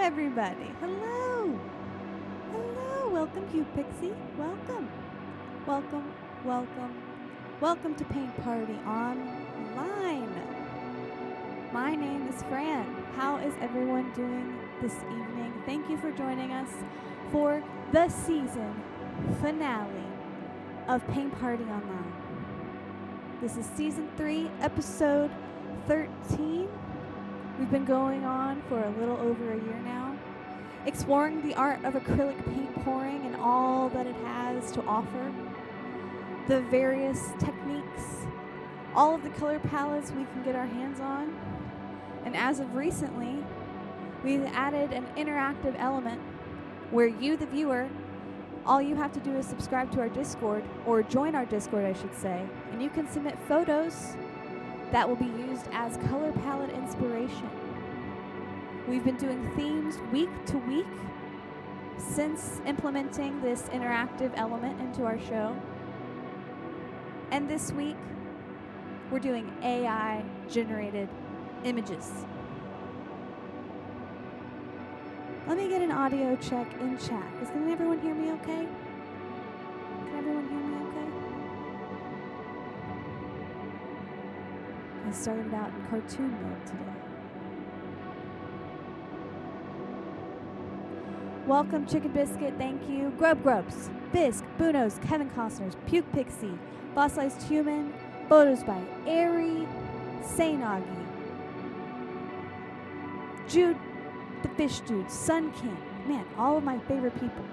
everybody. Hello. Hello. Welcome, you Pixie. Welcome. Welcome, welcome, welcome to Paint Party Online. My name is Fran. How is everyone doing this evening? Thank you for joining us for the season finale of Paint Party Online. This is season 3, episode 13. We've been going on for a little over a year now, exploring the art of acrylic paint pouring and all that it has to offer, the various techniques, all of the color palettes we can get our hands on, and as of recently, we've added an interactive element where you, the viewer, all you have to do is subscribe to our Discord, or join our Discord, I should say, and you can submit photos that will be used as color palette inspiration. We've been doing themes week to week since implementing this interactive element into our show. And this week, we're doing AI-generated images. Let me get an audio check in chat. Can everyone hear me okay? Can everyone hear me okay? I started out in cartoon mode today. Welcome, Chicken Biscuit, thank you. Grubs, Bisk, Bunos, Kevin Costner's, Puke Pixie, Fossilized Human, Photos by Airy, Sainagi, Jude, the Fish Dude, Sun King. Man, all of my favorite people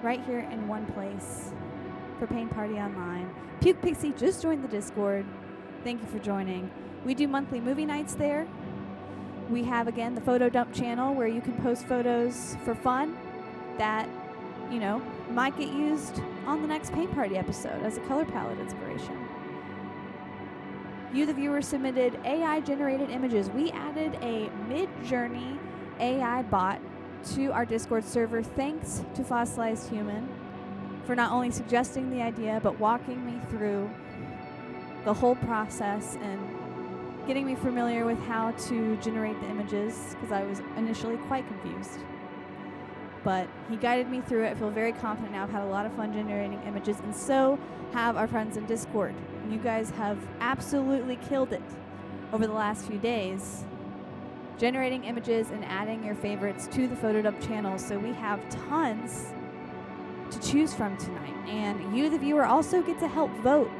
right here in one place for Paint Party Online. Puke Pixie just joined the Discord. Thank you for joining. We do monthly movie nights there. We have, again, the photo dump channel where you can post photos for fun that, might get used on the next Paint Party episode as a color palette inspiration. You, the viewer, submitted AI-generated images. We added a Mid-Journey AI bot to our Discord server, thanks to Fossilized Human for not only suggesting the idea, but walking me through the whole process and getting me familiar with how to generate the images, because I was initially quite confused. But he guided me through it. I feel very confident now. I've had a lot of fun generating images, and so have our friends in Discord. And you guys have absolutely killed it over the last few days, generating images and adding your favorites to the photo dump channel. So we have tons to choose from tonight. And you, the viewer, also get to help vote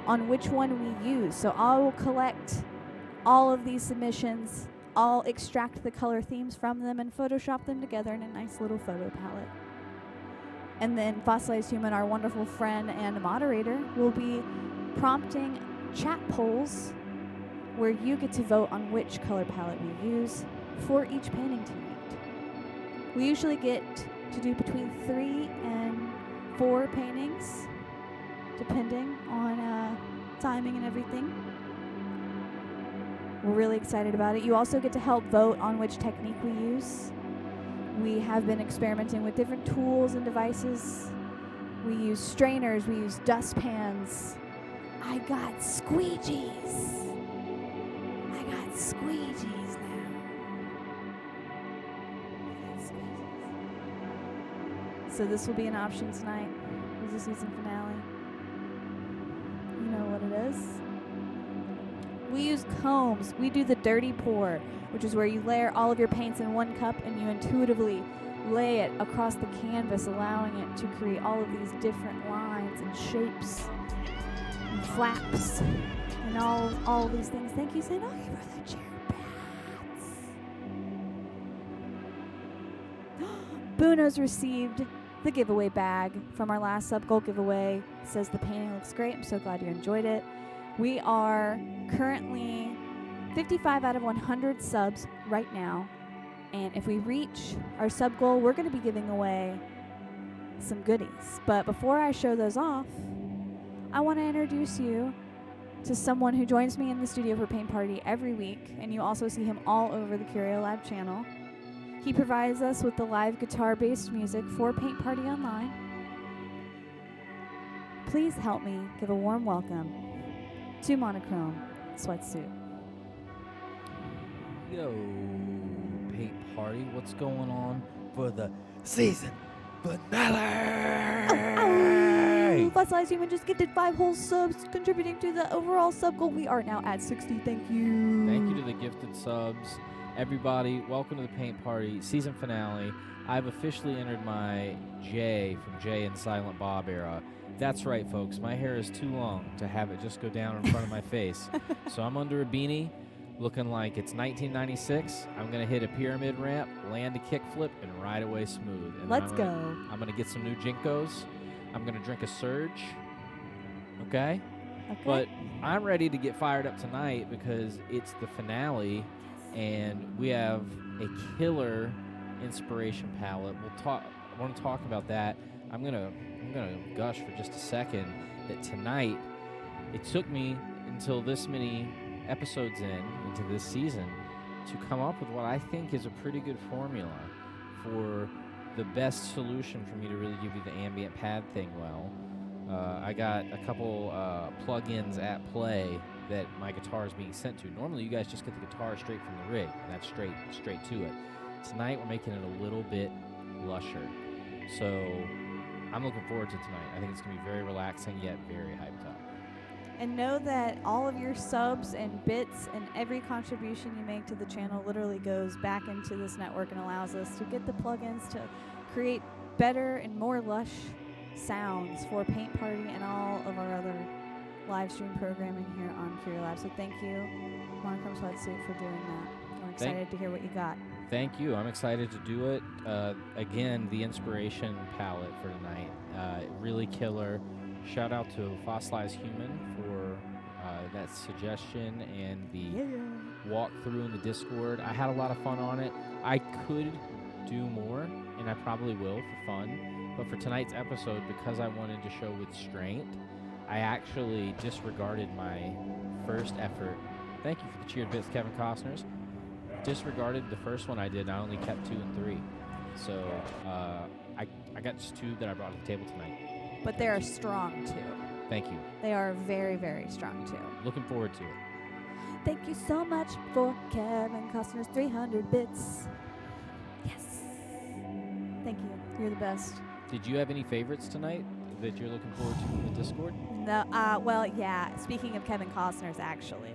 on which one we use. So I will collect all of these submissions. I'll extract the color themes from them and Photoshop them together in a nice little photo palette. And then Fossilized Human, our wonderful friend and moderator, will be prompting chat polls where you get to vote on which color palette we use for each painting tonight. We usually get to do between 3 and 4 paintings, depending on timing and everything. We're really excited about it. You also get to help vote on which technique we use. We have been experimenting with different tools and devices. We use strainers, we use dustpans. I got squeegees. Squeegees now. So this will be an option tonight. It's the season finale. You know what it is. We use combs. We do the dirty pour, which is where you layer all of your paints in one cup and you intuitively lay it across the canvas, allowing it to create all of these different lines and shapes and flaps and all these things. Thank you, Sainagi, for the chair bats. Buno's received the giveaway bag from our last sub-goal giveaway. It says the painting looks great. I'm so glad you enjoyed it. We are currently 55 out of 100 subs right now. And if we reach our sub goal, we're going to be giving away some goodies. But before I show those off, I want to introduce you to someone who joins me in the studio for Paint Party every week, and you also see him all over the CURIOLAB channel. He provides us with the live guitar-based music for Paint Party Online. Please help me give a warm welcome to Monochrome Sweatsuit. Yo, Paint Party. What's going on for the season finale? Fossilized Human just gifted 5 whole subs, contributing to the overall sub goal. We are now at 60. Thank you. Thank you to the gifted subs. Everybody, welcome to the Paint Party season finale. I've officially entered my Jay from Jay and Silent Bob era. That's right, folks. My hair is too long to have it just go down in front of my face. So I'm under a beanie, looking like it's 1996. I'm going to hit a pyramid ramp, land a kickflip, and ride away smooth. And Let's go. I'm going to get some new Jinkos. I'm going to drink a Surge. Okay? But I'm ready to get fired up tonight because it's the finale, and we have a killer inspiration palette. I want to talk about that. I'm gonna gush for just a second that tonight it took me until this many episodes into this season to come up with what I think is a pretty good formula for the best solution for me to really give you the ambient pad thing well. I got a couple plugins at play that my guitar is being sent to. Normally you guys just get the guitar straight from the rig, and that's straight to it. Tonight we're making it a little bit lusher. So I'm looking forward to tonight. I think it's going to be very relaxing yet very hyped up. And know that all of your subs and bits and every contribution you make to the channel literally goes back into this network and allows us to get the plugins to create better and more lush sounds for Paint Party and all of our other live stream programming here on CURIOLAB. So thank you, Monochrome Sweatsuit, for doing that. I'm excited to hear what you got. Thank you. I'm excited to do it. Again, the inspiration palette for tonight, really killer. Shout out to Fossilized Human for that suggestion and the walkthrough in the Discord. I had a lot of fun on it. I could do more, and I probably will for fun. But for tonight's episode, because I wanted to show with strength, I actually disregarded my first effort. Thank you for the cheered bits, Kevin Costner's. Disregarded the first one I did. I only kept 2 and 3. So I got just 2 that I brought to the table tonight. But they are strong, too. Thank you. They are very, very strong, too. Looking forward to it. Thank you so much for Kevin Costner's 300 bits. Yes. Thank you. You're the best. Did you have any favorites tonight that you're looking forward to in the Discord? No. Well, yeah. Speaking of Kevin Costner's, actually.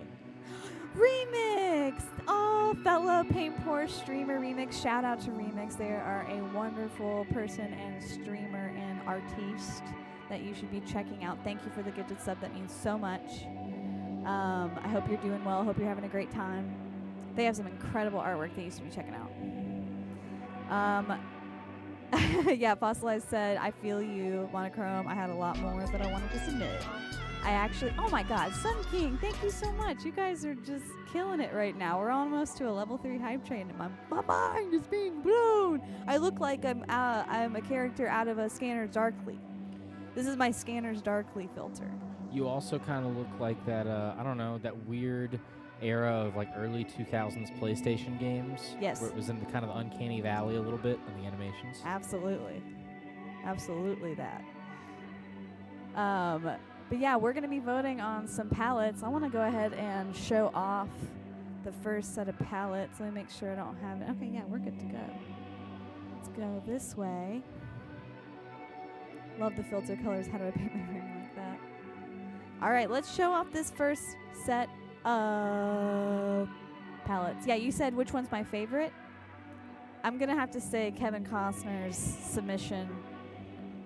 Remix! Oh, fellow Paint Pour streamer Remix. Shout out to Remix. They are a wonderful person and streamer and artiste that you should be checking out. Thank you for the gifted sub. That means so much. I hope you're doing well. Hope you're having a great time. They have some incredible artwork that you should be checking out. Yeah, Fossilized said, I feel you, Monochrome. I had a lot more that I wanted to submit. I actually, oh my God, Sun King, thank you so much. You guys are just killing it right now. We're almost to a level 3 hype train, and my mind is being blown. I look like I'm a character out of a Scanner's Darkly. This is my Scanner's Darkly filter. You also kind of look like that, I don't know, that weird era of like early 2000s PlayStation games. Yes. Where it was in the kind of the uncanny valley a little bit in the animations. Absolutely. Absolutely that. But yeah, we're going to be voting on some palettes. I want to go ahead and show off the first set of palettes. Let me make sure I don't have it. Okay, yeah, we're good to go. Let's go this way. Love the filter colors. How do I paint my room like that? All right, let's show off this first set of palettes. Yeah, you said which one's my favorite? I'm going to have to say Kevin Costner's submission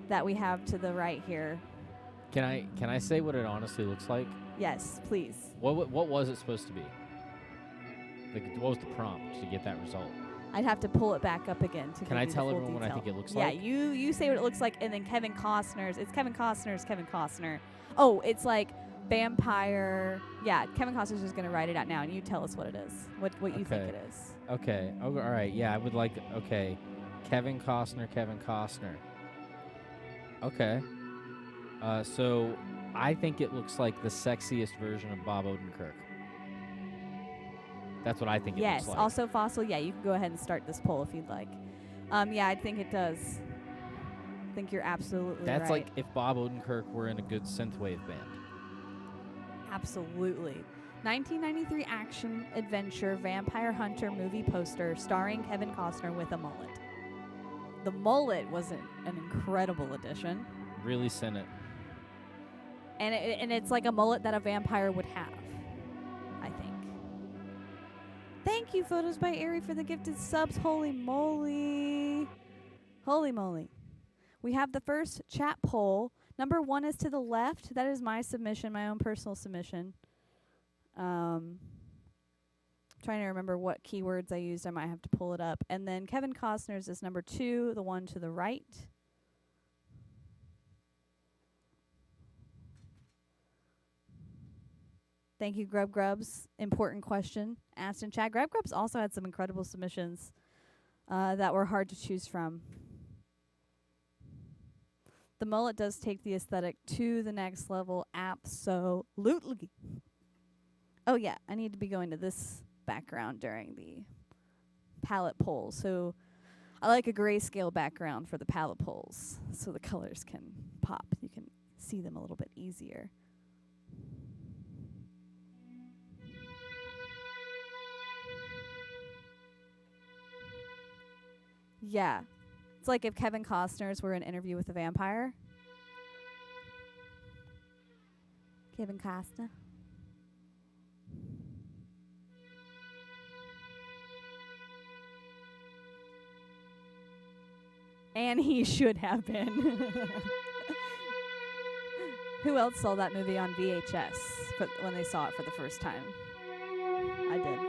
that we have to the right here. Can I say what it honestly looks like? Yes, please. What was it supposed to be? Like, what was the prompt to get that result? I'd have to pull it back up again to. Can I tell everyone what I think it looks like? Yeah, you say what it looks like, and then Kevin Costner's. It's Kevin Costner. Oh, it's like vampire. Yeah, Kevin Costner's just gonna write it out now, and you tell us what it is. What you think it is. Okay. Oh, all right. Yeah, I would like. Okay, Kevin Costner. Okay. So I think it looks like the sexiest version of Bob Odenkirk. That's what I think it looks like. Yes, also Fossil, yeah, you can go ahead and start this poll if you'd like. Yeah, I think it does. I think you're absolutely That's right. like if Bob Odenkirk were in a good synthwave band. Absolutely. 1993 action adventure vampire hunter movie poster starring Kevin Costner with a mullet. The mullet was an incredible addition. Really sent it. And it's like a mullet that a vampire would have, I think. Thank you, Photos by Ari, for the gifted subs. Holy moly. Holy moly. We have the first chat poll. Number 1 is to the left. That is my submission, my own personal submission. Trying to remember what keywords I used. I might have to pull it up. And then Kevin Costner's is number 2, the one to the right. Thank you, Grub Grubs. Important question asked in chat. Grub Grubs also had some incredible submissions that were hard to choose from. The mullet does take the aesthetic to the next level. Absolutely. Oh, yeah. I need to be going to this background during the palette polls. So I like a grayscale background for the palette polls so the colors can pop. You can see them a little bit easier. Yeah. It's like if Kevin Costner's were an interview with a vampire. Kevin Costner. And he should have been. Who else saw that movie on VHS when they saw it for the first time? I did.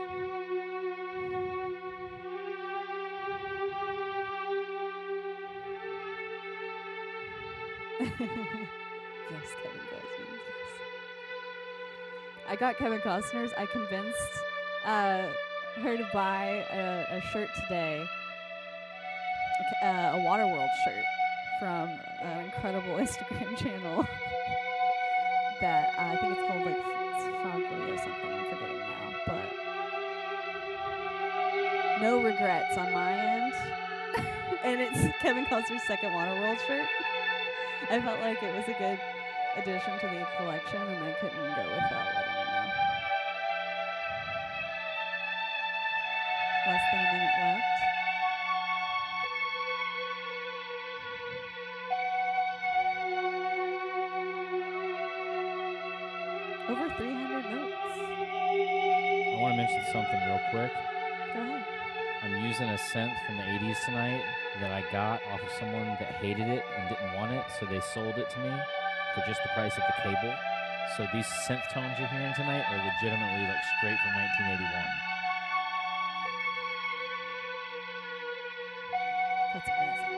Yes, Kevin Costner. Yes. I got Kevin Costner's. I convinced her to buy a shirt today, a Waterworld shirt from an incredible Instagram channel that I think it's called like Frog Video something. I'm forgetting now, but no regrets on my end. And it's Kevin Costner's second Waterworld shirt. I felt like it was a good addition to the collection, and I couldn't go without letting you know. Less than a minute left. Over 300 votes. I want to mention something real quick. Go ahead. I'm using a scent from the 80s tonight that I got off of someone that hated it and didn't want it, so they sold it to me for just the price of the cable. So these synth tones you're hearing tonight are legitimately like straight from 1981. That's amazing.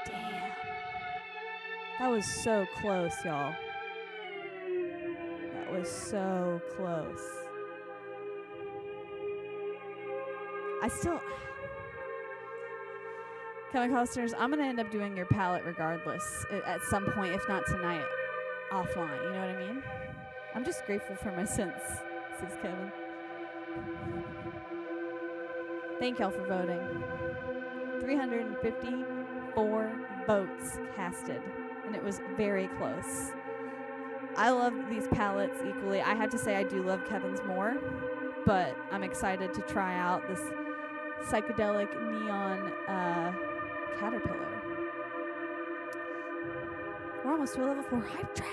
Damn. That was so close, y'all. That was so close. Kevin Costner's, I'm going to end up doing your palette regardless at some point, if not tonight, offline. You know what I mean? I'm just grateful for my synths, says Kevin. Thank y'all for voting. 354 votes casted, and it was very close. I love these palettes equally. I have to say I do love Kevin's more, but I'm excited to try out this psychedelic neon caterpillar. We're almost to a level 4 hype train.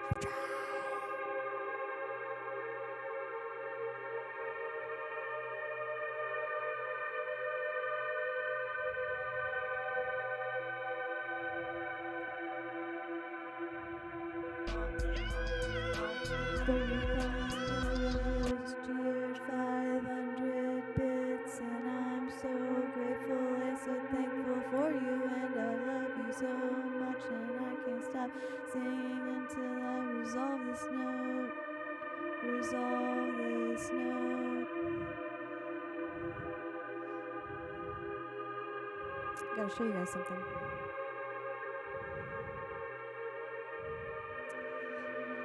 Hype train. Cheered 500 bits, and I'm so grateful and so thankful for you, and I love you so much, and I can't stop singing until I resolve this note. Resolve this note. Gotta show you guys something.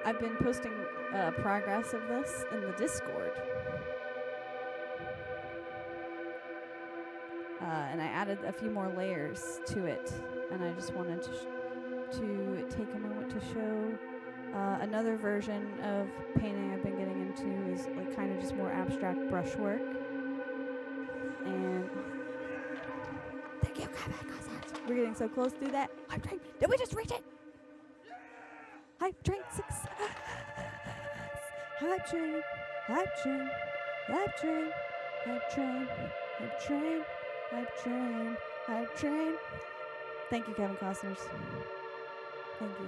I've been posting progress of this in the Discord. and I added a few more layers to it, and I just wanted to take a moment to show another version of painting I've been getting into is like kind of just more abstract brushwork. And thank you, we're getting so close to that hype train. Did we just reach it? Hype train success. Hype train, hype train, hype train, hype train, hype train, hype train, hype train. Thank you, Kevin Costners. Thank you.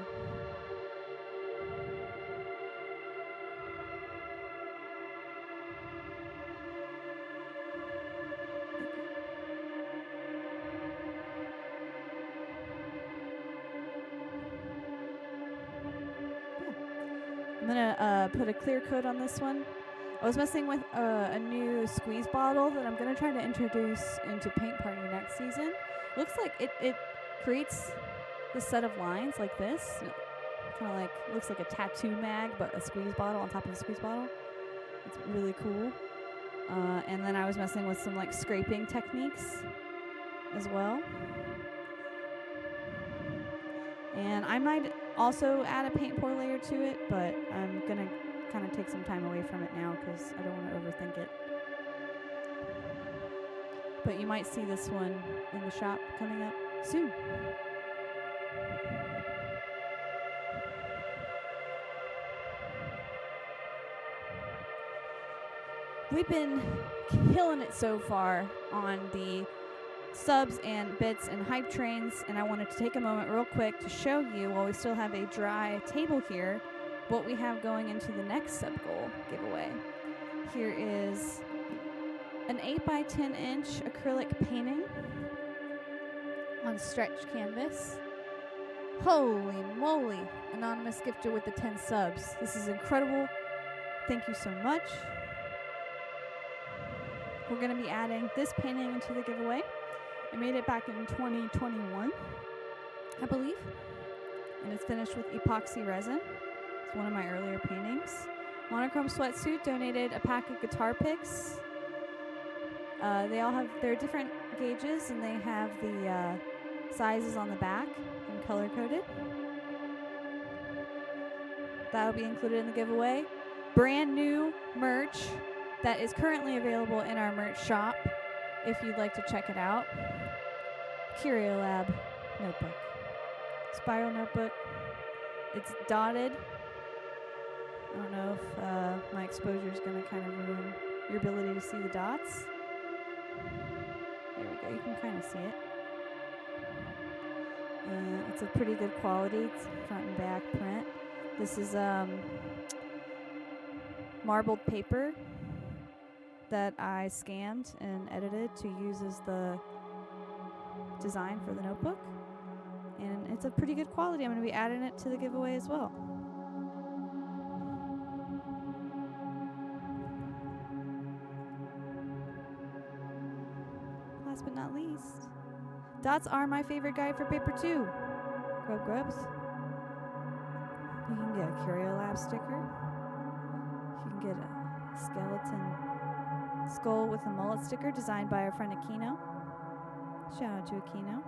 I'm gonna put a clear coat on this one. I was messing with a new squeeze bottle that I'm gonna try to introduce into Paint Party next season. Looks like it creates this set of lines like this. Kind of like, looks like a tattoo mag, but a squeeze bottle on top of a squeeze bottle. It's really cool. And then I was messing with some like scraping techniques as well. And I might also add a paint pour layer to it, but I'm gonna kind of take some time away from it now because I don't want to overthink it. But you might see this one in the shop coming up soon. We've been killing it so far on the subs and bits and hype trains, and I wanted to take a moment real quick to show you, while we still have a dry table here, what we have going into the next sub goal giveaway. Here is an 8x10 inch acrylic painting on stretch canvas. Holy moly, anonymous gifter with the 10 subs. This is incredible. Thank you so much. We're going to be adding this painting into the giveaway. I made it back in 2021, I believe, and it's finished with epoxy resin. It's one of my earlier paintings. Monochrome Sweatsuit donated a pack of guitar picks. They all have their different gauges, and they have the sizes on the back and color coded. That will be included in the giveaway. Brand new merch that is currently available in our merch shop if you'd like to check it out. CURIOLAB notebook. Spiral notebook. It's dotted. I don't know if my exposure is going to kind of ruin your ability to see the dots. There we go. You can kind of see it. It's a pretty good quality. It's front and back print. This is marbled paper that I scanned and edited to use as the design for the notebook. And it's a pretty good quality. I'm going to be adding it to the giveaway as well. Last but not least, dots are my favorite guide for paper too. Grubs. You can get a CURIOLAB sticker. You can get a skeleton skull with a mullet sticker designed by our friend Aquino. Shout out to Aquino.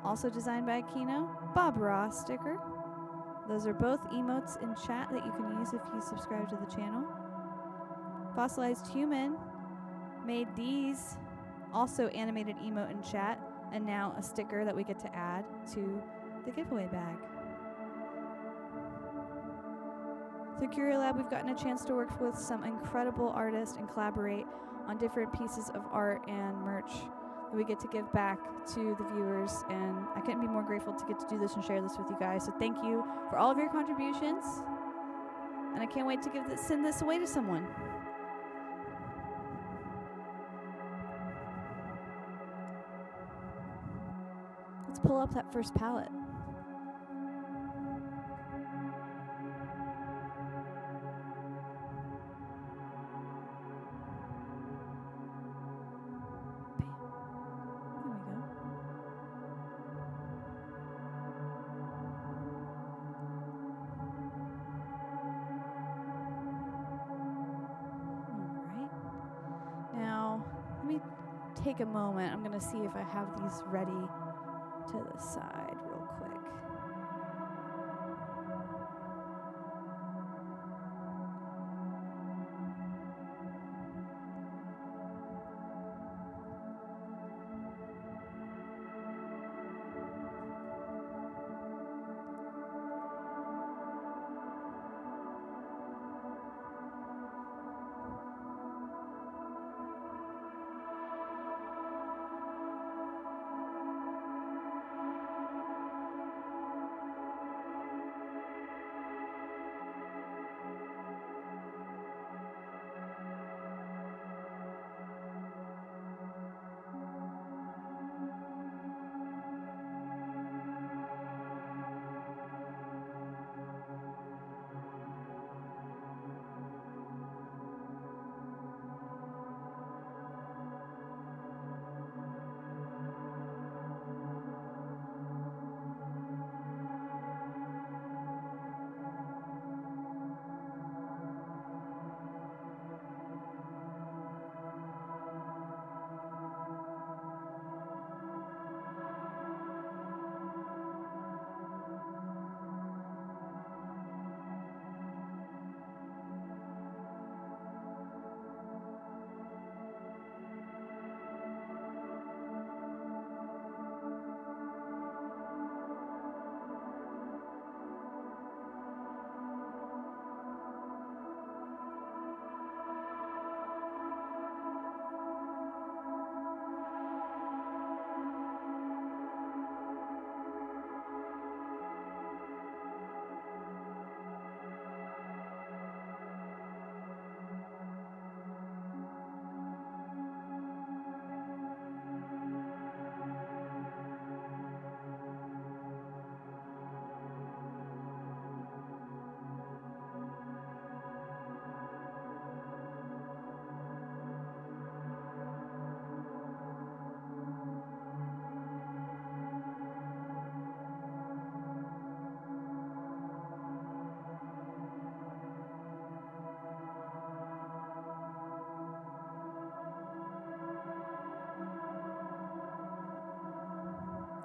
Also designed by Aquino, Bob Ross sticker. Those are both emotes in chat that you can use if you subscribe to the channel. Fossilized Human made these, also animated emote in chat, and now a sticker that we get to add to the giveaway bag. Through CURIOLAB, we've gotten a chance to work with some incredible artists and collaborate on different pieces of art and merch that we get to give back to the viewers, and I couldn't be more grateful to get to do this and share this with you guys. So thank you for all of your contributions, and I can't wait to send this away to someone. Let's pull up that first palette. take a moment. I'm going to see if I have these ready to the side real quick.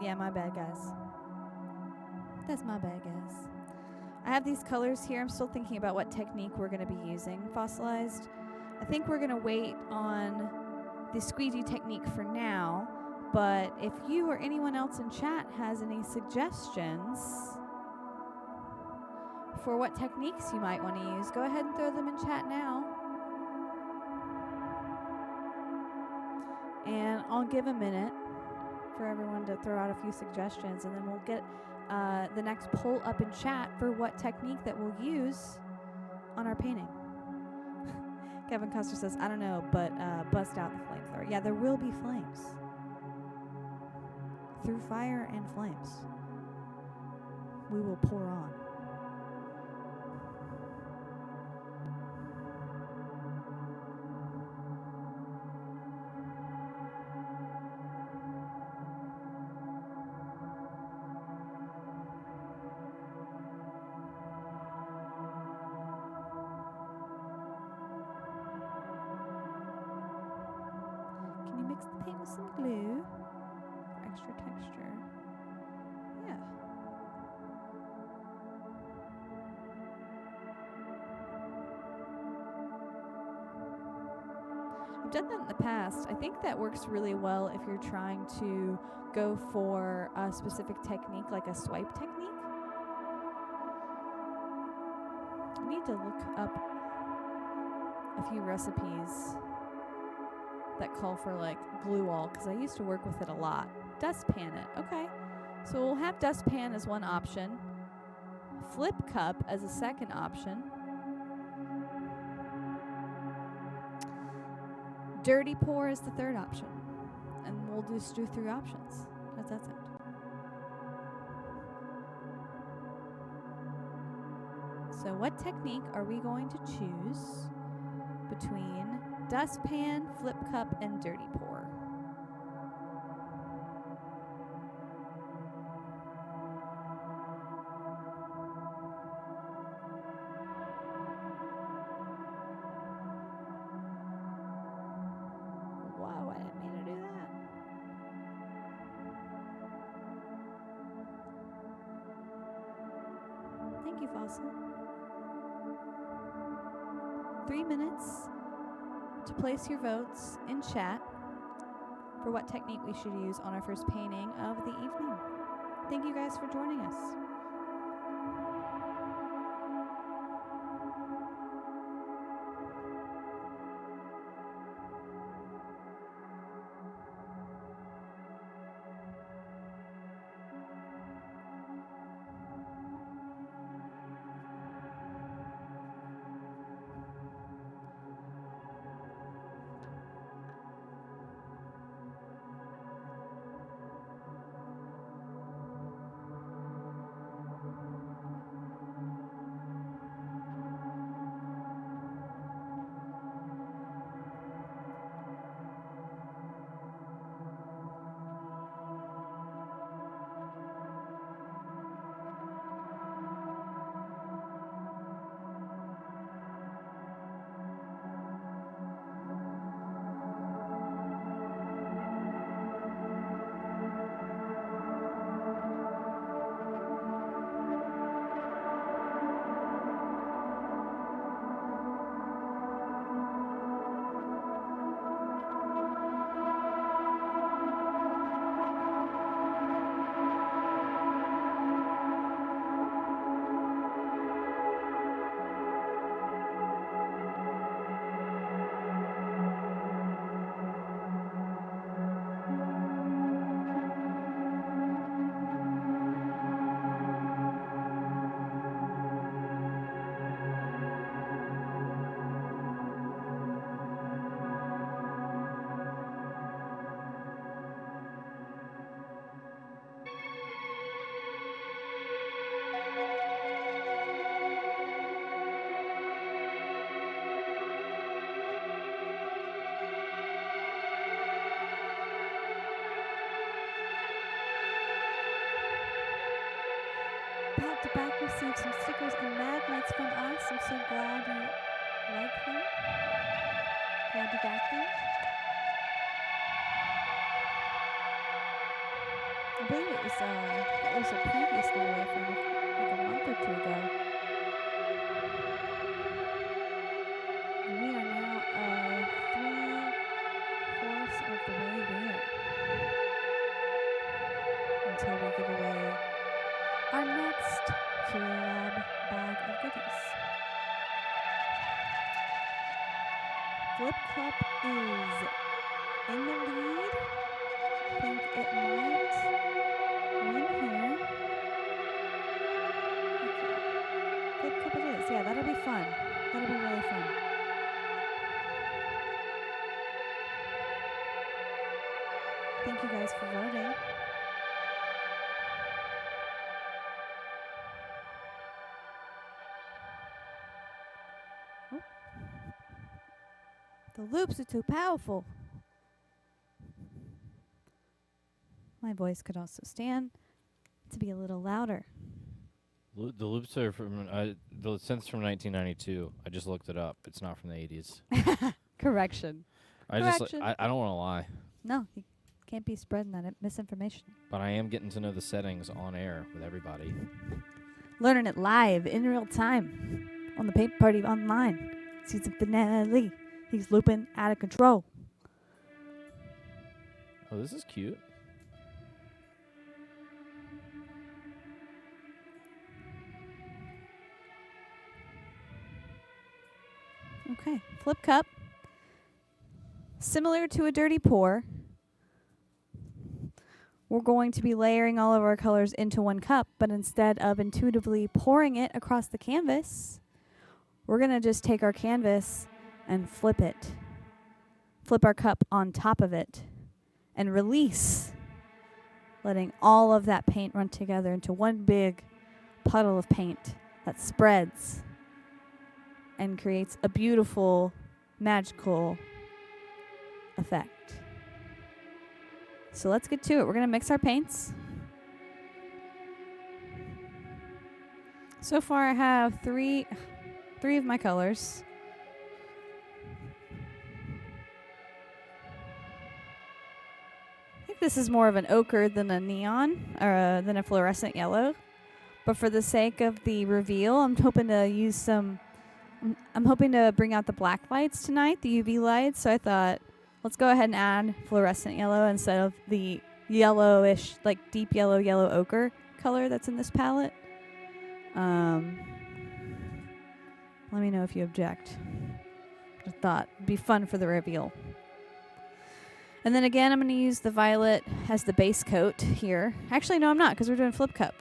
Yeah, my bad, guys. That's my bad, guys. I have these colors here. I'm still thinking about what technique we're going to be using. Fossilized. I think we're going to wait on the squeegee technique for now. But if you or anyone else in chat has any suggestions for what techniques you might want to use, go ahead and throw them in chat now. And I'll give a minute for everyone to throw out a few suggestions, and then we'll get the next poll up in chat for what technique that we'll use on our painting. Kevin Custer says, I don't know, but bust out the flamethrower. Yeah, there will be flames. Through fire and flames, we will pour on. Can you mix the paint with some glue for extra texture? Yeah. I've done that in the past. I think that works really well if you're trying to go for a specific technique, like a swipe technique. I need to look up a few recipes that call for like glue all, because I used to work with it a lot. Dustpan it. Okay. So we'll have dustpan as one option. Flip cup as a second option. Dirty pour is the third option. And we'll just do 3 options. How's that sound? So what technique are we going to choose between dustpan, flip cup, and dirty pour? Whoa, I didn't mean to do that. whistle. 3 minutes to place your votes in chat for what technique we should use on our first painting of the evening. Thank you guys for joining us. Back to back received some stickers and magnets from us. I'm so glad you like them. Glad you got them. I believe it was a previous giveaway from like a month or two ago. And we are now 3/4 of the way there until we give away our next CURIOLAB bag of goodies. Flip Cup is in the lead. I think it might win here. Okay. Flip Cup it is. Yeah, that'll be fun. That'll be really fun. Thank you guys for voting. The loops are too powerful. My voice could also stand to be a little louder. The loops are from the sentence from 1992. I just looked it up. It's not from the 80s. Correction. I don't want to lie. No, you can't be spreading that misinformation. But I am getting to know the settings on air with everybody. Learning it live in real time on the Paint Party Online season finale. He's looping out of control. Oh, this is cute. Okay, flip cup. Similar to a dirty pour, we're going to be layering all of our colors into one cup, but instead of intuitively pouring it across the canvas, we're going to just take our canvas and flip it. Flip our cup on top of it and release, letting all of that paint run together into one big puddle of paint that spreads and creates a beautiful, magical effect. So let's get to it. We're going to mix our paints. So far I have three of my colors. I think this is more of an ochre than a neon, or than a fluorescent yellow. But for the sake of the reveal, I'm hoping to use some... I'm hoping to bring out the black lights tonight, the UV lights. So I thought, let's go ahead and add fluorescent yellow instead of the yellowish, like deep yellow ochre color that's in this palette. Let me know if you object. I thought it'd be fun for the reveal. And then again, I'm going to use the violet as the base coat here. Actually, no, I'm not, because we're doing flip cup.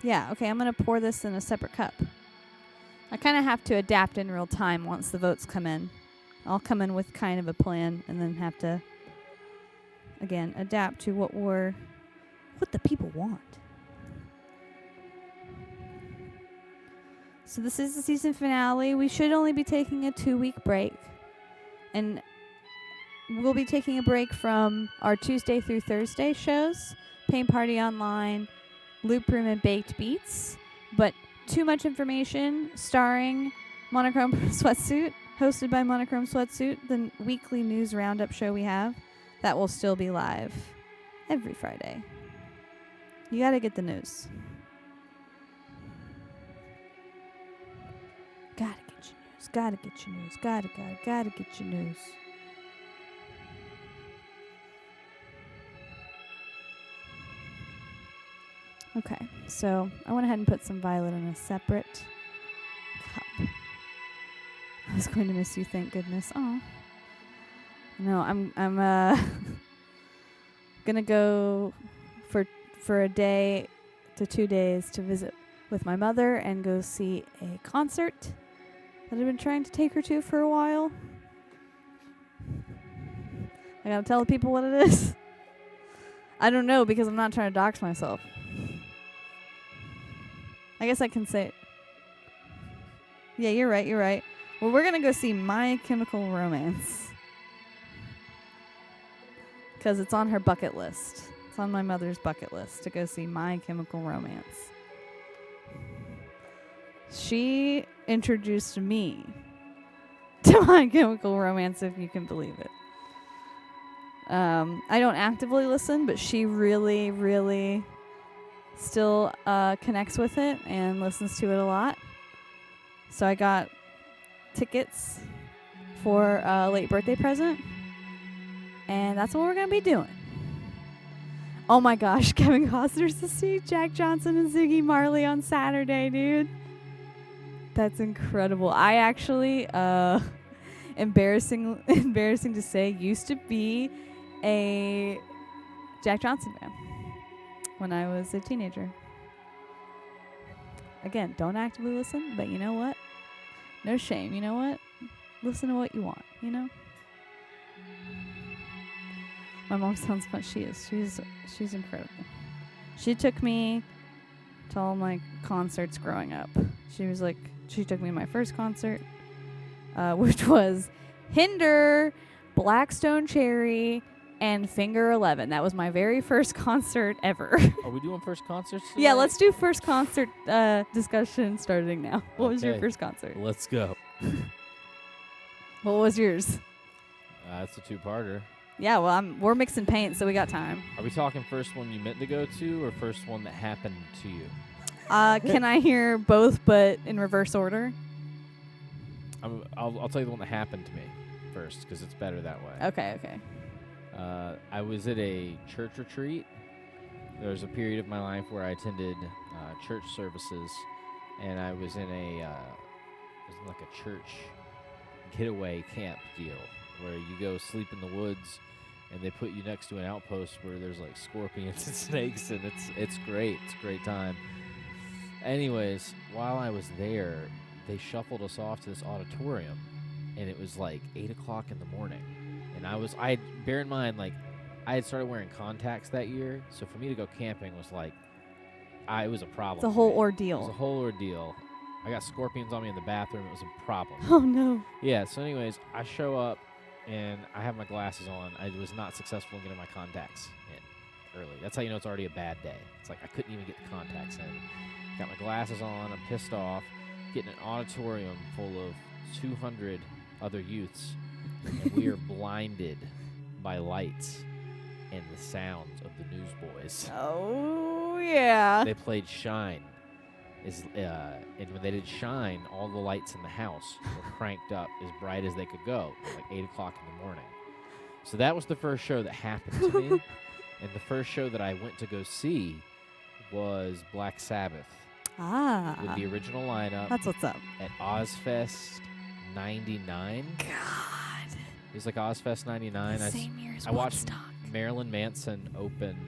Yeah, okay, I'm going to pour this in a separate cup. I kind of have to adapt in real time once the votes come in. I'll come in with kind of a plan and then have to, again, adapt to what the people want. So this is the season finale. We should only be taking a 2-week break. And we'll be taking a break from our Tuesday through Thursday shows, Paint Party Online, Loop Room, and Baked Beats. But too much information starring Monochrome Sweatsuit, hosted by Monochrome Sweatsuit, the weekly news roundup show we have, that will still be live every Friday. You gotta get the news. Gotta get your news. Gotta get your news. Gotta get your news. Okay, so I went ahead and put some violet in a separate cup. I was going to miss you, thank goodness. Oh, no, I'm gonna go for a day to 2 days to visit with my mother and go see a concert that I've been trying to take her to for a while. I gotta tell the people what it is. I don't know because I'm not trying to dox myself. I guess I can say it. Yeah, you're right. Well, we're gonna go see My Chemical Romance. Because it's on her bucket list. It's on my mother's bucket list to go see My Chemical Romance. She introduced me to My Chemical Romance, if you can believe it. I don't actively listen, but she really, really still connects with it and listens to it a lot. So I got tickets for a late birthday present, and that's what we're going to be doing. Oh my gosh, Kevin Costner's to see Jack Johnson and Ziggy Marley on Saturday, dude. That's incredible. I actually, embarrassing to say, used to be a Jack Johnson fan when I was a teenager. Again, don't actively listen, but you know what? No shame. You know what? Listen to what you want, you know? My mom sounds fun. She is. She's incredible. She took me to all my concerts growing up. She took me to my first concert, which was Hinder, Blackstone Cherry, and Finger 11. That was my very first concert ever. Are we doing first concerts today? Yeah, let's do first concert discussion starting now. What was your Okay. first concert? Let's go. What was yours? That's a two-parter. Yeah, well, we're mixing paint, so we got time. Are we talking first one you meant to go to or first one that happened to you? Can I hear both, but in reverse order? I'll tell you the one that happened to me first because it's better that way. Okay. I was at a church retreat. There was a period of my life where I attended church services, and I was in like a church getaway camp deal where you go sleep in the woods, and they put you next to an outpost where there's like scorpions and snakes, and it's great. It's a great time. Anyways, while I was there, they shuffled us off to this auditorium, and it was like 8 o'clock in the morning. And bear in mind, like, I had started wearing contacts that year, so for me to go camping was like, it was a problem. It's a whole It was ordeal. a whole ordeal. I got scorpions on me in the bathroom. It was a problem. Oh, no. Yeah, so anyways, I show up, and I have my glasses on. I was not successful in getting my contacts in early. That's how you know it's already a bad day. It's like I couldn't even get the contacts in. Got my glasses on. I'm pissed off. Getting an auditorium full of 200 other youths, and we are blinded by lights. and the sounds of the Newsboys. Oh, yeah. They played Shine. And when they did Shine, all the lights in the house were cranked up as bright as they could go, like 8 o'clock in the morning. So that was the first show that happened to me. And the first show that I went to go see was Black Sabbath. With the original lineup. That's what's up. At Ozfest 99. God. It was like Ozfest 99. Same year as I watched Woodstock. Marilyn Manson open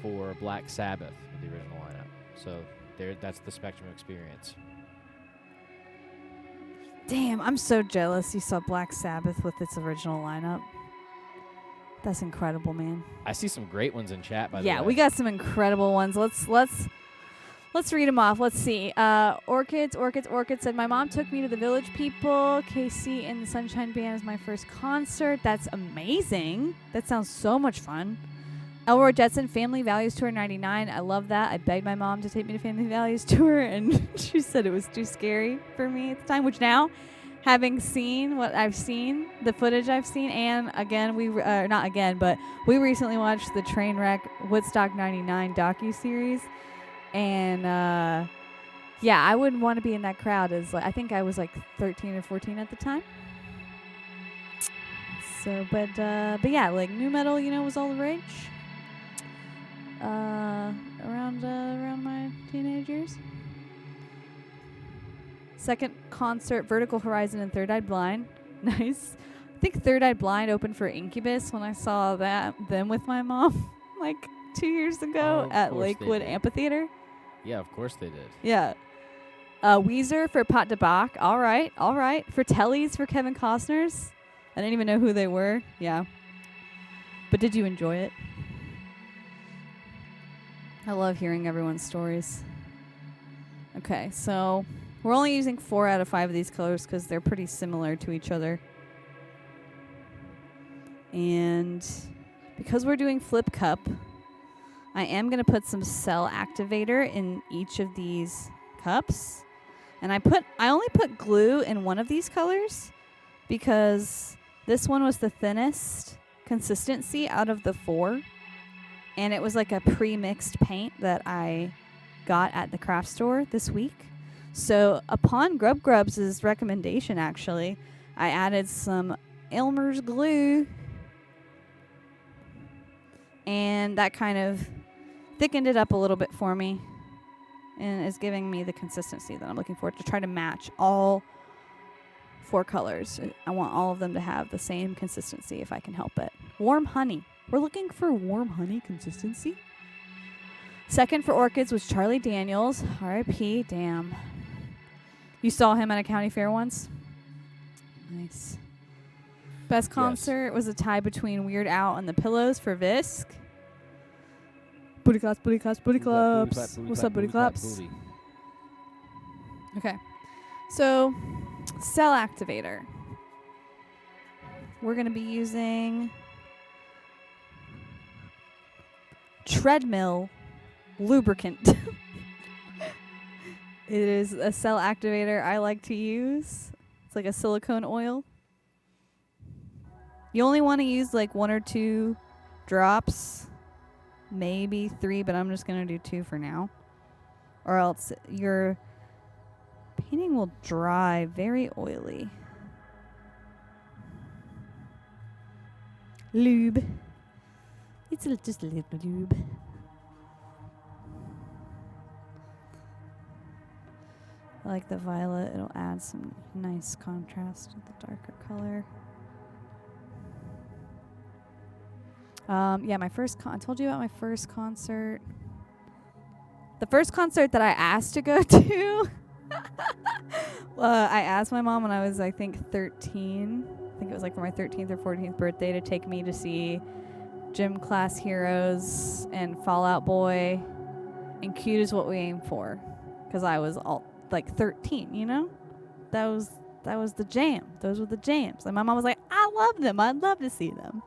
for Black Sabbath with the original lineup. So that's the Spectrum experience. Damn, I'm so jealous you saw Black Sabbath with its original lineup. That's incredible, man. I see some great ones in chat, by the way. Yeah, we got some incredible ones. Let's read them off. Let's see. Orchids said, my mom took me to the Village People. KC and the Sunshine Band is my first concert. That's amazing. That sounds so much fun. Elroy Jetson, Family Values Tour 99. I love that. I begged my mom to take me to Family Values Tour, and she said it was too scary for me at the time, which now, having seen what I've seen, the footage I've seen, and again, we recently watched the Trainwreck Woodstock 99 docuseries, and yeah, I wouldn't want to be in that crowd. I think I was like 13 or 14 at the time. So, but yeah, like new metal, was all the rage. Around my teenage years. Second concert, Vertical Horizon and Third Eye Blind. Nice. I think Third Eye Blind opened for Incubus when I saw them with my mom like 2 years ago at Lakewood Amphitheater. Yeah, of course they did. Yeah. Weezer for Pat de Bach. All right. For Tellies for Kevin Costner's. I didn't even know who they were. Yeah. But did you enjoy it? I love hearing everyone's stories. Okay, so we're only using 4 out of 5 of these colors because they're pretty similar to each other. And because we're doing Flip Cup, I am going to put some cell activator in each of these cups. And I only put glue in one of these colors because this one was the thinnest consistency out of the 4. And it was like a pre-mixed paint that I got at the craft store this week. So upon Grubs' recommendation, actually, I added some Elmer's glue. And that kind of thickened it up a little bit for me. And is giving me the consistency that I'm looking for to try to match all 4 colors. I want all of them to have the same consistency if I can help it. Warm honey. We're looking for warm honey consistency. Second for Orchids was Charlie Daniels. R.I.P. Damn. You saw him at a county fair once? Nice. Best concert was a tie between Weird Al and the Pillows for Visk. Booty claps, booty claps, booty claps. What's up, booty claps? Okay. So, cell activator. We're going to be using treadmill lubricant. It is a cell activator I like to use. It's like a silicone oil. You only want to use like 1 or 2 drops, maybe 3, but I'm just going to do 2 for now. Or else your painting will dry very oily. Lube. It's just a little lube. I like the violet. It'll add some nice contrast to the darker color. Yeah, I told you about my first concert. The first concert that I asked to go to, I asked my mom when I was, I think, 13. I think it was like for my 13th or 14th birthday to take me to see Gym Class Heroes and Fall Out Boy and Cute Is What We Aim For. Because I was all like 13, you know? That was the jam. Those were the jams. And my mom was like, I love them. I'd love to see them.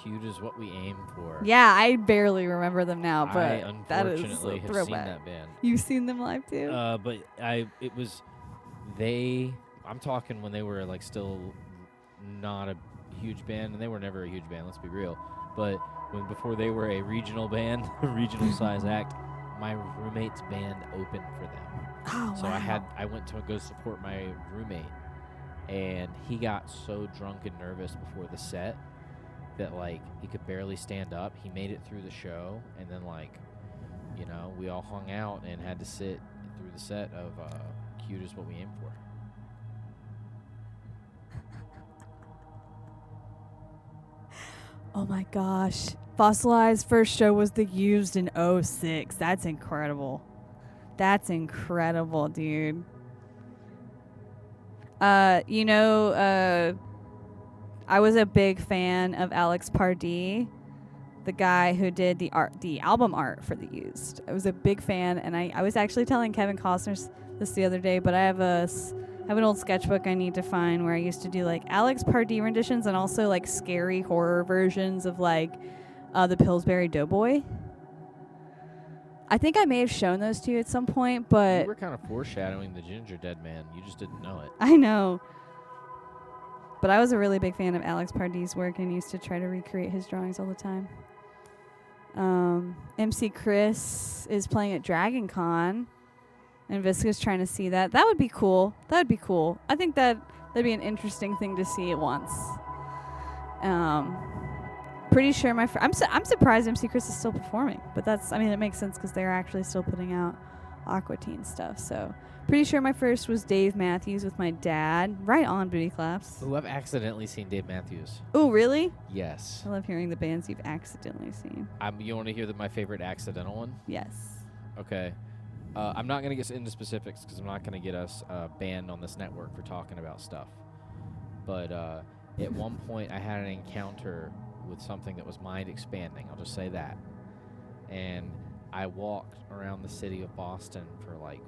Cute Is What We Aim For. Yeah, I barely remember them now, but I unfortunately have seen that band. You've seen them live too? But I'm talking when they were like still not a huge band, and they were never a huge band, let's be real. But before they were a regional band, a regional size act, my roommate's band opened for them. Oh, So wow. I went to go support my roommate, and he got so drunk and nervous before the set that like he could barely stand up. He made it through the show, and then like, you know, we all hung out and had to sit through the set of Cute Is What We Aim For. Oh my gosh. Fossilized first show was The Used in '06. That's incredible. That's incredible, dude. You know, I was a big fan of Alex Pardee, the guy who did the album art for The Used. I was a big fan, and I was actually telling Kevin Costner this the other day, but I have an old sketchbook I need to find where I used to do like Alex Pardee renditions and also like scary horror versions of like the Pillsbury Doughboy. I think I may have shown those to you at some point, but You were kind of foreshadowing the Ginger Dead Man. You just didn't know it. I know. But I was a really big fan of Alex Pardee's work and used to try to recreate his drawings all the time. MC Chris is playing at Dragon Con, and Visca's trying to see that. That would be cool. I think that'd be an interesting thing to see at once. Pretty sure I'm surprised MC Chris is still performing, but it makes sense because they're actually still putting out Aqua Teen stuff. So pretty sure my first was Dave Matthews with my dad. Right on, booty claps. Ooh, I've accidentally seen Dave Matthews. Oh, really? Yes. I love hearing the bands you've accidentally seen. You want to hear my favorite accidental one? Yes. Okay. I'm not going to get into specifics because I'm not going to get us banned on this network for talking about stuff. But at one point, I had an encounter with something that was mind expanding. I'll just say that. And I walked around the city of Boston for like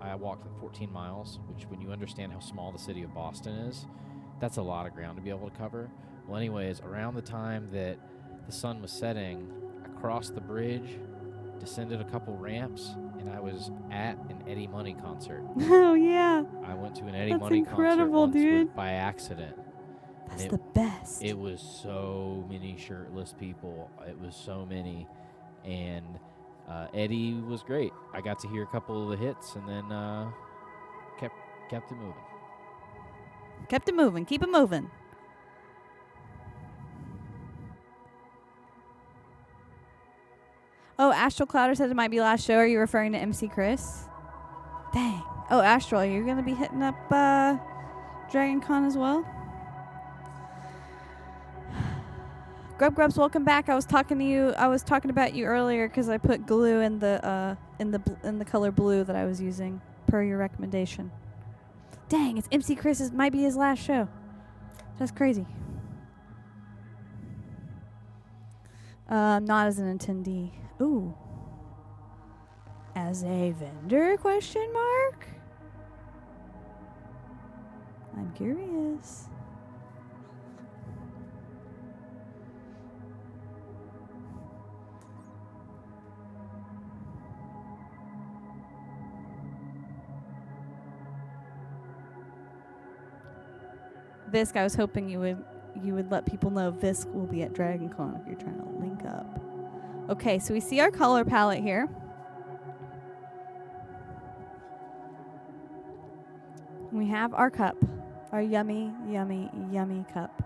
I walked 14 miles, which when you understand how small the city of Boston is, that's a lot of ground to be able to cover. Well, anyways, around the time that the sun was setting, I crossed the bridge, descended a couple ramps, and I was at an Eddie Money concert. Oh, yeah. I went to an Eddie That's Money incredible, concert dude. by accident. That's the best. It was so many shirtless people. It was so many. And Eddie was great. I got to hear a couple of the hits and then kept it moving. Kept it moving. Keep it moving. Oh, Astral Clouder said it might be last show. Are you referring to MC Chris? Dang. Oh, Astral, you're going to be hitting up Dragon Con as well? Grubs, welcome back. I was talking about you earlier because I put glue in the color blue that I was using per your recommendation. Dang, it's MC Chris's might be his last show. That's crazy. Not as an attendee. Ooh. As a vendor? Question mark? I'm curious. Visk, I was hoping you would let people know Visk will be at Dragon Con if you're trying to link up. Okay, so we see our color palette here. We have our cup. Our yummy, yummy, yummy cup.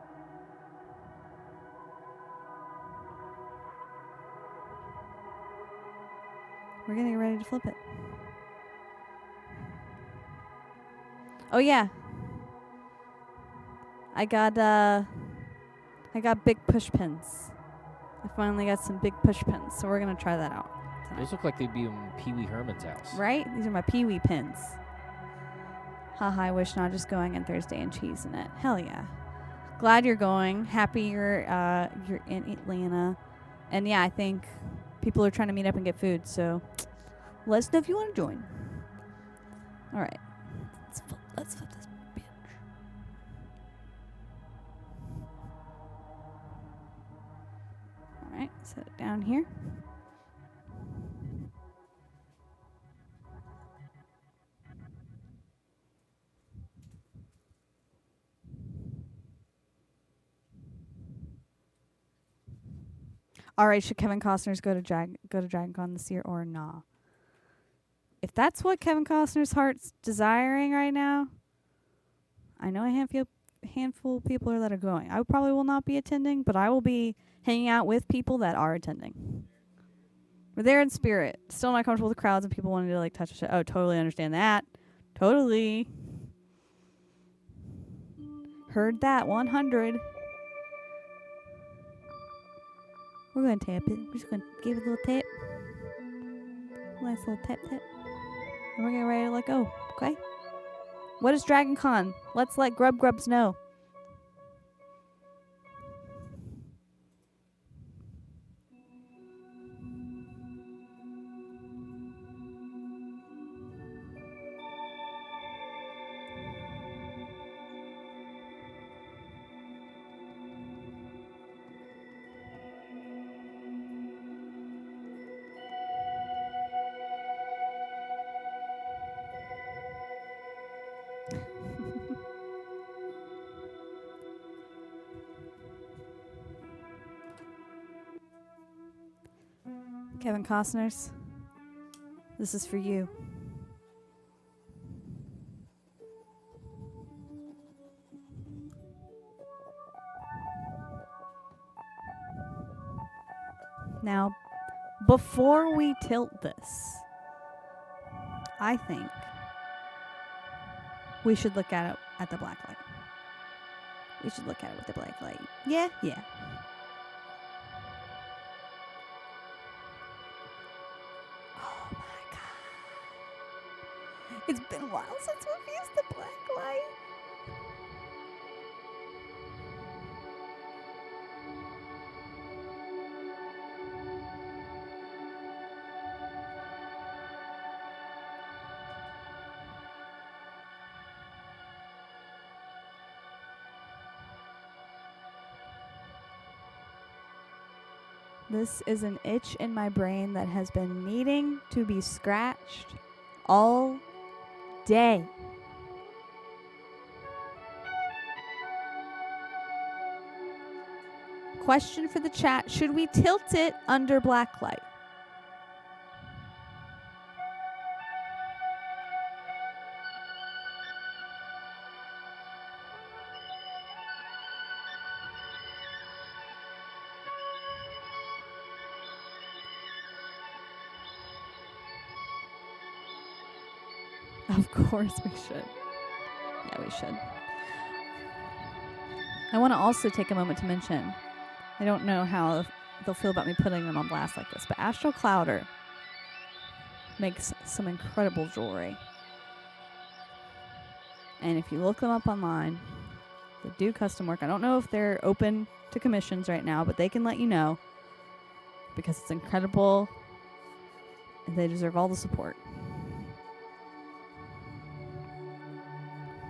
We're getting ready to flip it. Oh yeah. I got big push pins. I finally got some big push pins, so we're gonna try that out tonight. Those look like they'd be in Pee Wee Herman's house. Right? These are my Pee Wee pins. Haha, I wish not just going on Thursday and cheese in it. Hell yeah. Glad you're going. Happy you're in Atlanta. And yeah, I think people are trying to meet up and get food, so let us know if you want to join. All right. Let's flip this bitch. All right, set it down here. All right, should Kevin Costner's go to Dragon Con this year or nah? If that's what Kevin Costner's heart's desiring right now, I know a handful of people that are going. I probably will not be attending, but I will be hanging out with people that are attending. We're there in spirit. Still not comfortable with the crowds and people wanting to like touch it. Oh, totally understand that. Totally. Heard that. 100. We're going to tap it. We're just going to give it a little tap. Nice little tap tap. And we're getting ready to let go. Okay? What is Dragon Con? Let's let Grubs know. Kevin Costner's, this is for you. Now, before we tilt this, I think we should look at it at the black light. We should look at it with the black light. Yeah. Oh my god. It's been a while since we've used the black light. This is an itch in my brain that has been needing to be scratched all day. Question for the chat. Should we tilt it under black light? Of course we should. Yeah, we should. I want to also take a moment to mention, I don't know how they'll feel about me putting them on blast like this, but Astral Clouder makes some incredible jewelry. And if you look them up online, they do custom work. I don't know if they're open to commissions right now, but they can let you know because it's incredible and they deserve all the support.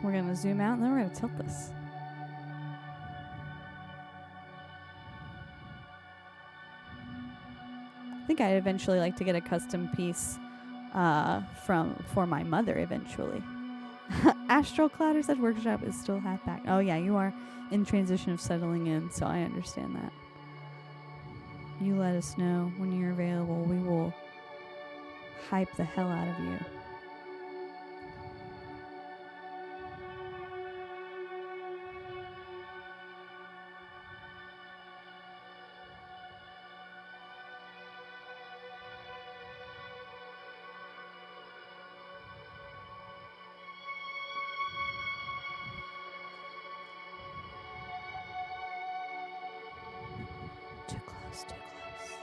We're going to zoom out and then we're going to tilt this. I think I'd eventually like to get a custom piece for my mother eventually. Astral Clouder said workshop is still half back. Oh yeah, you are in transition of settling in, so I understand that. You let us know when you're available. We will hype the hell out of you. Too close, too close.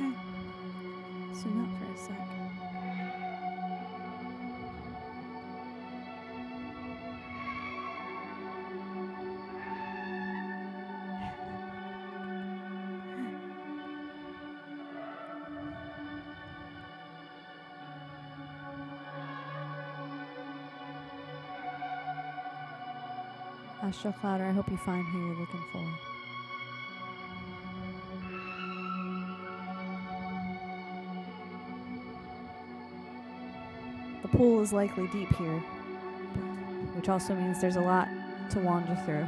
Okay. Zoom out for a sec. Astral Clouder, I hope you find who you're looking for. The pool is likely deep here, which also means there's a lot to wander through.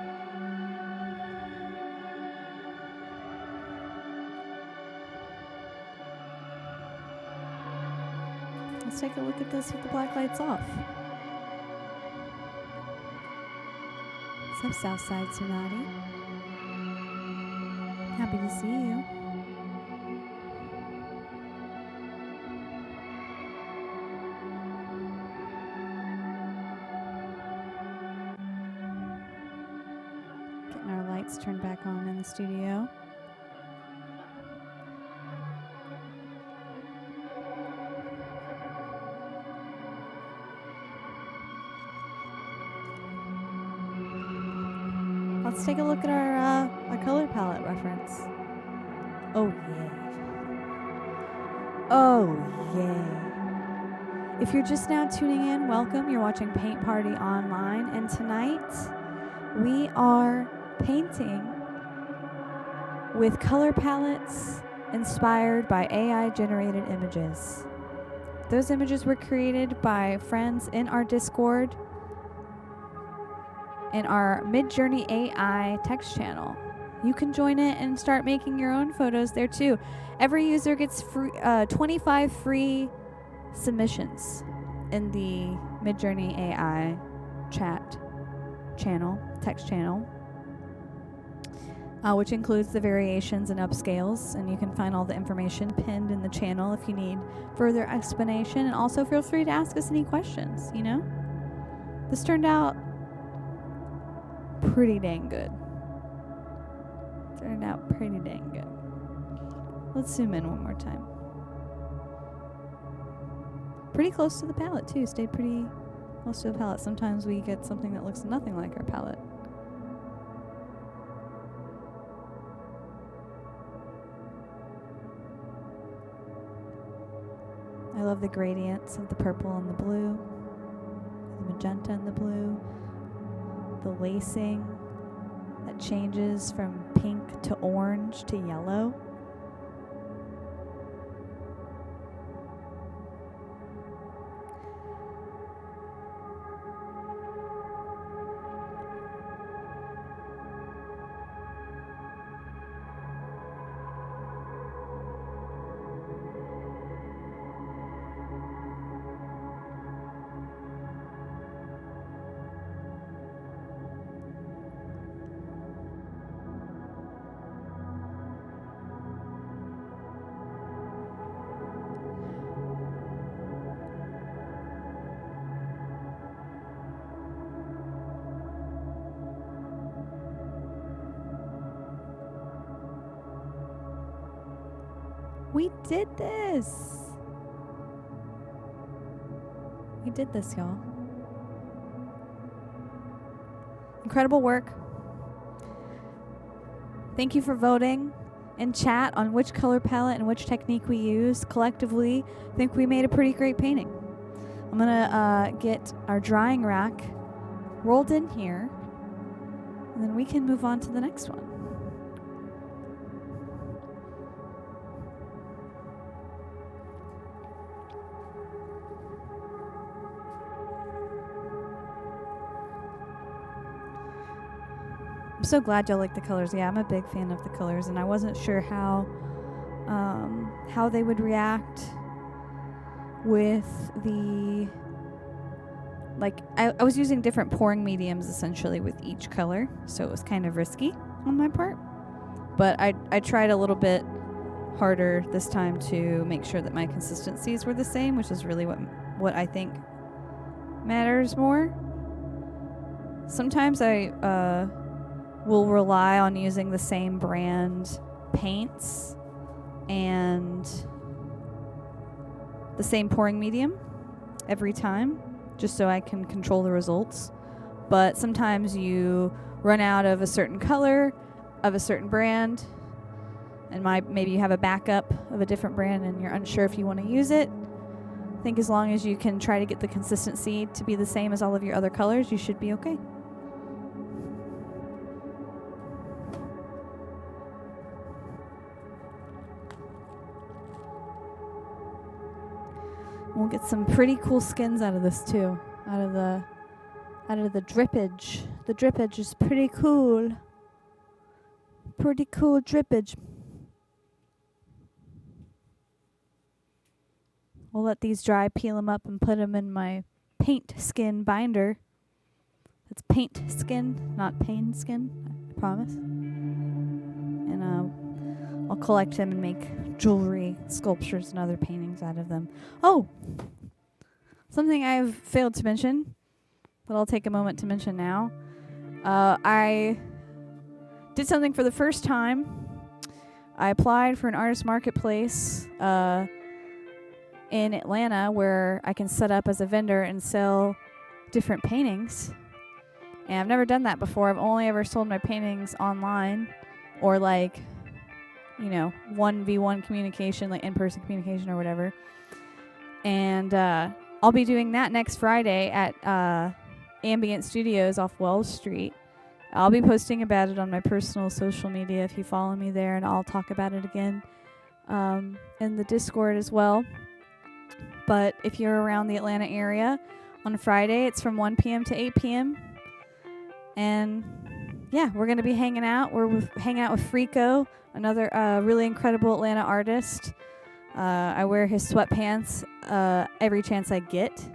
Let's take a look at this with the black lights off. What's up, Southside Tsunade? Happy to see you. Getting our lights turned back on in the studio. Let's take a look at our color palette reference. Oh yeah. Oh yeah. If you're just now tuning in, welcome. You're watching Paint Party Online, and tonight we are painting with color palettes inspired by AI-generated images. Those images were created by friends in our Discord in our Midjourney AI text channel. You can join it and start making your own photos there too. Every user gets free, 25 free submissions in the Midjourney AI chat channel, text channel, which includes the variations and upscales, and you can find all the information pinned in the channel if you need further explanation. And also feel free to ask us any questions, you know? This turned out pretty dang good. Turned out pretty dang good. Let's zoom in one more time. Pretty close to the palette too. Stayed pretty close to the palette. Sometimes we get something that looks nothing like our palette. I love the gradients of the purple and the blue, the magenta and the blue, the lacing that changes from pink to orange to yellow. We did this! We did this, y'all. Incredible work. Thank you for voting in chat on which color palette and which technique we used. Collectively, I think we made a pretty great painting. I'm gonna get our drying rack rolled in here, and then we can move on to the next one. I'm so glad y'all like the colors. Yeah, I'm a big fan of the colors, and I wasn't sure how they would react with the, like, I was using different pouring mediums essentially with each color, so it was kind of risky on my part. But I tried a little bit harder this time to make sure that my consistencies were the same, which is really what I think matters more. Sometimes I will rely on using the same brand paints and the same pouring medium every time, just so I can control the results. But sometimes you run out of a certain color of a certain brand, and maybe you have a backup of a different brand and you're unsure if you want to use it. I think as long as you can try to get the consistency to be the same as all of your other colors, you should be okay. We'll get some pretty cool skins out of this too. Out of the drippage. The drippage is pretty cool. Pretty cool drippage. We'll let these dry, peel them up, and put them in my paint skin binder. It's paint skin, not pain skin, I promise. And I'll collect them and make jewelry, sculptures, and other paintings out of them. Oh! Something I've failed to mention, but I'll take a moment to mention now. I did something for the first time. I applied for an artist marketplace in Atlanta where I can set up as a vendor and sell different paintings. And I've never done that before. I've only ever sold my paintings online or 1v1 communication, like in-person communication or whatever. And I'll be doing that next Friday at Ambient Studios off Wells Street. I'll be posting about it on my personal social media if you follow me there, and I'll talk about it again in the Discord as well. But if you're around the Atlanta area on Friday, it's from 1 p.m. to 8 p.m. And yeah, we're going to be hanging out. We're hanging out with Frico, another really incredible Atlanta artist. I wear his sweatpants every chance I get.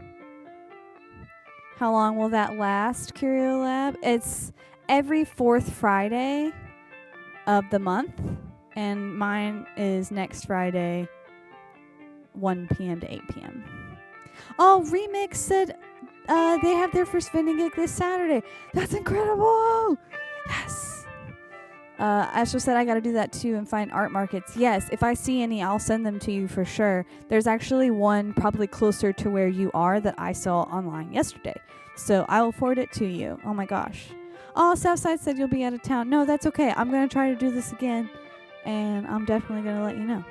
How long will that last, CURIOLAB? It's every fourth Friday of the month, and mine is next Friday, 1 p.m. to 8 p.m. Oh, Remix said they have their first vending gig this Saturday. That's incredible! Yes! Ashley said I got to do that too and find art markets. Yes, if I see any, I'll send them to you for sure. There's actually one probably closer to where you are that I saw online yesterday. So I will forward it to you. Oh my gosh. Oh, Southside said you'll be out of town. No, that's okay. I'm going to try to do this again, and I'm definitely going to let you know.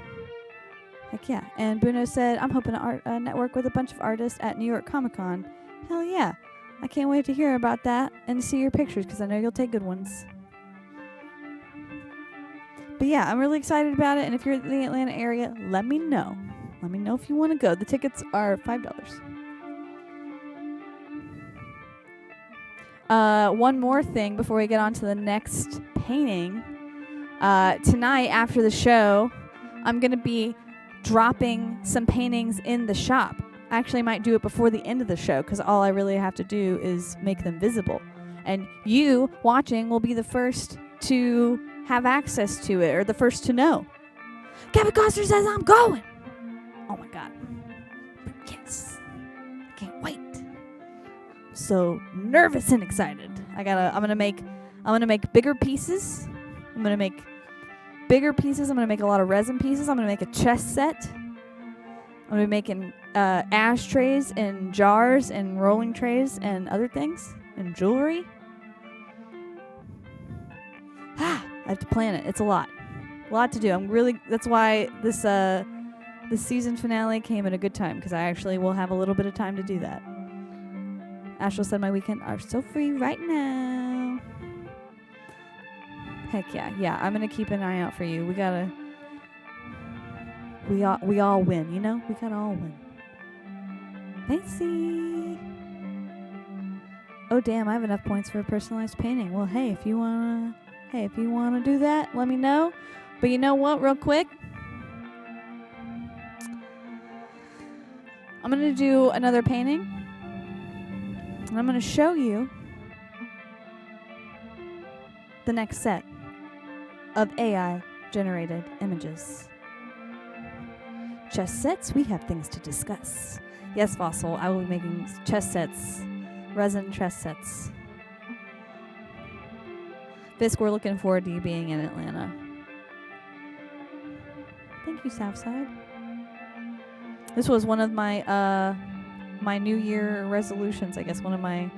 Heck yeah. And Bruno said, I'm hoping to network with a bunch of artists at New York Comic Con. Hell yeah. I can't wait to hear about that and see your pictures because I know you'll take good ones. But yeah, I'm really excited about it. And if you're in the Atlanta area, let me know. Let me know if you want to go. The tickets are $5. One more thing before we get on to the next painting. Tonight after the show, I'm going to be dropping some paintings in the shop. I actually might do it before the end of the show because all I really have to do is make them visible. And you watching will be the first to have access to it or the first to know. Kevin Costner says I'm going. Oh my God. Yes. I can't wait. So nervous and excited. I'm gonna make bigger pieces. I'm gonna make a lot of resin pieces. I'm gonna make a chest set. I'm gonna be making ashtrays and jars and rolling trays and other things and jewelry. I have to plan it. It's a lot to do. That's why this season finale came at a good time because I actually will have a little bit of time to do that. Ashel said my weekend are so free right now. Heck yeah. I'm gonna keep an eye out for you. We all win, you know? We gotta all win. Fancy. Oh damn, I have enough points for a personalized painting. Well, hey, if you wanna do that, let me know. But you know what, real quick? I'm gonna do another painting. And I'm going to show you the next set of AI-generated images. Chess sets, we have things to discuss. Yes, Fossil, I will be making chess sets, resin chess sets. Fisk, we're looking forward to you being in Atlanta. Thank you, Southside. This was one of my my New Year resolutions. I guess one of my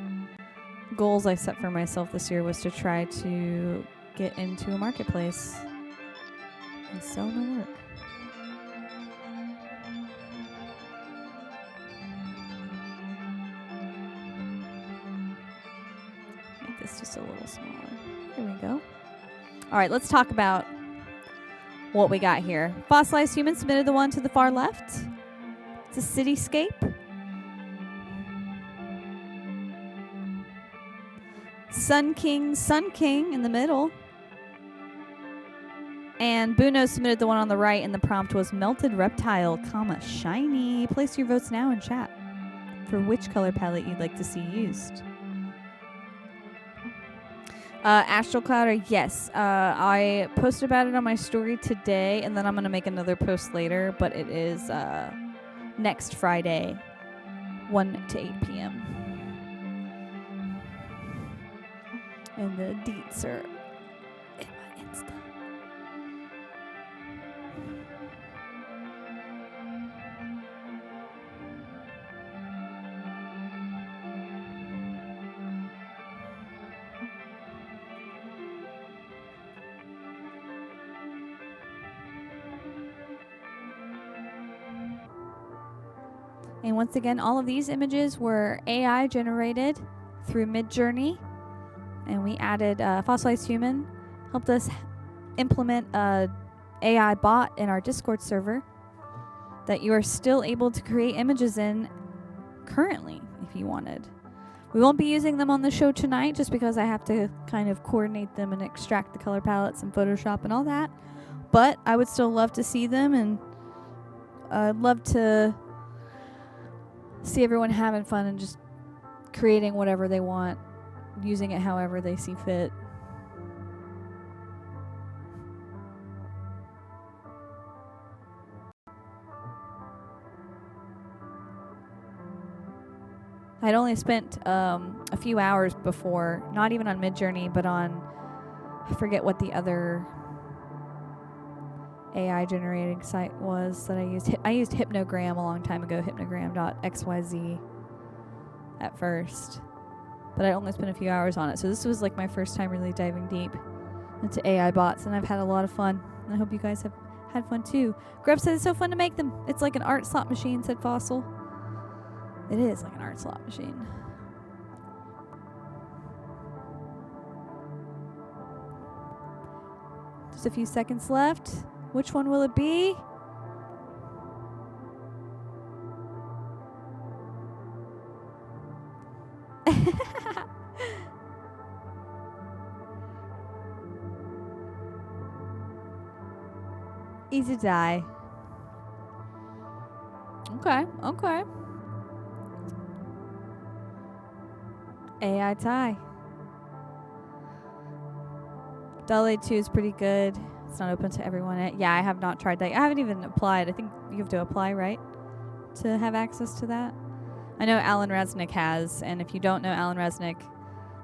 goals I set for myself this year was to try to get into a marketplace and sell my work. Make this just a little smaller. Here we go. All right, let's talk about what we got here. Fossilized Human submitted the one to the far left. It's a cityscape. Sun King in the middle. And Buno submitted the one on the right, and the prompt was melted reptile, shiny. Place your votes now in chat for which color palette you'd like to see used. Astral Clouder, yes. I posted about it on my story today, and then I'm going to make another post later, but it is next Friday, 1 to 8 p.m. And the deets are in my Insta. And once again, all of these images were AI generated through Midjourney. And we added Fossilized Human, helped us implement a AI bot in our Discord server that you are still able to create images in currently if you wanted. We won't be using them on the show tonight just because I have to kind of coordinate them and extract the color palettes and Photoshop and all that. But I would still love to see them, and I'd love to see everyone having fun and just creating whatever they want, using it however they see fit. I'd only spent a few hours before, not even on Midjourney, but on, I forget what the other AI generating site was that I used. I used Hypnogram a long time ago, hypnogram.xyz at first. But I only spent a few hours on it. So this was like my first time really diving deep into AI bots, and I've had a lot of fun. And I hope you guys have had fun too. Grub said it's so fun to make them. It's like an art slot machine, said Fossil. It is like an art slot machine. Just a few seconds left. Which one will it be? Easy to die. Okay. AI tie. DALL-E 2 is pretty good. It's not open to everyone. Yeah, I have not tried that. I haven't even applied. I think you have to apply, right? To have access to that. I know Alan Resnick has, and if you don't know Alan Resnick,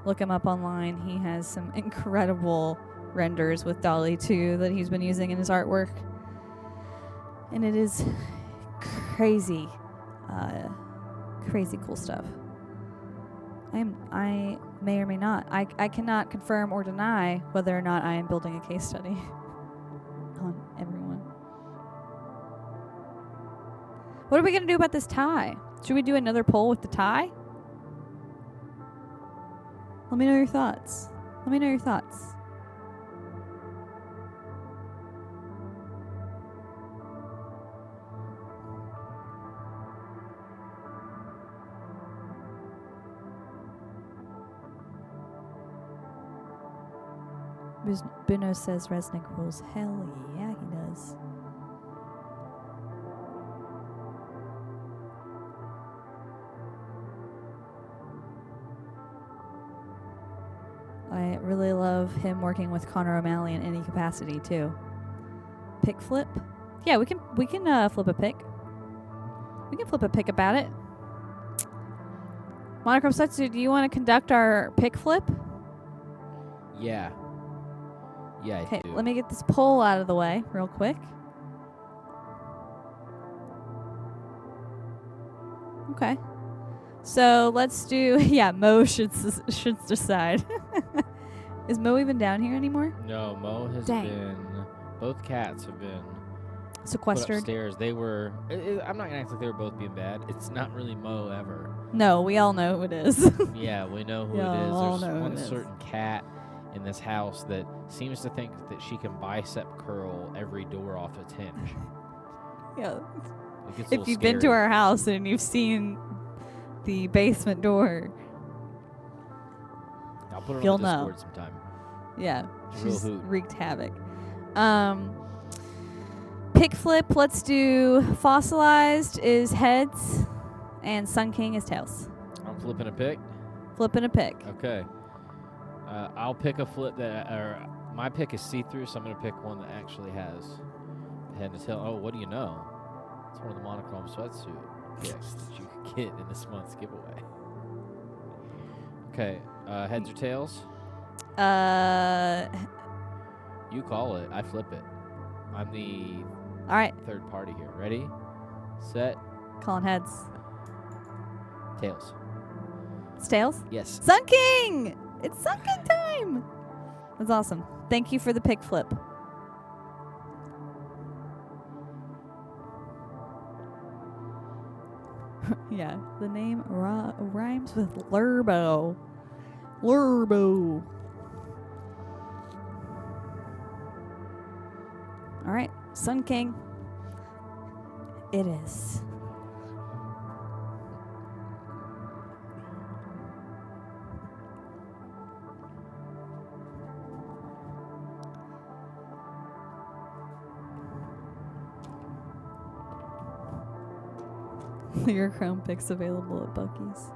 look him up online. He has some incredible renders with DALL-E 2 that he's been using in his artwork. And it is crazy, crazy cool stuff. I may or may not. I cannot confirm or deny whether or not I am building a case study on everyone. What are we going to do about this tie? Should we do another poll with the tie? Let me know your thoughts. Buno says Resnick rules. Hell yeah, he does. I really love him working with Connor O'Malley in any capacity too. Pick flip? Yeah, we can flip a pick. We can flip a pick about it. Monochrome Sweatsuit, do you want to conduct our pick flip? Yeah. Yeah, Okay, I do. let me get this poll out of the way real quick. Okay. So let's do. Yeah, Mo should decide. Is Mo even down here anymore? No, Mo has been. Both cats have been put Sequestered. upstairs. They were. I'm not gonna act like they were both being bad. It's not really Mo ever. No, we all know who it is. Yeah, we know who Yeah, it is. all There's know who one it is. certain cat in this house that seems to think that she can bicep curl every door off its hinge. Yeah. It gets a If little you've been to scary. our house and you've seen the basement door, I'll put it you'll on the know. Discord sometime. yeah, It's a real she's hoot. wreaked havoc. Pick flip. Let's do fossilized is heads, and Sun King is tails. I'm flipping a pick. Flipping a pick. Okay. I'll pick a flip or my pick is see-through, so I'm gonna pick one that actually has a head and a tail. Oh, what do you know? It's one of the Monochrome Sweatsuit picks that you can get in this month's giveaway. Okay. Heads or tails? You call it. I flip it. I'm the All right, third party here. Ready? Set. calling heads. Tails. It's tails. Yes. Sun King! It's Sun King time! That's awesome. Thank you for the pick flip. Yeah, the name rhymes with Lurbo. Lurbo. All right, Sun King. It is. Your Chrome picks available at Buc-ee's.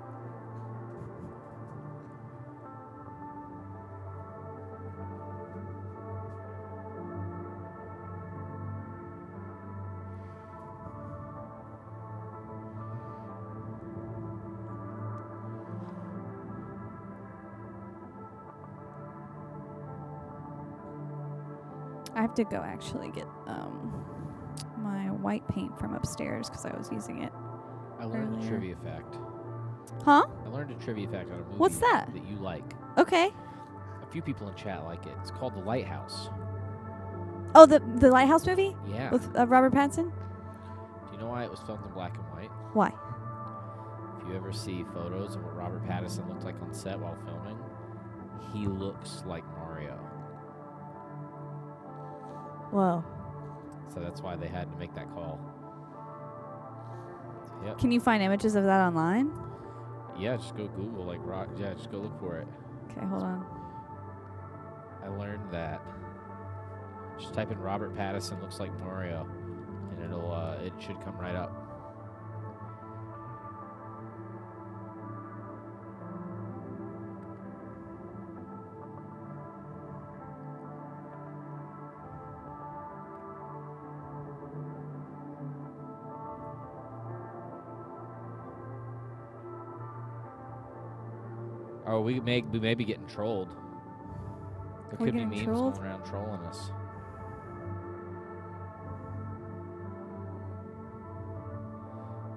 I have to go actually get my white paint from upstairs because I was using it. I learned a earlier. trivia fact. Huh? I learned a trivia fact on a movie. What's that? That you like. Okay. A few people in chat like it. It's called The Lighthouse. Oh, the Lighthouse movie Yeah. with Robert Pattinson? Do you know why it was filmed in black and white? Why? If you ever see photos of what Robert Pattinson looked like on set while filming, he looks like Mario. Whoa. So that's why they had to make that call. Yep. Can you find images of that online? Yeah, just go Google like rock. Yeah, just go look for it. Okay, hold on. I learned that. Just type in Robert Pattinson looks like Mario, and it should come right up. Oh, we may be getting trolled. There We're could be getting memes trolled? going around trolling us.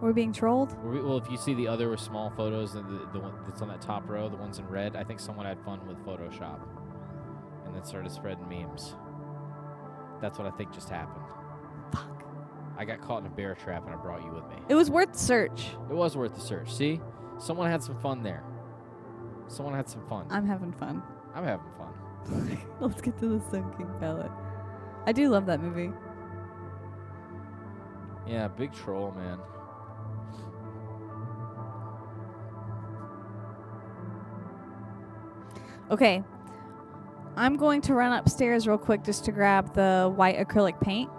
We're being trolled? Well, if you see the other small photos, and the one that's on that top row, the ones in red, I think someone had fun with Photoshop, and then started spreading memes. That's what I think just happened. Fuck. I got caught in a bear trap, and I brought you with me. It was worth the search. It was worth the search. See, someone had some fun there. Someone had some fun. I'm having fun. I'm having fun. Let's get to the Sun King palette. I do love that movie. Yeah, big troll, man. Okay. I'm going to run upstairs real quick just to grab the white acrylic paint.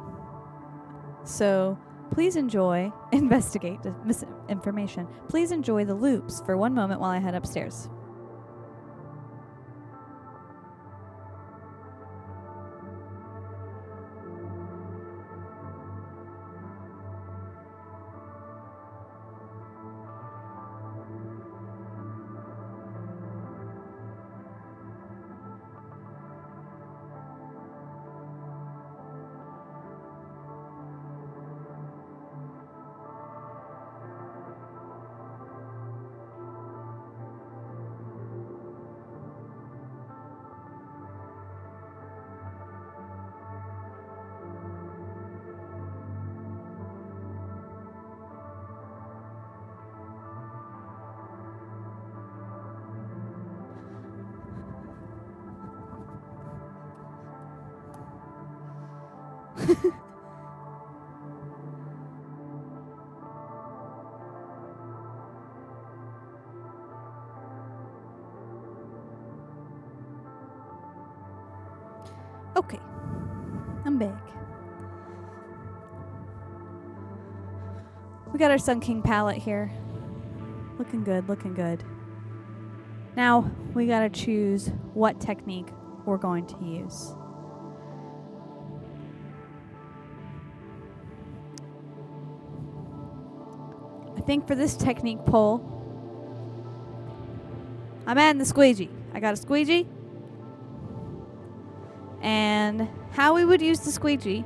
So please enjoy, investigate the misinformation. Please enjoy the loops for one moment while I head upstairs. Okay, I'm back. We got our Sun King palette here. Looking good, looking good. Now we gotta choose what technique we're going to use. I think for this technique pull, I'm adding the squeegee. I got a squeegee. And how we would use the squeegee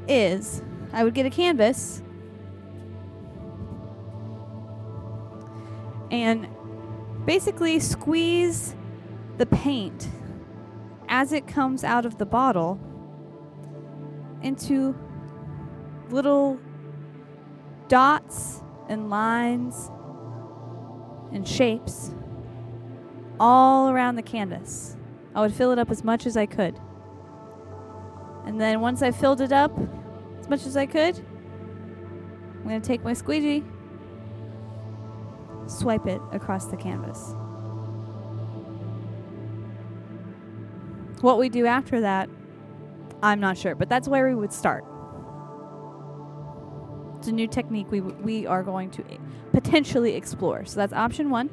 is I would get a canvas and basically squeeze the paint as it comes out of the bottle into little dots and lines and shapes all around the canvas. I would fill it up as much as I could. And then once I filled it up as much as I could, I'm going to take my squeegee, swipe it across the canvas. What we do after that, I'm not sure, but that's where we would start. It's a new technique we are going to potentially explore. So that's option 1.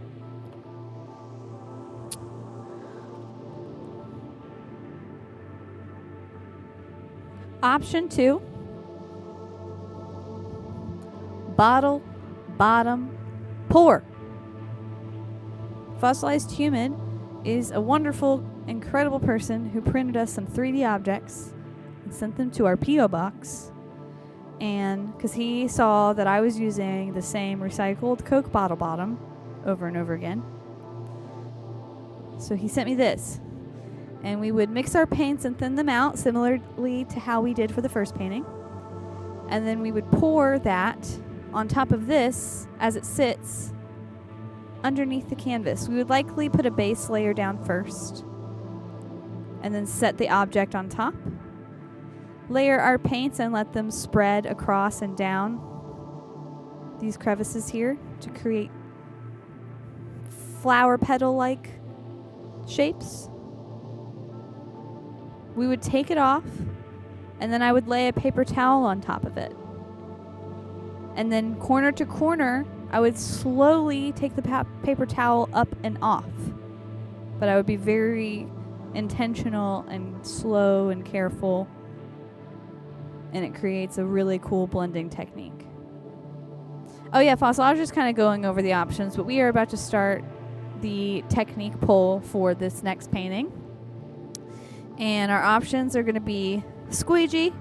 Option 2, bottle bottom pour. Fossilized Human is a wonderful, incredible person who printed us some 3D objects and sent them to our P.O. box. And because he saw that I was using the same recycled Coke bottle bottom over and over again, so he sent me this. And we would mix our paints and thin them out, similarly to how we did for the first painting. And then we would pour that on top of this as it sits underneath the canvas. We would likely put a base layer down first, and then set the object on top. Layer our paints and let them spread across and down these crevices here to create flower petal-like shapes. We would take it off, and then I would lay a paper towel on top of it. And then corner to corner, I would slowly take the paper towel up and off. But I would be very intentional and slow and careful, and it creates a really cool blending technique. Oh yeah, Fossil, I was just kind of going over the options, but we are about to start the technique pull for this next painting. And our options are going to be squeegee.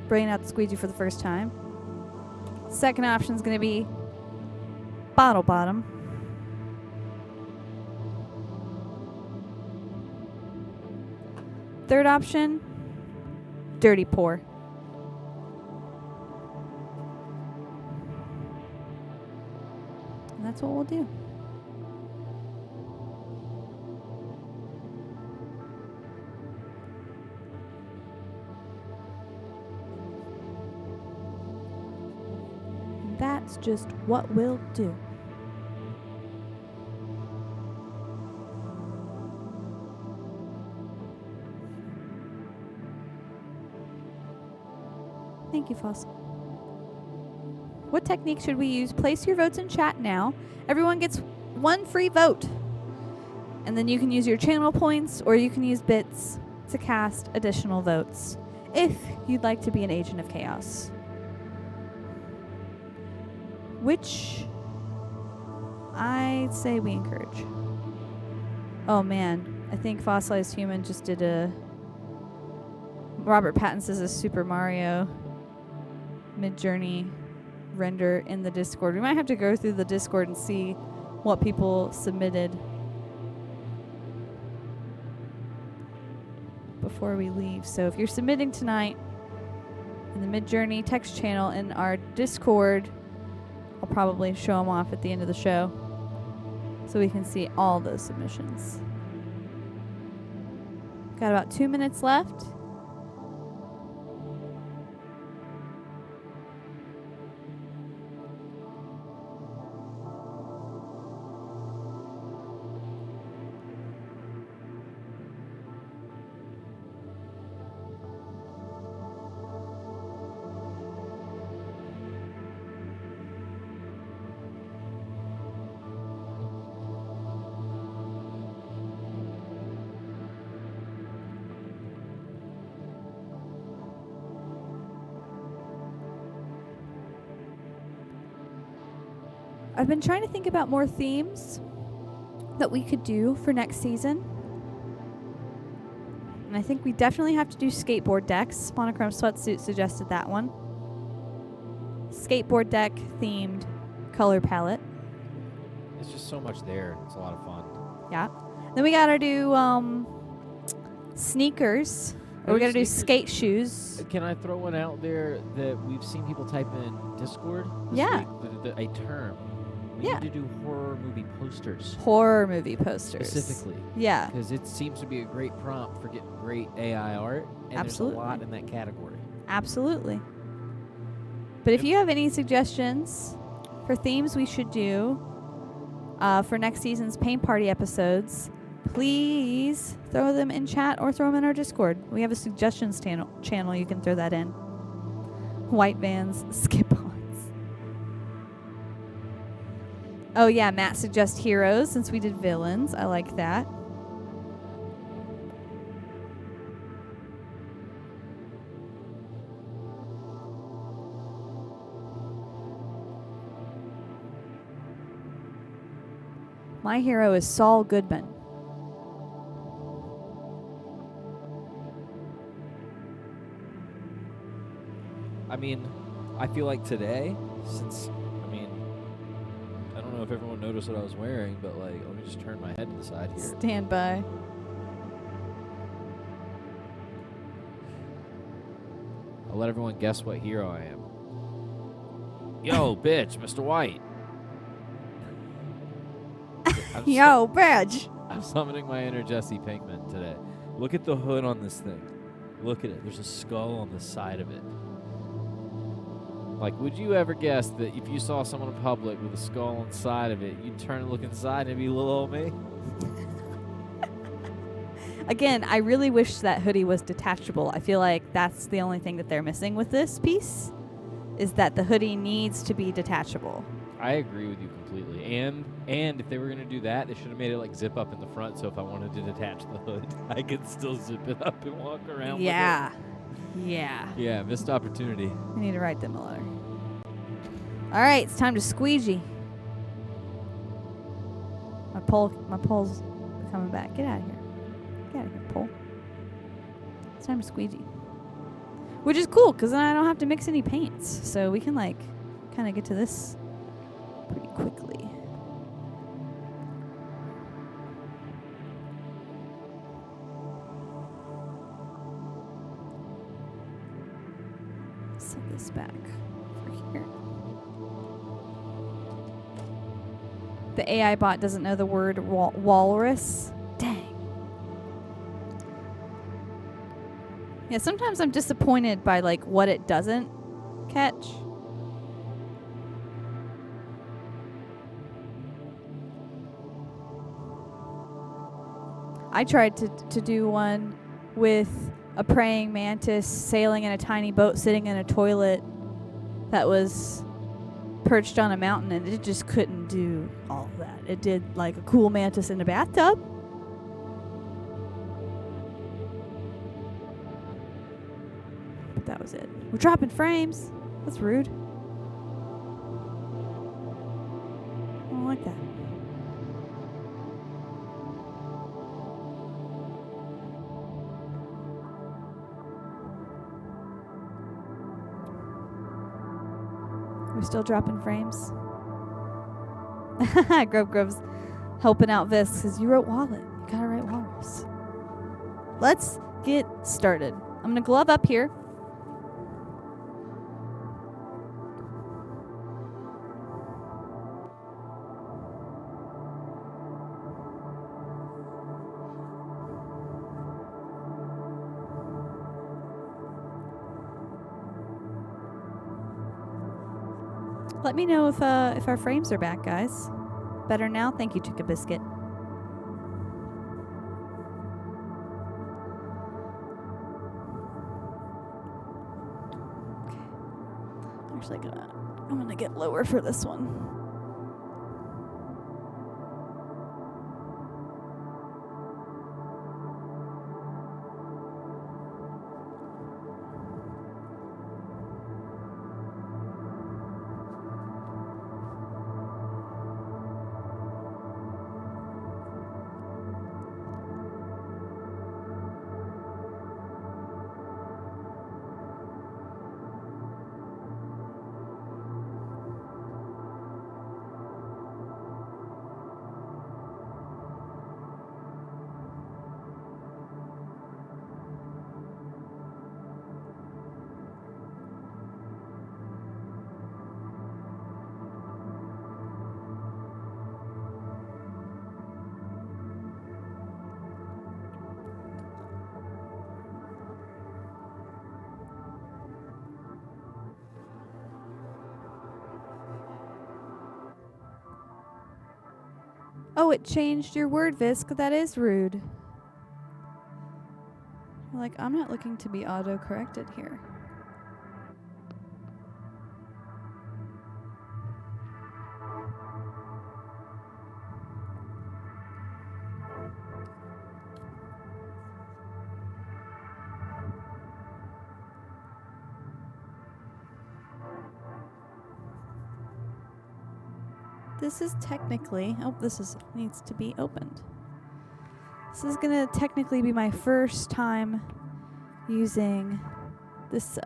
Bringing out the squeegee for the first time. Second option is going to be bottle bottom. Third option, dirty pour. And that's what we'll do. That's just what we'll do. Thank you, Fossil. What technique should we use? Place your votes in chat now. Everyone gets one free vote. And then you can use your channel points, or you can use bits to cast additional votes if you'd like to be an agent of chaos. Which I'd say we encourage. Oh man, I think Fossilized Human just did a Robert Pattinson's a Super Mario Mid-Journey render in the Discord. We might have to go through the Discord and see what people submitted before we leave. So if you're submitting tonight in the Mid-Journey text channel in our Discord, I'll probably show them off at the end of the show so we can see all those submissions. Got about 2 minutes left. I've been trying to think about more themes that we could do for next season. And I think we definitely have to do skateboard decks. Monochrome Sweatsuit suggested that one. Skateboard deck themed color palette. It's just so much there. It's a lot of fun. Yeah. Then we gotta do sneakers. Or we gotta do skate shoes. Can I throw one out there that we've seen people type in Discord this Yeah. week? A term. We need to do horror movie posters. Horror movie posters. Specifically. Yeah. Because it seems to be a great prompt for getting great AI art. And Absolutely. there's a lot in that category. Absolutely. But if you have any suggestions for themes we should do for next season's Paint Party episodes, please throw them in chat or throw them in our Discord. We have a suggestions channel. You can throw that in. White vans, skip-ons. Oh, yeah, Matt suggests heroes since we did villains. I like that. My hero is Saul Goodman. I mean, I feel like today, since, I don't know if everyone noticed what I was wearing, but let me just turn my head to the side here. Stand by. I'll let everyone guess what hero I am. Yo, bitch, Mr. White. Yo, bitch. I'm summoning my inner Jesse Pinkman today. Look at the hood on this thing. Look at it. There's a skull on the side of it. Would you ever guess that if you saw someone in public with a skull on the side of it, you'd turn and look inside and it'd be little old me? Again, I really wish that hoodie was detachable. I feel like that's the only thing that they're missing with this piece, is that the hoodie needs to be detachable. I agree with you completely. And if they were going to do that, they should have made it zip up in the front, so if I wanted to detach the hood, I could still zip it up and walk around with it. Yeah. Yeah, missed opportunity. I need to write them a letter. All right, it's time to squeegee. My pole's coming back. Get out of here. Get out of here, pole. It's time to squeegee. Which is cool, because then I don't have to mix any paints. So we can, kind of get to this pretty quickly. Set this back over here. The AI bot doesn't know the word walrus. Dang. Yeah, sometimes I'm disappointed by what it doesn't catch. I tried to do one with a praying mantis sailing in a tiny boat sitting in a toilet that was perched on a mountain, and it just couldn't do all of that. It did a cool mantis in a bathtub. But that was it. We're dropping frames. That's rude. I don't like that. We're still dropping frames. Grove's helping out Vis because you wrote wallet. You gotta write walrus. Let's get started. I'm gonna glove up here. Let me know if our frames are back, guys. Better now? Thank you, Chica Biscuit. Okay. Actually, I'm gonna get lower for this one. Oh, it changed your word, Visk. That is rude. Like, I'm not looking to be auto-corrected here. This is technically, needs to be opened. This is gonna technically be my first time using this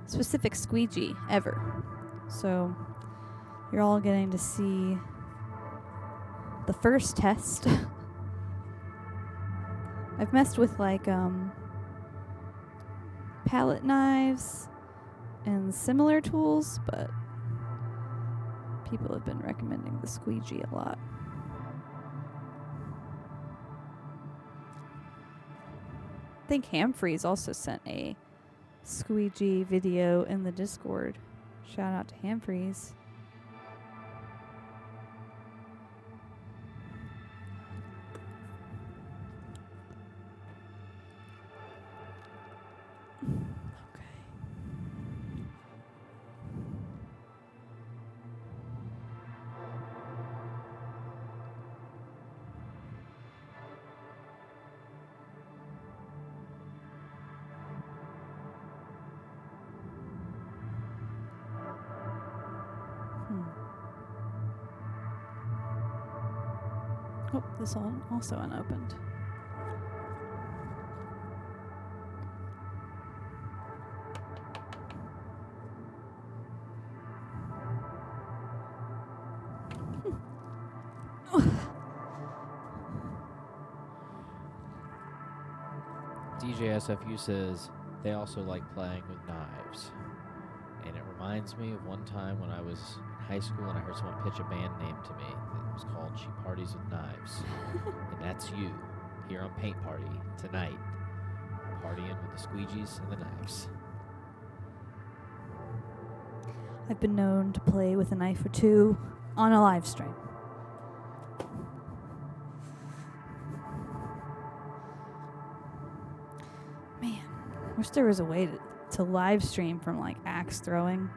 specific squeegee ever. So you're all getting to see the first test. I've messed with like palette knives and similar tools, but people have been recommending the squeegee a lot. I think Hamfreys also sent a squeegee video in the Discord. Shout out to Hamfreys. Oh, this one also unopened. DJ SFU says they also like playing with knives. And it reminds me of one time when I was in high school and I heard someone pitch a band name to me that was called She Parties with Knives. And that's you here on Paint Party tonight, partying with the squeegees and the knives. I've been known to play with a knife or two on a live stream. Man, wish there was a way to live stream from like axe throwing.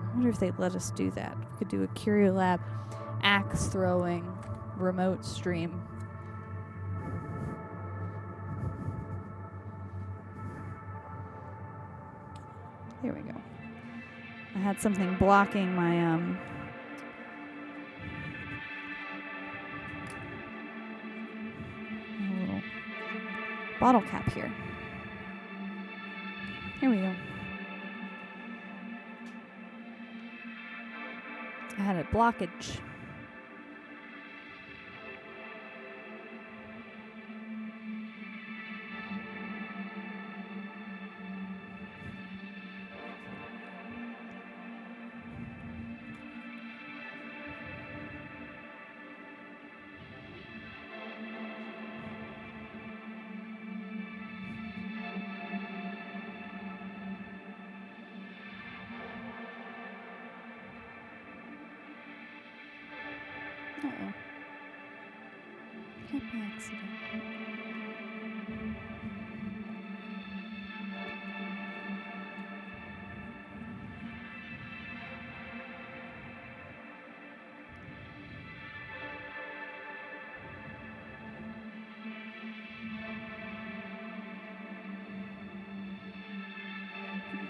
I wonder if they'd let us do that. We could do a CURIOLAB axe throwing remote stream. Here we go. I had something blocking my little bottle cap here. Here we go. I had a blockage. Uh-oh. Happy accident.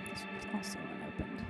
This one's also unopened.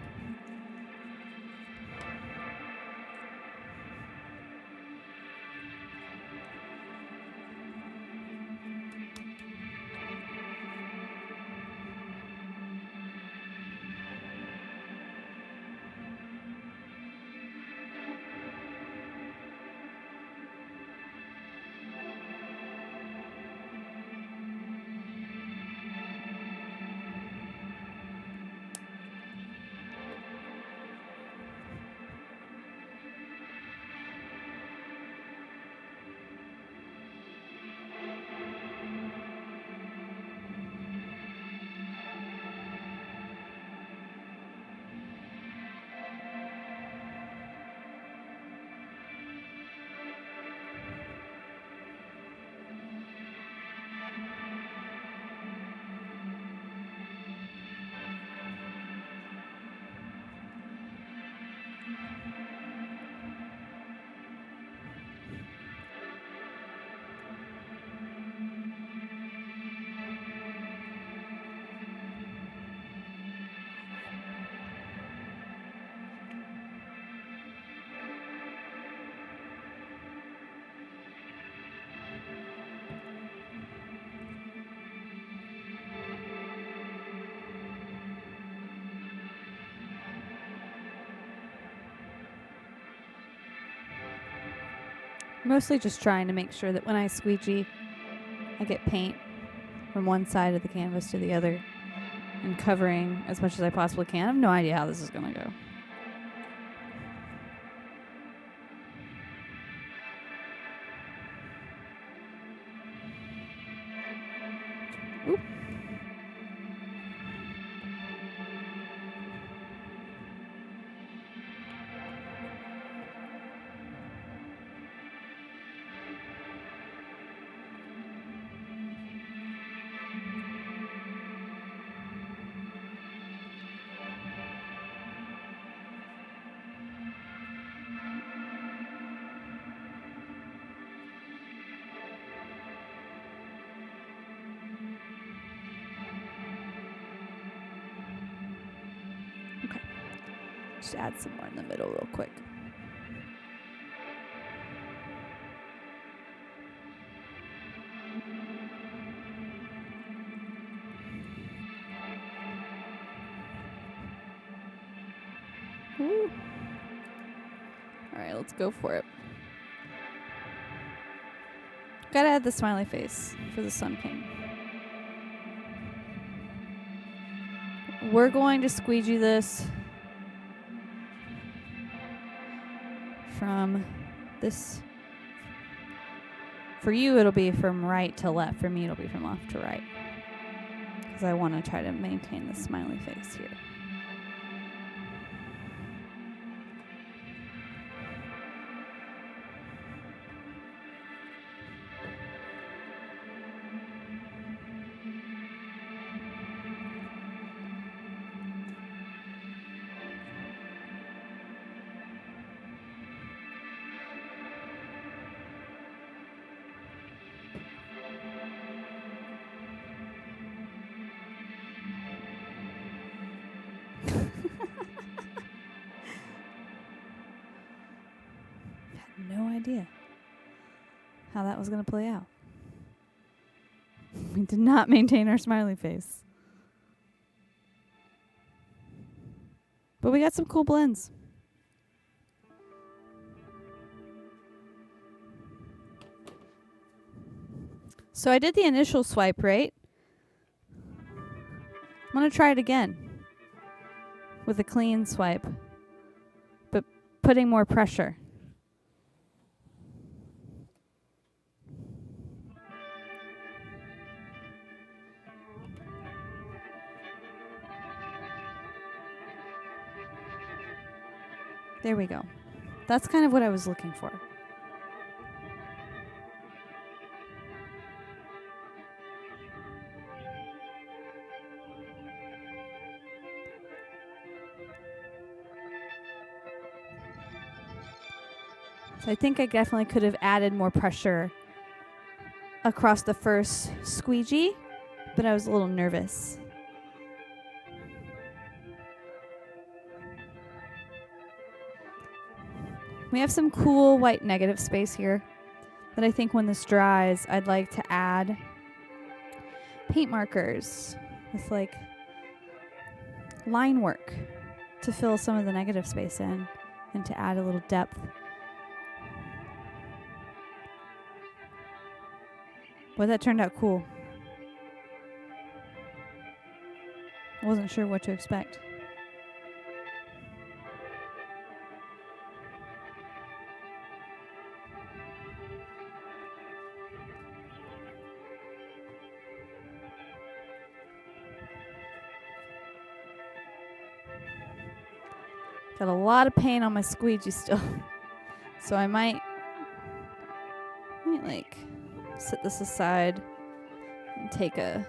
Mostly just trying to make sure that when I squeegee, I get paint from one side of the canvas to the other and covering as much as I possibly can. I have no idea how this is going to go. Oop. Okay. Just add some more in the middle real quick. Woo. All right, let's go for it. Gotta add the smiley face for the Sun King. We're going to squeegee this from this. For you, it'll be from right to left. For me, it'll be from left to right. Because I want to try to maintain the smiley face here. No idea how that was going to play out. We did not maintain our smiley face. But we got some cool blends. So I did the initial swipe, right? I'm going to try it again with a clean swipe, but putting more pressure. There we go. That's kind of what I was looking for. So I think I definitely could have added more pressure across the first squeegee, but I was a little nervous. We have some cool white negative space here that I think when this dries, I'd like to add paint markers with like line work to fill some of the negative space in and to add a little depth. Boy, that turned out cool. I wasn't sure what to expect. Got a lot of paint on my squeegee still. So I might like set this aside and take I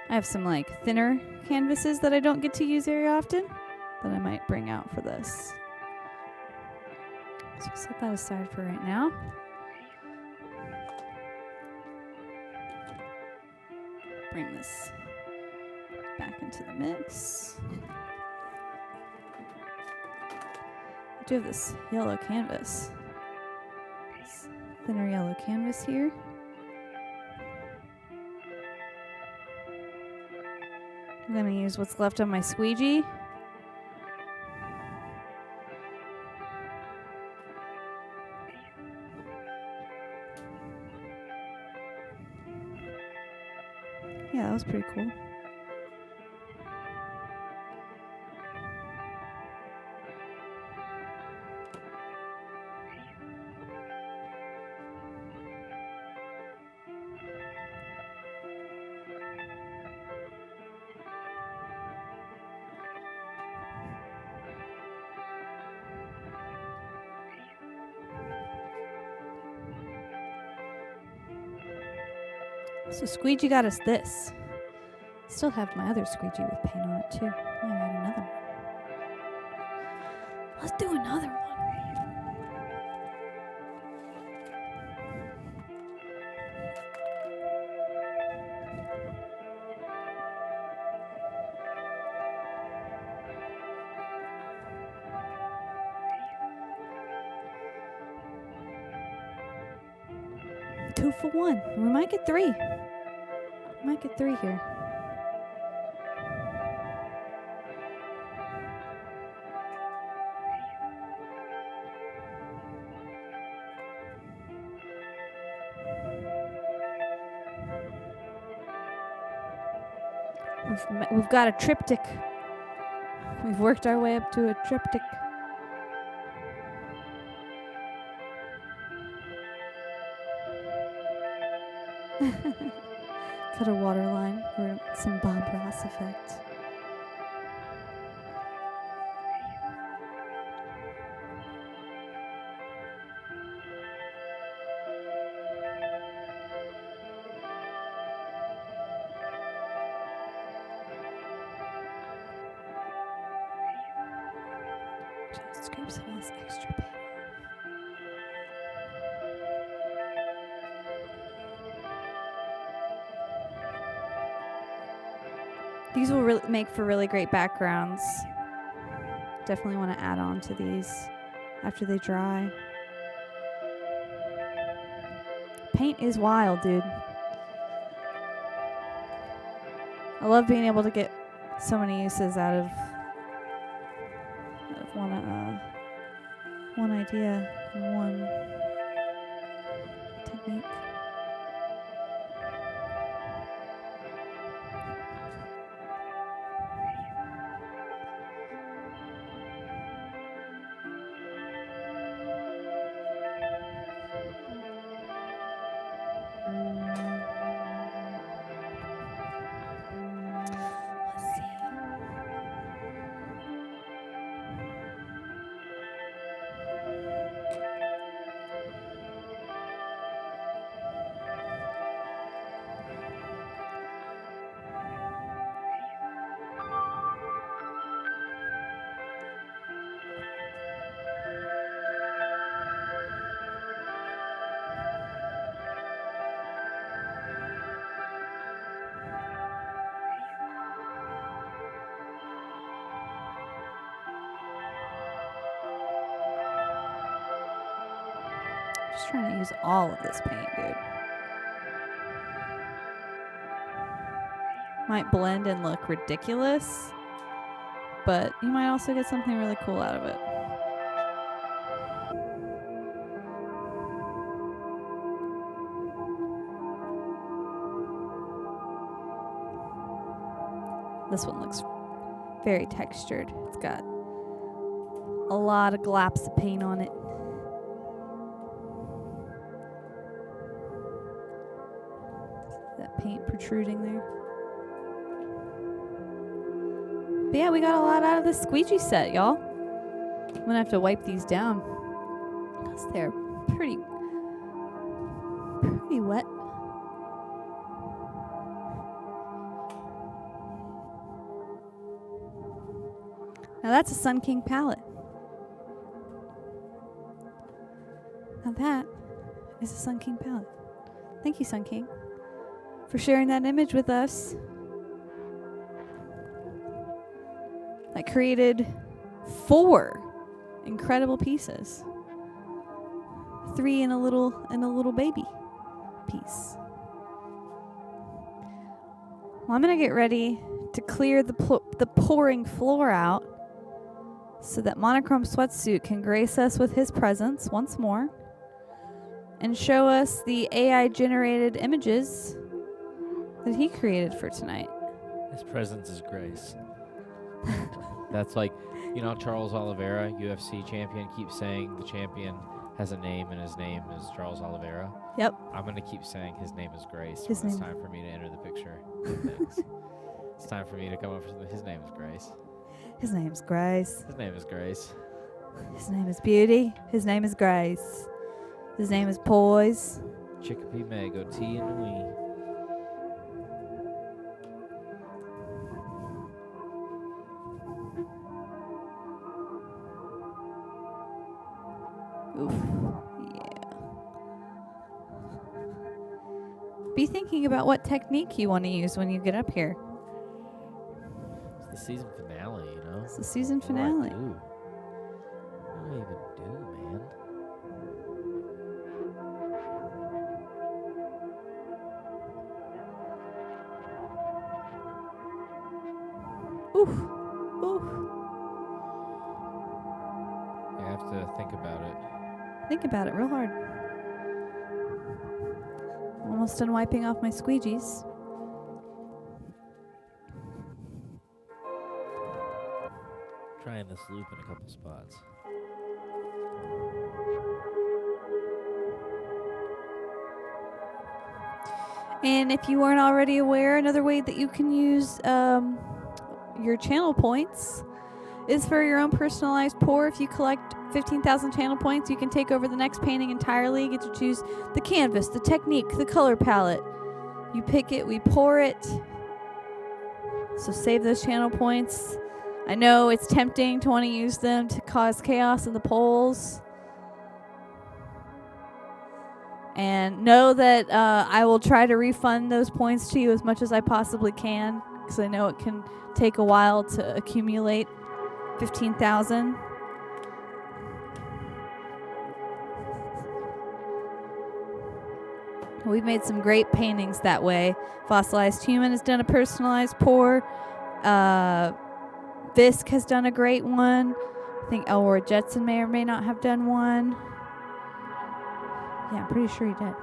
have some like thinner canvases that I don't get to use very often that I might bring out for this. So set that aside for right now. Bring this back into the mix. I do have this yellow canvas. This thinner yellow canvas here. I'm going to use what's left on my squeegee. Yeah, that was pretty cool. So squeegee got us this. Still have my other squeegee with paint on it too. Might add another one. Let's do another one. Two for one. We might get three. Might get three here. We've got a triptych. We've worked our way up to a triptych. Cut a water line for some Bob Ross effect. Just scrape some of this extra paint off. These will make for really great backgrounds. Definitely want to add on to these after they dry. Paint is wild, dude. I love being able to get so many uses out of one idea and one technique. Just trying to use all of this paint, dude. Might blend and look ridiculous, but you might also get something really cool out of it. This one looks very textured. It's got a lot of glops of paint on it. That paint protruding there. But yeah, we got a lot out of this squeegee set, y'all. I'm gonna have to wipe these down because they're pretty wet. Now that's a Sun King palette. Now that is a Sun King palette. Thank you, Sun King, for sharing that image with us. I created 4 incredible pieces. 3 and a little baby piece. Well, I'm gonna get ready to clear the pouring floor out so that Monochrome Sweatsuit can grace us with his presence once more and show us the AI generated images that he created for tonight. His presence is grace. That's like, Charles Oliveira, UFC champion, keeps saying the champion has a name and his name is Charles Oliveira. Yep. I'm going to keep saying his name is Grace His when it's name- time for me to enter the picture. It's time for me to come up with his name is Grace. His name's Grace. His name is Grace. His name is Beauty. His name is Grace. His name is Poise. Chicopee Mango, T and Wee. Oof. Yeah. Be thinking about what technique you want to use when you get up here. It's the season finale, It's the season What do I finale. do? What do I even do, man? Oof. Oof. I have to think about it. Think about it real hard. Almost done wiping off my squeegees. Trying this loop in a couple spots. And if you aren't already aware, another way that you can use your channel points is for your own personalized pour. If you collect 15,000 channel points, you can take over the next painting entirely. You get to choose the canvas, the technique, the color palette. You pick it, we pour it. So save those channel points. I know it's tempting to want to use them to cause chaos in the polls. And know that I will try to refund those points to you as much as I possibly can, because I know it can take a while to accumulate 15,000. We've made some great paintings that way. Fossilized Human has done a personalized pour. Fisk has done a great one. I think Elroy Jetson may or may not have done one. Yeah, I'm pretty sure he did.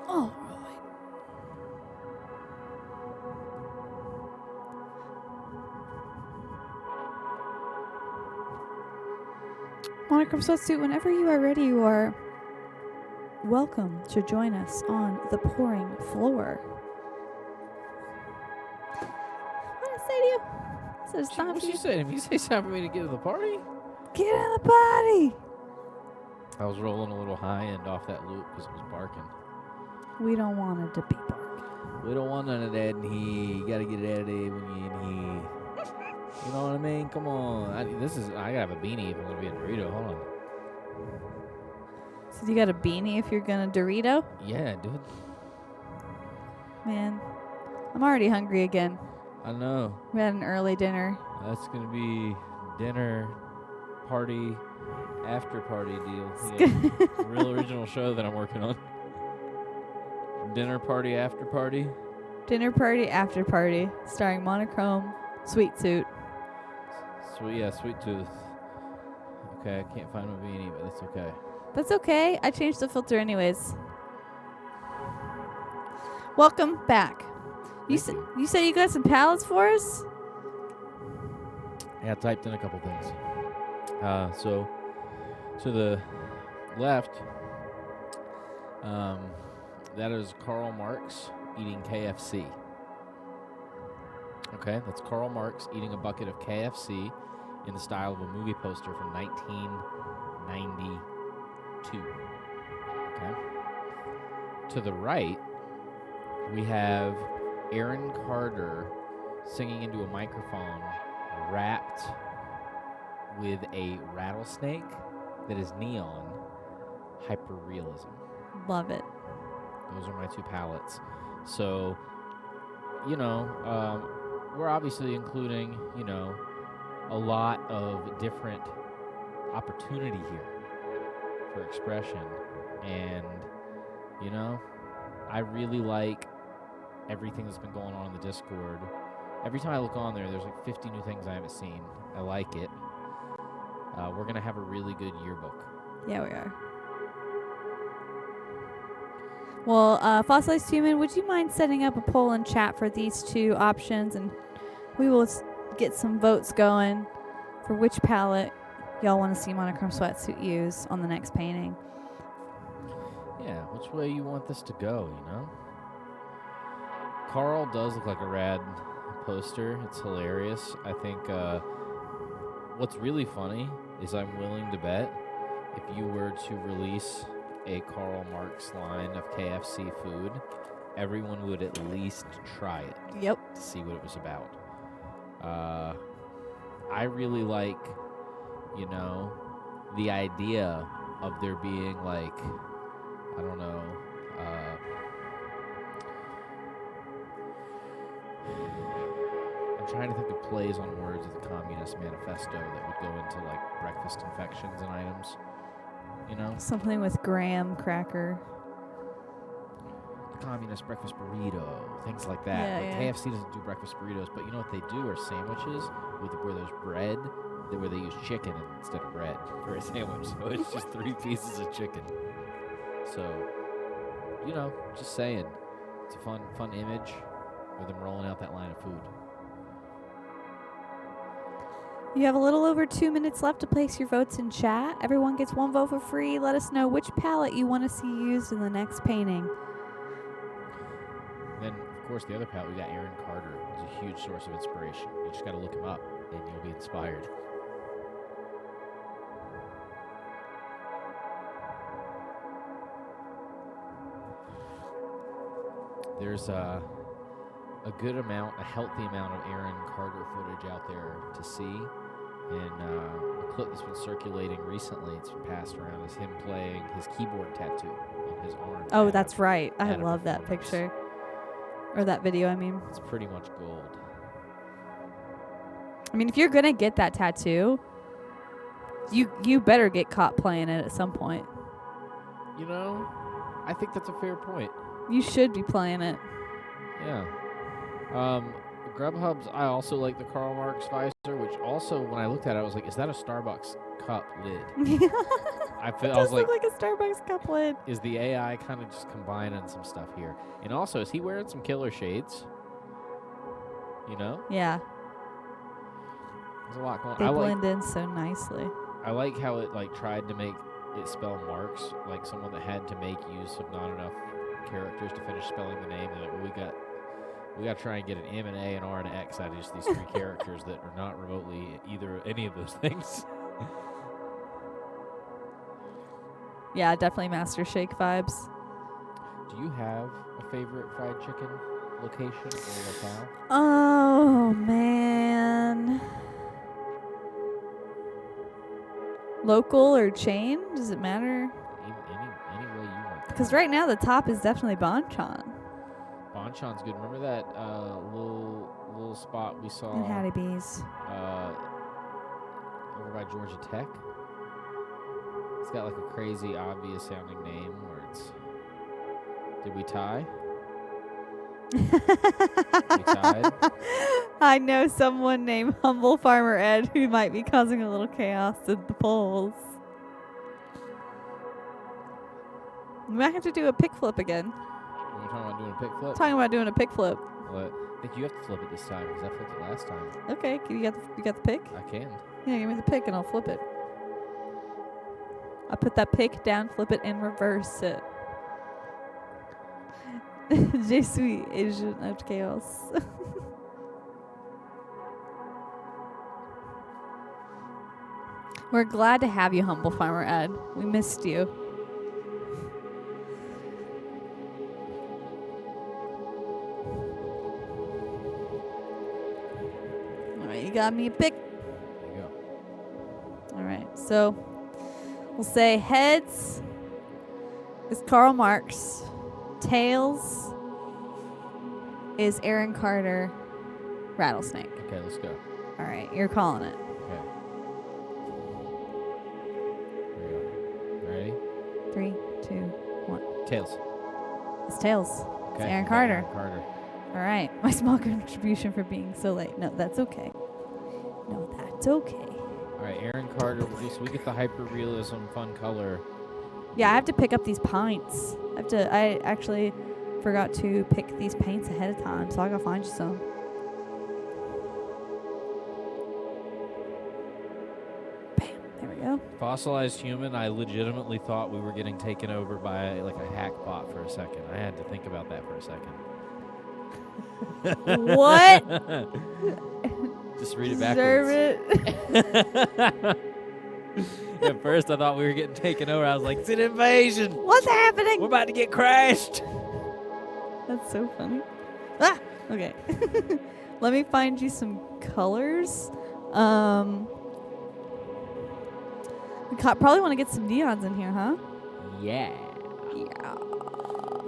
All right. Monochrome Sweatsuit, whenever you are ready, you are welcome to join us on the pouring floor. What did I say to you? I said it's time What for you you. say to me? You say it's time for me to get to the party? Get in the party. I was rolling a little high end off that loop because it was barking. We don't want it to be barking. We don't want none of that in here. You gotta get it out of there when you're in here. You know what I mean? Come on. I gotta have a beanie if I'm gonna be a Dorito. Hold on. So you got a beanie if you're gonna Dorito? Yeah, dude. Man, I'm already hungry again. I know. We had an early dinner. That's gonna be dinner, party, after party deal. It's Yeah. A real original show that I'm working on. Dinner party after party. Dinner party after party, starring Monochrome Sweatsuit. Sweet tooth. Okay, I can't find my beanie, but that's okay. That's okay. I changed the filter anyways. Welcome back. You Thank you said you got some palettes for us? Yeah, I typed in a couple things. So to the left, that is Karl Marx eating KFC. Okay, that's Karl Marx eating a bucket of KFC in the style of a movie poster from 1992. Okay. To the right, we have Aaron Carter singing into a microphone wrapped with a rattlesnake that is neon hyperrealism. Love it. Those are my two palettes. So, we're obviously including, a lot of different opportunity here for expression. And, I really like everything that's been going on in the Discord. Every time I look on there, there's like 50 new things I haven't seen. I like it. We're going to have a really good yearbook. Yeah, we are. Well, Fossilized Human, would you mind setting up a poll in chat for these two options, and we will get some votes going for which palette y'all want to see Monochrome Sweatsuit use on the next painting. Yeah, which way you want this to go, you know? Carl does look like a rad poster. It's hilarious. I think what's really funny is I'm willing to bet if you were to release a Karl Marx line of KFC food, everyone would at least try it. Yep. To see what it was about. I really like, you know, the idea of there being like, I don't know, I'm trying to think of plays on words of the Communist Manifesto that would go into like breakfast confections and items, you know? Something with graham cracker. The Communist breakfast burrito, things like that. Yeah, like yeah. KFC doesn't do breakfast burritos, but you know what they do are sandwiches where there's bread, where they use chicken instead of bread for a sandwich. So it's just 3 pieces of chicken. So, you know, just saying, it's a fun image with them rolling out that line of food. You have a little over 2 minutes left to place your votes in chat. Everyone gets 1 vote for free. Let us know which palette you want to see used in the next painting. Then, of course, the other palette, we got Aaron Carter. He's a huge source of inspiration. You just got to look him up, and you'll be inspired. There's a good amount, a healthy amount of Aaron Carter footage out there to see. And a clip that's been circulating recently, it's been passed around, is him playing his keyboard tattoo on his arm. Oh, that's right. I love that picture. Or that video, I mean. It's pretty much gold. I mean, if you're going to get that tattoo, you better get caught playing it at some point. You know, I think that's a fair point. You should be playing it. Yeah. Grubhub's, I also like the Karl Marx visor, which also, when I looked at it, I was like, is that a Starbucks cup lid? I was like a Starbucks cup lid. Is the AI kind of just combining some stuff here? And also, is he wearing some killer shades? You know? Yeah. There's a lot going on. They blend in so nicely. I like how it like tried to make it spell Marx, like someone that had to make use of not enough characters to finish spelling the name. Like, well, we got to try and get an M, an A, an R, and an X out of just these 3 characters that are not remotely any of those things. Yeah, definitely Master Shake vibes. Do you have a favorite fried chicken location or locale? Oh, man. Local or chain? Does it matter? Any way you want. Because right now the top is definitely Bonchon. Bonchon's good. Remember that little spot we saw And Hattie B's. Over by Georgia Tech? It's got like a crazy, obvious sounding name where it's. Did we tie? We tied? I know someone named Humble Farmer Ed who might be causing a little chaos in the polls. We might have to do a pick flip again. We're talking about doing a pick flip? Talking about doing a pick flip. What? I think you have to flip it this time because I flipped it last time. Okay, you got the pick? I can. Yeah, give me the pick and I'll flip it. I'll put that pick down, flip it, and reverse it. Je suis agent of chaos. We're glad to have you, Humble Farmer Ed. We missed you. All right, you got me a pick. There you go. All right, so we'll say heads is Karl Marx. Tails is Aaron Carter. Rattlesnake. Okay, let's go. All right, you're calling it. Okay. Here we go. Ready? 3, 2, 1. Tails. It's Tails. Okay. It's Aaron Carter. Aaron Carter. All right. My small contribution for being so late. No, that's okay. No, that's okay. All right, Aaron Carter. So we get the hyper realism fun color. Yeah, I have to pick up these paints. I actually forgot to pick these paints ahead of time, so I gotta find you some. Bam. There we go. Fossilized human. I legitimately thought we were getting taken over by like a hack bot for a second. I had to think about that for a second. What? Just read it backwards. It. At first, I thought we were getting taken over. I was like, it's an invasion. What's happening? We're about to get crashed. That's so funny. Ah! Okay. Let me find you some colors. We probably want to get some neons in here, huh? Yeah. Yeah.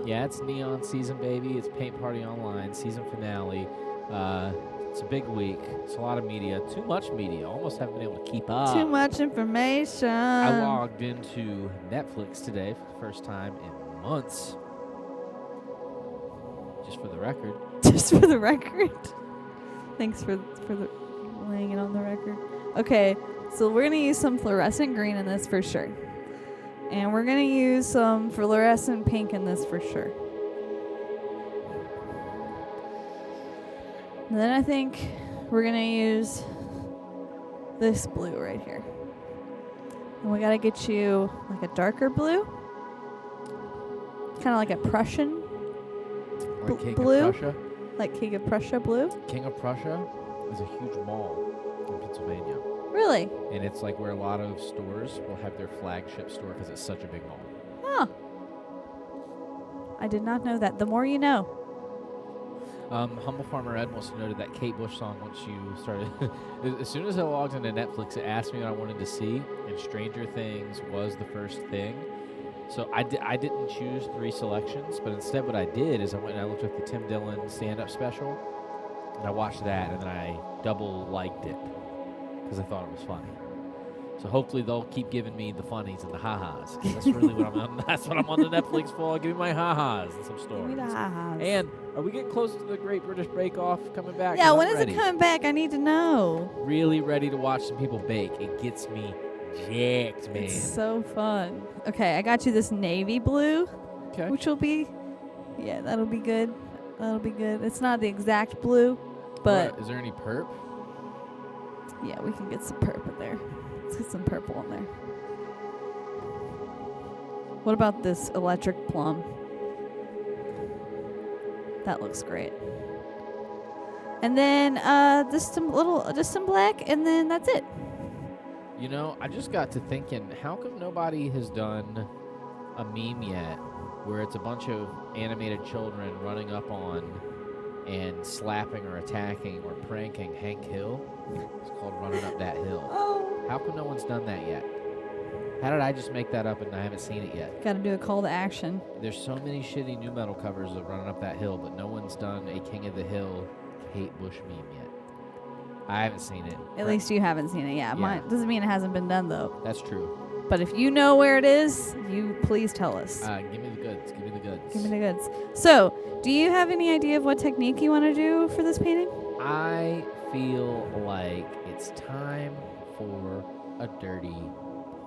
Yeah, it's Neon season, baby. It's Paint Party Online, season finale. It's a big week. It's a lot of media. Too much media. Almost haven't been able to keep up. Too much information. I logged into Netflix today for the first time in months. Just for the record. Just for the record. Thanks for the laying it on the record. Okay, so we're gonna use some fluorescent green in this for sure, and we're gonna use some fluorescent pink in this for sure. And then I think we're gonna use this blue right here, and we gotta get you like a darker blue, kind of like a Prussian. Like King blue? of Prussia. Like King of Prussia blue? King of Prussia is a huge mall in Pennsylvania. Really? And it's like where a lot of stores will have their flagship store because it's such a big mall. Huh. I did not know that. The more you know. Humble Farmer Ed wants to know that Kate Bush song once you started. As soon as I logged into Netflix, it asked me what I wanted to see, and Stranger Things was the first thing. So I didn't choose 3 selections, but instead what I did is I went and I looked at the Tim Dillon stand-up special, and I watched that, and then I double liked it because I thought it was funny. So hopefully they'll keep giving me the funnies and the ha-has, 'cause that's really what I'm on. That's what I'm on the Netflix for. Give me my ha-has and some stories. Give me the ha-has. And are we getting close to the Great British Bake Off coming back? Yeah, 'Cause when I'm is ready. it coming back? I need to know. Really ready to watch some people bake. It gets me jacked, man. It's so fun. Okay, I got you this navy blue, Okay. which will be, yeah, that'll be good. That'll be good. It's not the exact blue, but Is there any perp? yeah, we can get some purple there. Let's get some purple in there. What about this electric plum? That looks great. And then just some black, and then that's it. You know, I just got to thinking, how come nobody has done a meme yet where it's a bunch of animated children running up on and slapping or attacking or pranking Hank Hill? It's called Running Up That Hill. Oh. How come no one's done that yet? How did I just make that up and I haven't seen it yet? Got to do a call to action. There's so many shitty new metal covers of Running Up That Hill, but no one's done a King of the Hill Kate Bush meme yet. I haven't seen it. At least you haven't seen it. Yeah, mine doesn't mean it hasn't been done though. That's true. But if you know where it is, you please tell us. Give me the goods. Give me the goods. Give me the goods. So, do you have any idea of what technique you want to do for this painting? I feel like it's time for a dirty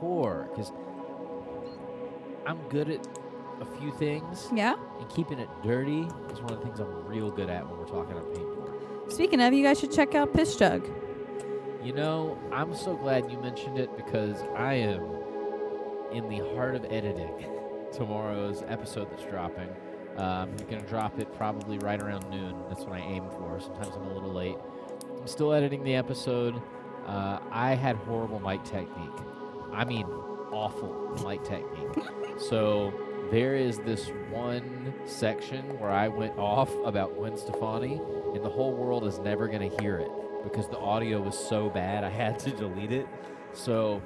pour because I'm good at a few things. Yeah. And keeping it dirty is one of the things I'm real good at when we're talking about paint pour. Speaking of, you guys should check out Piss Jug. You know, I'm so glad you mentioned it because I am in the heart of editing tomorrow's episode that's dropping. I'm going to drop it probably right around noon. That's what I aim for. Sometimes I'm a little late. I'm still editing the episode. I had horrible mic technique. I mean, awful mic technique. So there is this one section where I went off about Gwen Stefani, and the whole world is never going to hear it because the audio was so bad I had to delete it. So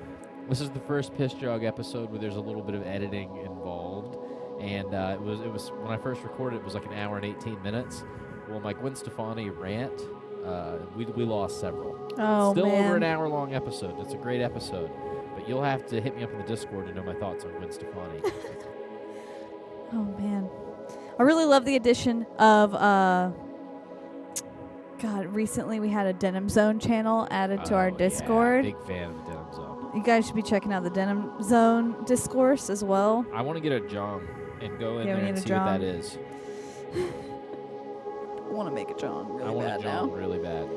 this is the first Piss Jug episode where there's a little bit of editing involved. And it was when I first recorded, it was like an hour and 18 minutes. Well, my Gwen Stefani rant, we lost several. Oh, Still man. over an hour-long episode. It's a great episode. But you'll have to hit me up in the Discord to know my thoughts on Gwen Stefani. Oh, man. I really love the addition of God, recently we had a Denim Zone channel added to our Discord. Yeah, big fan of the Denim Zone. You guys should be checking out the Denim Zone discourse as well. I want to get a John and go in there and see what that is. I want to make a John really bad now. I want a John really bad.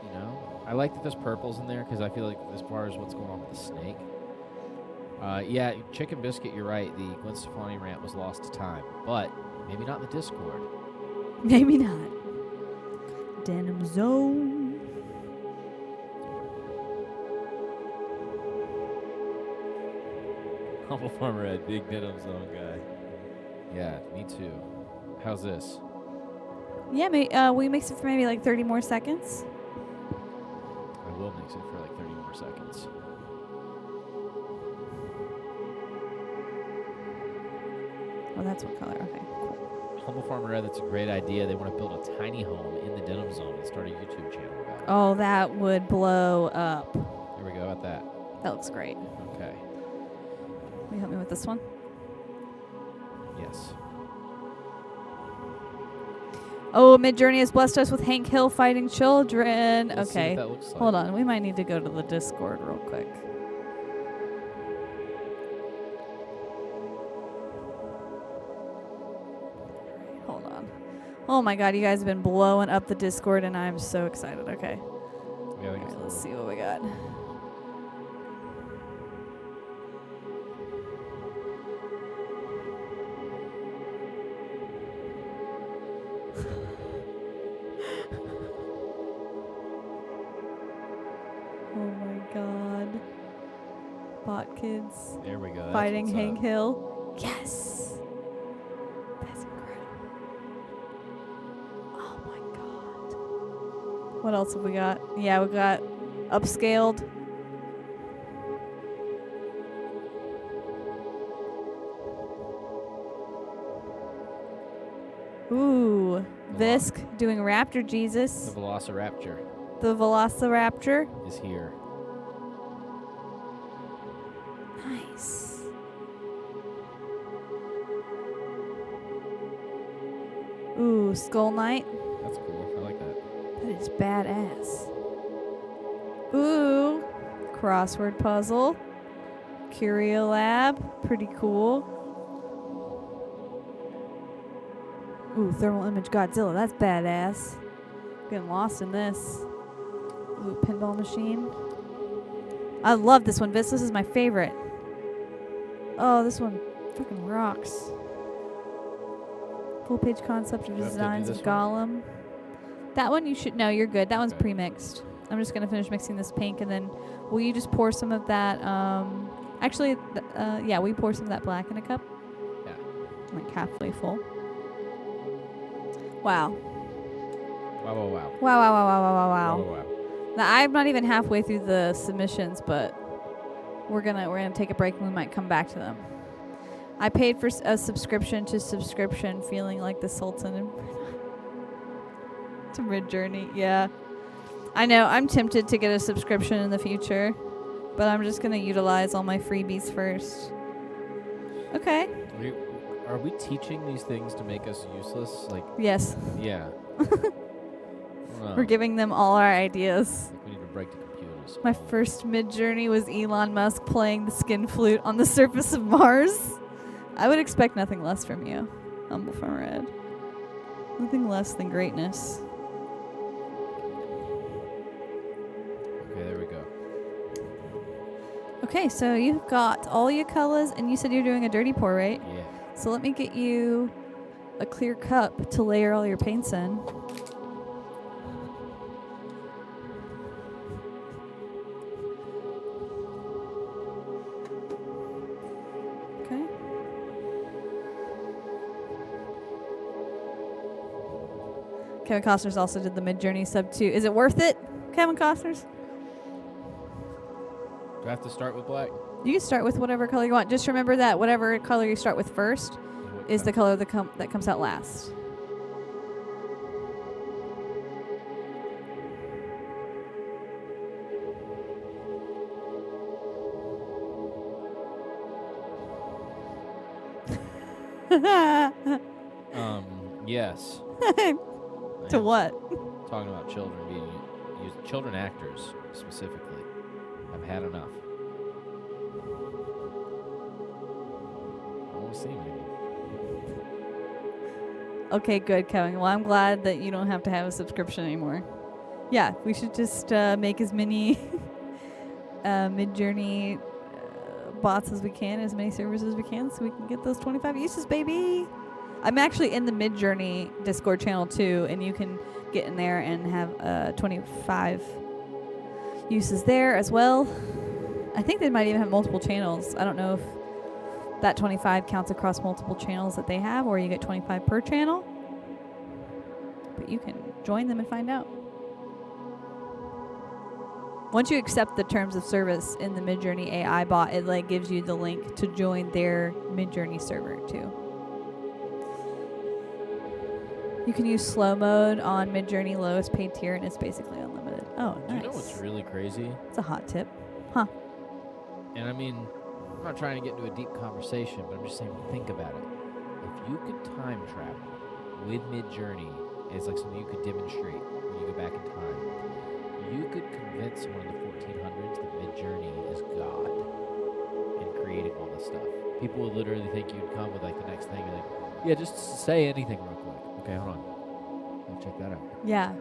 You know, I like that there's purples in there because I feel like as far as what's going on with the snake. Yeah, Chicken Biscuit, you're right. The Gwen Stefani rant was lost to time, but maybe not in the Discord. Maybe not. Denim Zone. Humble Farmer Ed, big Denim Zone guy. Yeah, me too. How's this? Yeah, we mix it for maybe like 30 more seconds. I will mix it for like 30 more seconds. Oh, that's what color. Okay, cool. Humble Farmer Ed, that's a great idea. They want to build a tiny home in the Denim Zone and start a YouTube channel about it. Oh, that would blow up. There we go, at that. That looks great. Okay. Will you help me with this one? Yes. Oh, Midjourney has blessed us with Hank Hill fighting children. Let's see what Okay. that looks like. Hold on. We might need to go to the Discord real quick. Hold on. Oh my God, you guys have been blowing up the Discord, and I'm so excited. Okay. Yeah, All right, let's see what we got. Oh my God. Bot kids There we go. That's fighting what's Hank up. Hill. Yes. That's incredible. Oh my God. What else have we got? Yeah, we got upscaled. Ooh, Visk doing Raptor Jesus. The Velociraptor The Velociraptor. is here. Nice. Ooh, Skull Knight. That's cool. I like that. That is badass. Ooh, crossword puzzle. CURIOLAB. Pretty cool. Ooh, thermal image Godzilla. That's badass. Getting lost in this. Ooh, pinball machine. I love this one, Vince. This is my favorite. Oh, this one freaking rocks. Full page concept of Do I have to do designs of this one? Gollum. That one you should know. You're good. That one's Okay. pre-mixed. I'm just gonna finish mixing this pink, and then will you just pour some of that? Actually, yeah, we pour some of that black in a cup. Yeah. Like halfway full. Wow. Wow, wow, wow. Wow, wow, wow, wow, wow, wow, Wow, wow. wow, wow. Now, I'm not even halfway through the submissions, but we're gonna take a break and we might come back to them. I paid for a subscription to subscription, feeling like the Sultan in to Midjourney. Yeah, I know. I'm tempted to get a subscription in the future, but I'm just gonna utilize all my freebies first. Okay. Are we teaching these things to make us useless? Like, Yes. yeah. We're giving them all our ideas. We need to break the computers. My first Midjourney was Elon Musk playing the skin flute on the surface of Mars. I would expect nothing less from you, Humble Farmer Ed. Nothing less than greatness. Okay, there we go. Okay, so you've got all your colors, and you said you're doing a dirty pour, right? Yeah. So let me get you a clear cup to layer all your paints in. Okay. Kevin Costner's also did the Midjourney sub too. Is it worth it, Kevin Costner's? Do I have to start with black? You can start with whatever color you want. Just remember that whatever color you start with first What is the color? color that comes out last. Yes. To what? Talking about children being used, children actors specifically. I've had enough. I won't see them anymore. Okay, good, Kevin. Well, I'm glad that you don't have to have a subscription anymore. Yeah, we should just make as many Mid-Journey bots as we can, as many servers as we can, so we can get those 25 uses, baby. I'm actually in the Mid-Journey Discord channel too, and you can get in there and have 25 uses there as well. I think they might even have multiple channels. I don't know if that 25 counts across multiple channels that they have, or you get 25 per channel. But you can join them and find out. Once you accept the terms of service in the Mid-Journey AI bot, it like gives you the link to join their Mid-Journey server too. You can use slow mode on Mid-Journey lowest paid tier, and it's basically unlimited. Oh, nice. Do you know what's really crazy? It's a hot tip. Huh. And I mean, I'm not trying to get into a deep conversation, but I'm just saying, think about it. If you could time travel with Mid-Journey, it's like something you could demonstrate when you go back in time. You could convince someone in the 1400s that Mid-Journey is God in creating all this stuff. People would literally think you'd come with like the next thing, and like, yeah, just say anything real quick. Okay, hold on. I'll check that out. Yeah.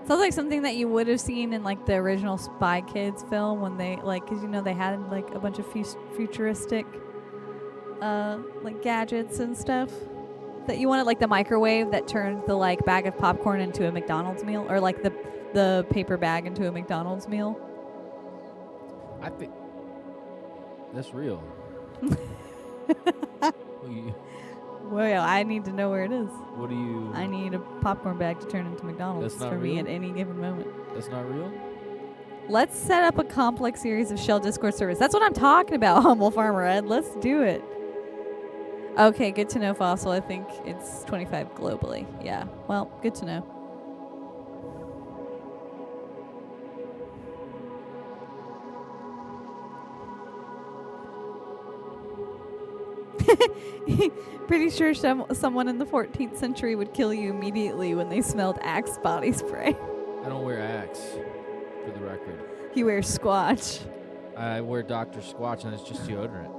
Sounds like something that you would have seen in like the original Spy Kids film when they like, cause you know they had like a bunch of futuristic, like gadgets and stuff that you wanted, like the microwave that turned the like bag of popcorn into a McDonald's meal, or like the paper bag into a McDonald's meal. I think that's real. Well, I need to know where it is. What do you... I need a popcorn bag to turn into McDonald's for me at any given moment. That's not real? Let's set up a complex series of Shell Discord servers. That's what I'm talking about, Humble Farmer Ed. Let's do it. Okay, good to know, Fossil. I think it's 25 globally. Yeah, well, good to know. Pretty sure someone in the 14th century would kill you immediately when they smelled Axe body spray. I don't wear Axe, for the record. He wears Squatch. I wear Dr. Squatch, and it's just deodorant.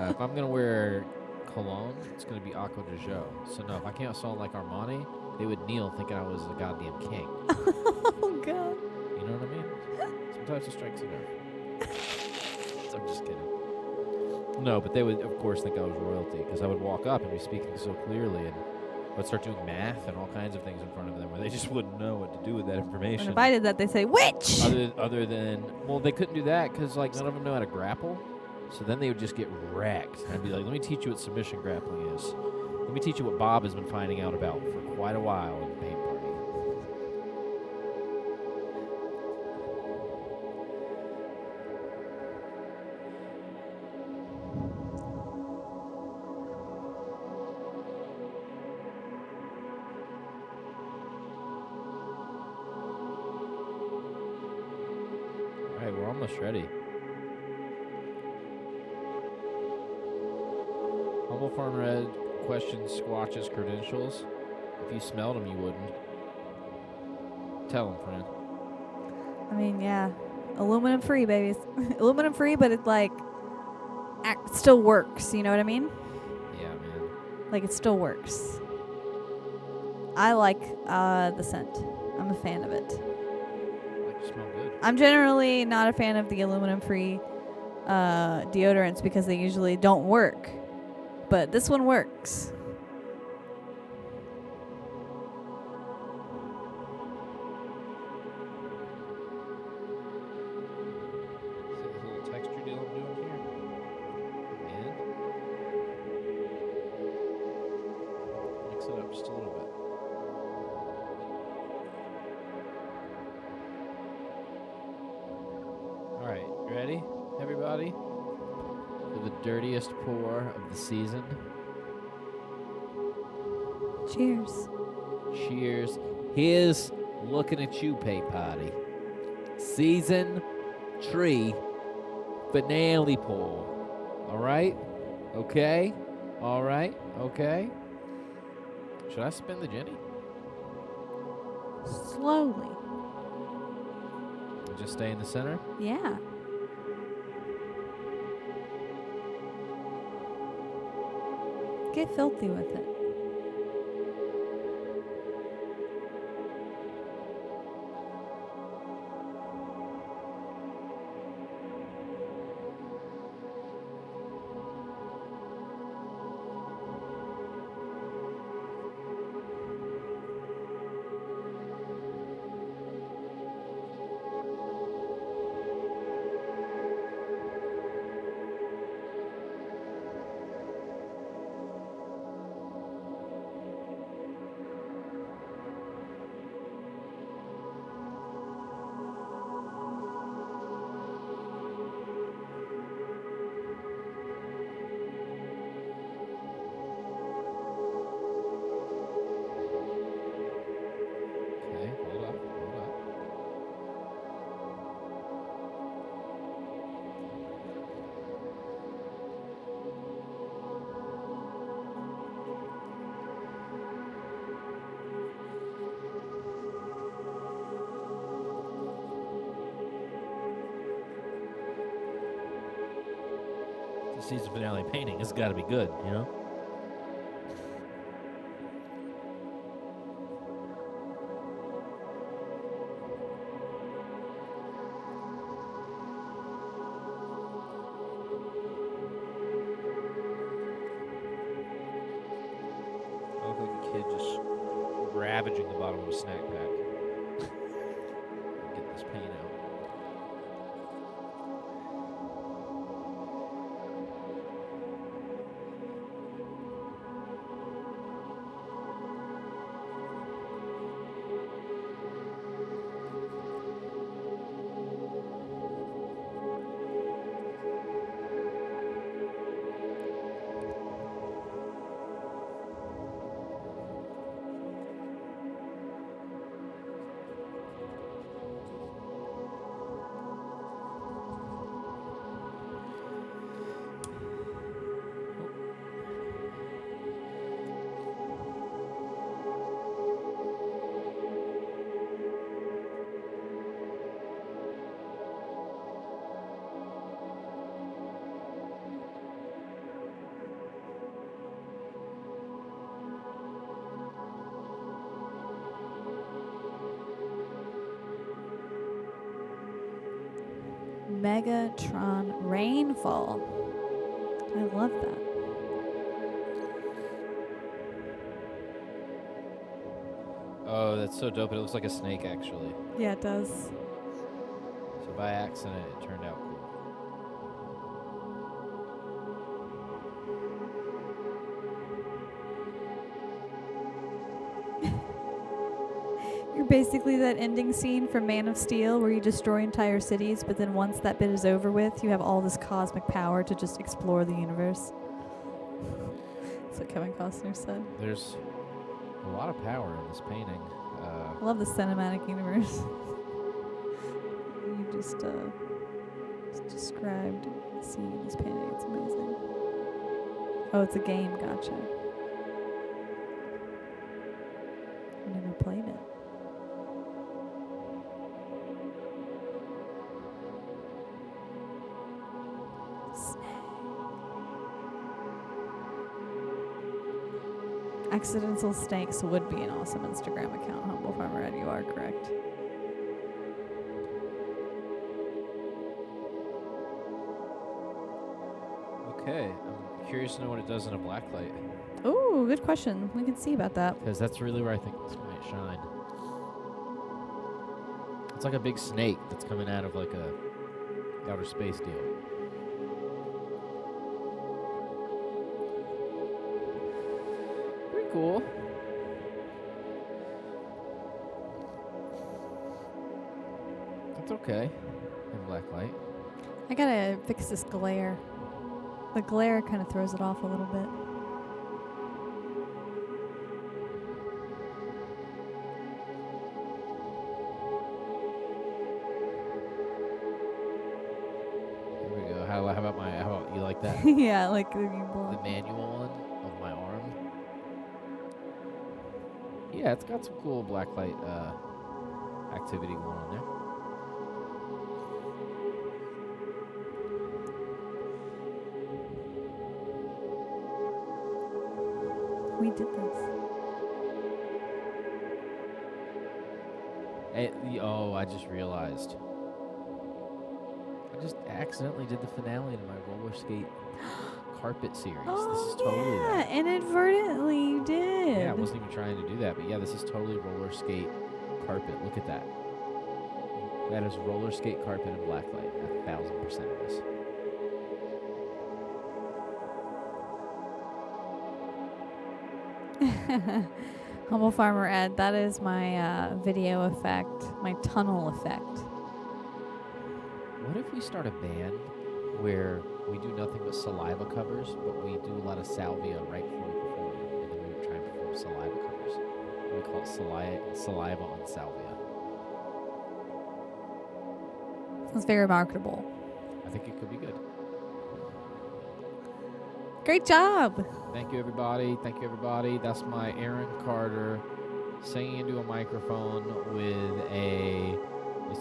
If I'm going to wear cologne, it's going to be Aqua de Jo. So, no, if I can't smell like Armani, they would kneel thinking I was a goddamn king. Oh, God. You know what I mean? Sometimes it strikes a nerve. I'm just kidding. No, but they would, of course, think I was royalty, because I would walk up and be speaking so clearly, and I'd start doing math and all kinds of things in front of them where they just wouldn't know what to do with that information. When if I did that, they say, witch! Other than, well, they couldn't do that because, like, none of them know how to grapple. So then they would just get wrecked. And I'd be like, let me teach you what submission grappling is. Let me teach you what Bob has been finding out about for quite a while in the paint party. All right, we're almost ready. Humble Farmer Ed questions Squatch's credentials. If you smelled him, you wouldn't. Tell him, friend. I mean, yeah. Aluminum free, babies. Aluminum free, but it, like, it still works. You know what I mean? Yeah, man. Like, it still works. I like the scent. I'm a fan of it. Like, you smell good. I'm generally not a fan of the aluminum free deodorants because they usually don't work. But this one works. See this little texture deal I'm doing here? And mix it up just a little bit. All right, you ready, everybody? For the dirtiest pour of the season. Cheers. Cheers. Here's looking at you, Pay Party. Season 3 finale pour. All right? Okay? All right? Okay? Should I spin the Jenny? Slowly. And just stay in the center? Yeah. Get filthy with it. Okay, hold up. The season finale painting has got to be good, you know? I look like a kid just ravaging the bottom of a snack pack. Get this paint out. Megatron Rainfall. I love that. Oh, that's so dope. It looks like a snake, actually. Yeah, it does. So by accident, it turned out cool. You're basically that ending scene from Man of Steel where you destroy entire cities, but then once that bit is over with, you have all this cosmic power to just explore the universe. That's what Kevin Costner said. There's a lot of power in this painting. I love the cinematic universe. You just described seeing this painting. It's amazing. Oh, it's a game. Gotcha. I never played it. Accidental Snakes would be an awesome Instagram account, Humble Farmer Ed. You are correct. Okay, I'm curious to know what it does in a black light. Ooh, good question. We can see about that. Because that's really where I think this might shine. It's like a big snake that's coming out of like a outer space deal. Pretty cool. That's okay in black light. I gotta fix this glare. The glare kind of throws it off a little bit. Here we go. How about you like that? Yeah, like the The manual one of my arm. yeah, it's got some cool blacklight activity going on there. We did this. Oh, I just realized. I just accidentally did the finale to my roller skate carpet series. Oh, this is totally yeah, that. inadvertently you did. Yeah, I wasn't even trying to do that, but yeah, this is totally roller skate carpet. Look at that. That is roller skate carpet and blacklight. 1,000% of this. Humble Farmer Ed, that is my video effect, my tunnel effect. What if we start a band where we do nothing but saliva covers, but we do a lot of salvia right before we perform, and then we try and perform saliva covers? We call it saliva on salvia. Sounds very marketable. I think it could be good. Great job. Thank you, everybody. Thank you, everybody. That's my Aaron Carter singing into a microphone with a...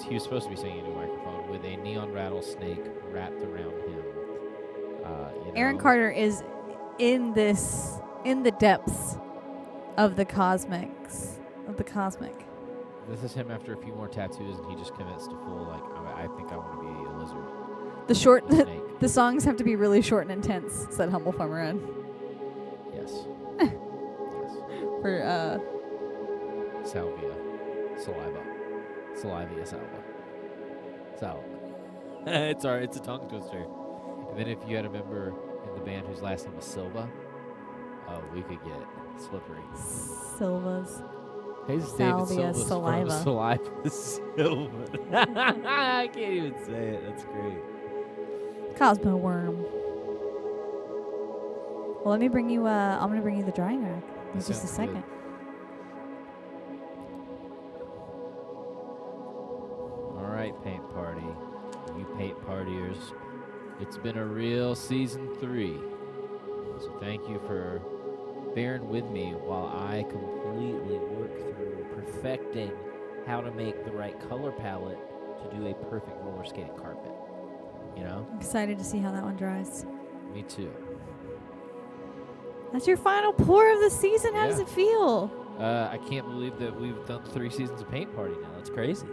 He was supposed to be singing into a microphone with a neon rattlesnake wrapped around him. Aaron Carter is in the depths of the cosmics, of the cosmic. This is him after a few more tattoos, and he just commits to full, like, I think I want to be a lizard. The songs have to be really short and intense, said Humble Farmer Ed. Yes. Yes. For, salvia. Saliva. Salivia salva. Salva. It's a tongue twister. And then if you had a member in the band whose last name was Silva, we could get slippery. Silva's. Hey, David Salvia Silva's saliva. from Saliva Silva. I can't even say it. That's great. Cosmo Worm. Well, let me bring you, I'm going to bring you the drying rack in That just a sounds second. good. All right, paint party. You paint partiers. It's been a real season 3. So thank you for bearing with me while I completely work through perfecting how to make the right color palette to do a perfect roller skating carpet. You know? I'm excited to see how that one dries. Me too. That's your final pour of the season. How Yeah. does it feel? I can't believe that we've done 3 seasons of paint party now. That's crazy.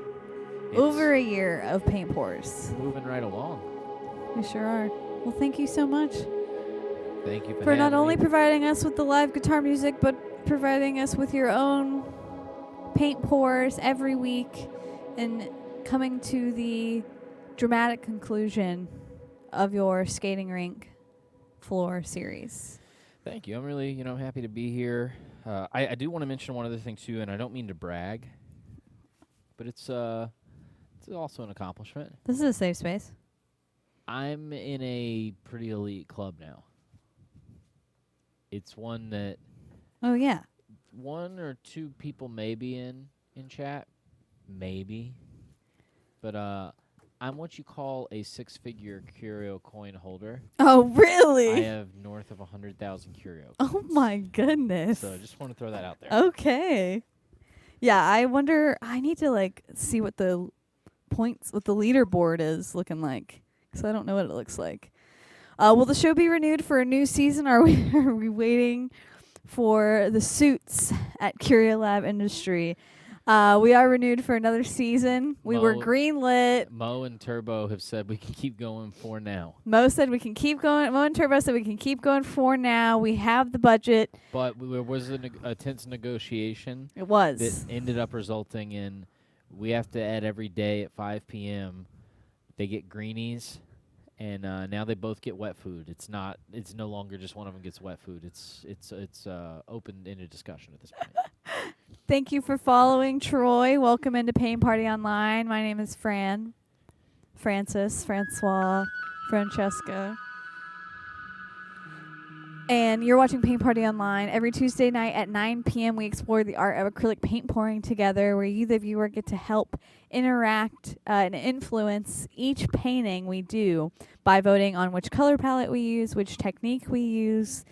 It's Over a year of paint pours. moving right along. We sure are. Well, thank you so much Thank you for not having only me. providing us with the live guitar music, but providing us with your own paint pours every week and coming to the dramatic conclusion of your skating rink floor series. Thank you. I'm really, happy to be here. I do want to mention one other thing too, and I don't mean to brag, but it's also an accomplishment. This is a safe space. I'm in a pretty elite club now. It's one that Oh, yeah. 1 or 2 people may be in chat, maybe, but I'm what you call a 6-figure curio coin holder. Oh, really? I have north of 100,000 curio. Oh, my goodness. So I just want to throw that out there. Okay. Yeah, I wonder, I need to, see what the leaderboard is looking like, because I don't know what it looks like. Will the show be renewed for a new season? Are we waiting for the suits at CURIOLAB Industry? We are renewed for another season. We were greenlit. Mo and Turbo have said we can keep going for now. Mo said we can keep going. Mo and Turbo said we can keep going for now. We have the budget. But there was a tense negotiation. It was. That ended up resulting in we have to add every day at 5 p.m. They get greenies, and now they both get wet food. It's no longer just one of them gets wet food. It's open-ended discussion at this point. Thank you for following, Troy. Welcome into Paint Party Online. My name is Francois, Francesca. And you're watching Paint Party Online. Every Tuesday night at 9 p.m. we explore the art of acrylic paint pouring together, where you, the viewer, get to help interact and influence each painting we do by voting on which color palette we use, which technique we use,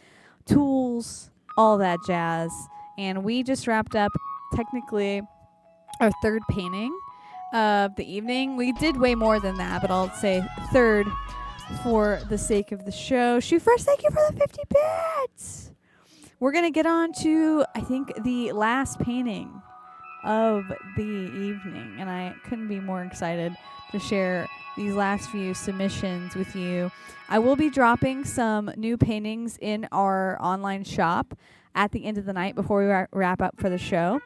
tools, all that jazz. And we just wrapped up technically our third painting of the evening. We did way more than that, but I'll say third for the sake of the show. Shoot Fresh, thank you for the 50 bits. We're going to get on to, I think, the last painting of the evening, and I couldn't be more excited to share these last few submissions with you. I will be dropping some new paintings in our online shop at the end of the night before we wrap up for the show.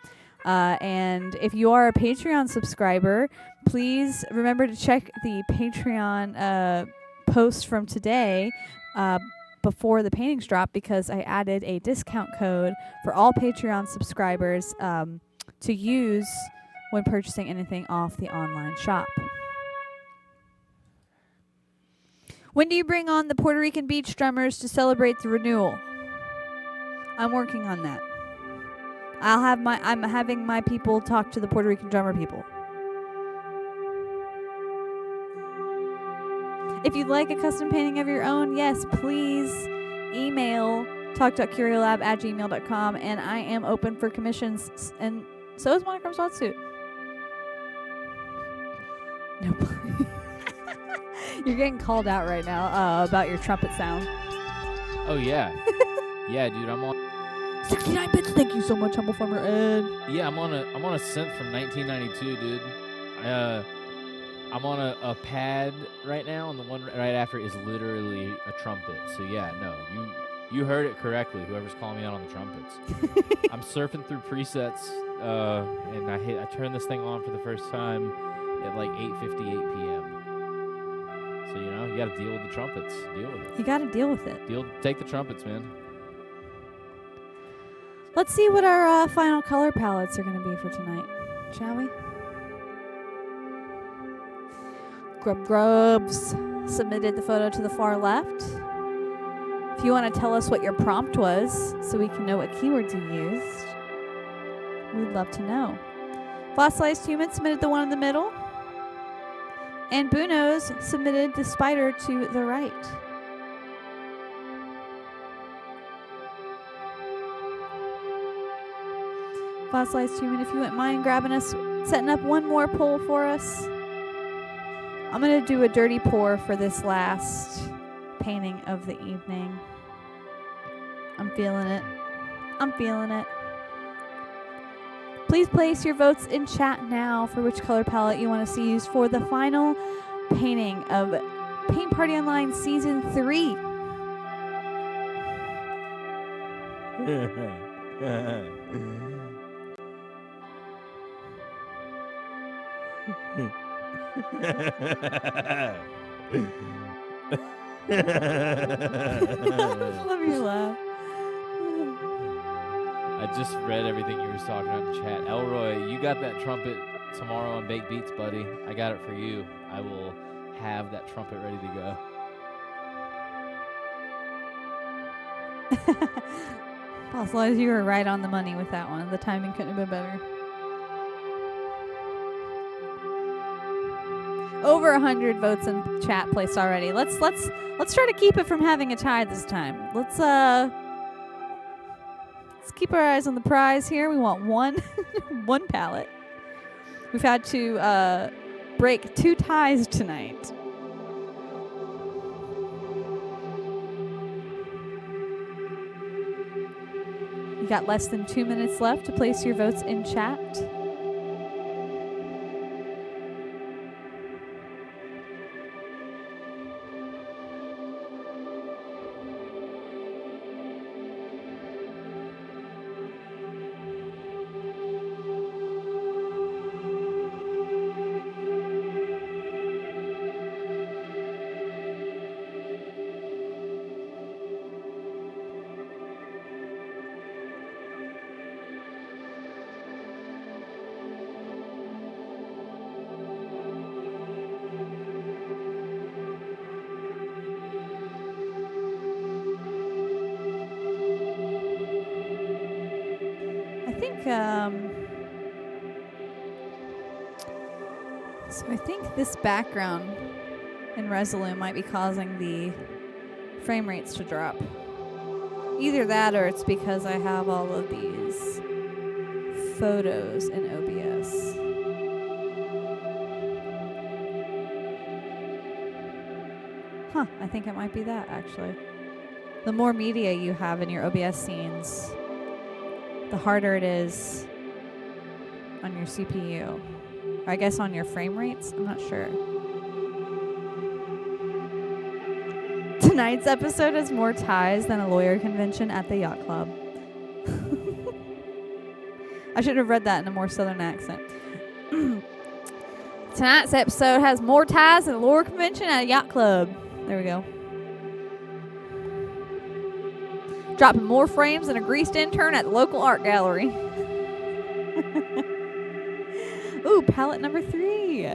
And if you are a Patreon subscriber, please remember to check the Patreon post from today before the paintings drop, because I added a discount code for all Patreon subscribers to use when purchasing anything off the online shop. When do you bring on the Puerto Rican beach drummers to celebrate the renewal? I'm working on that. I'm having my people talk to the Puerto Rican drummer people. If you'd like a custom painting of your own, yes, please email talk.curiolab@gmail.com, and I am open for commissions, and so is Monochrome Sweatsuit. No, you're getting called out right now about your trumpet sound. Oh, yeah. Yeah, dude, I'm on 69 bits. Thank you so much, Humble Farmer Ed. Yeah, I'm on a synth from 1992, dude. I'm on a pad right now, and the one right after is literally a trumpet. So yeah, no, you heard it correctly. Whoever's calling me out on the trumpets. I'm surfing through presets, and I turned this thing on for the first time at like 8:58 p.m. So you got to deal with the trumpets. Deal with it. You got to deal with it. Take the trumpets, man. Let's see what our final color palettes are going to be for tonight, shall we? Grubs submitted the photo to the far left. If you want to tell us what your prompt was so we can know what keywords you used, we'd love to know. Fossilized Human submitted the one in the middle. And Bunos submitted the spider to the right. Fossilized Human, if you wouldn't mind grabbing us, setting up one more poll for us. I'm going to do a dirty pour for this last painting of the evening. I'm feeling it. I'm feeling it. Please place your votes in chat now for which color palette you want to see used for the final painting of Paint Party Online Season 3. Love your laugh. I just read everything you were talking about in chat. Elroy, you got that trumpet tomorrow on Baked Beats, buddy. I got it for you. I will have that trumpet ready to go. Fossilized, you were right on the money with that one. The timing couldn't have been better. Over 100 votes in chat placed already. Let's try to keep it from having a tie this time. Let's keep our eyes on the prize here. We want one palette. We've had to break 2 ties tonight. You got less than 2 minutes left to place your votes in chat. So I think this background in Resolume might be causing the frame rates to drop. Either that or it's because I have all of these photos in OBS. Huh, I think it might be that, actually. The more media you have in your OBS scenes, the harder it is on your CPU. Or I guess on your frame rates? I'm not sure. Tonight's episode has more ties than a lawyer convention at the yacht club. I should have read that in a more southern accent. Tonight's episode has more ties than a lawyer convention at a yacht club. There we go. Dropping more frames than a greased intern at the local art gallery. Ooh, palette number 3.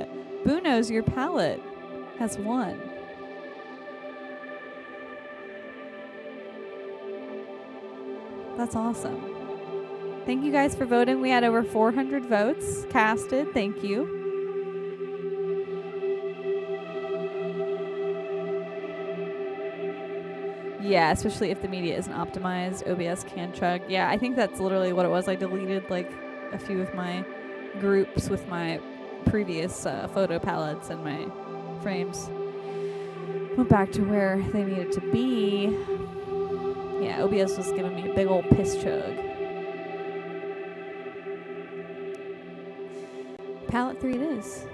Boo knows your palette has won. That's awesome. Thank you guys for voting. We had over 400 votes casted. Thank you. Yeah, especially if the media isn't optimized, OBS can chug. Yeah, I think that's literally what it was. I deleted like a few of my groups with my previous photo palettes and my frames. Went back to where they needed to be. Yeah, OBS was giving me a big old piss chug. Palette 3 it is.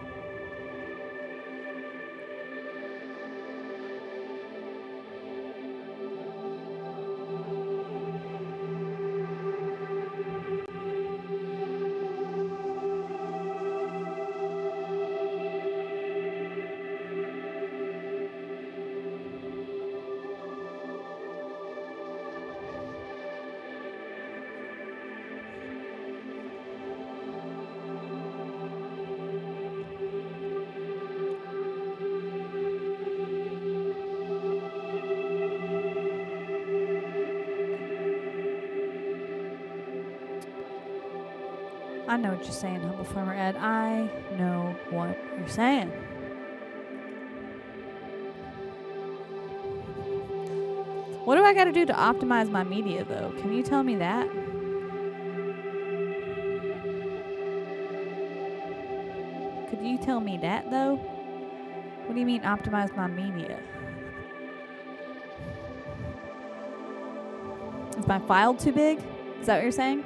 I know what you're saying, Humble Farmer Ed. I know what you're saying. What do I got to do to optimize my media, though? Can you tell me that? Could you tell me that, though? What do you mean optimize my media? Is my file too big? Is that what you're saying?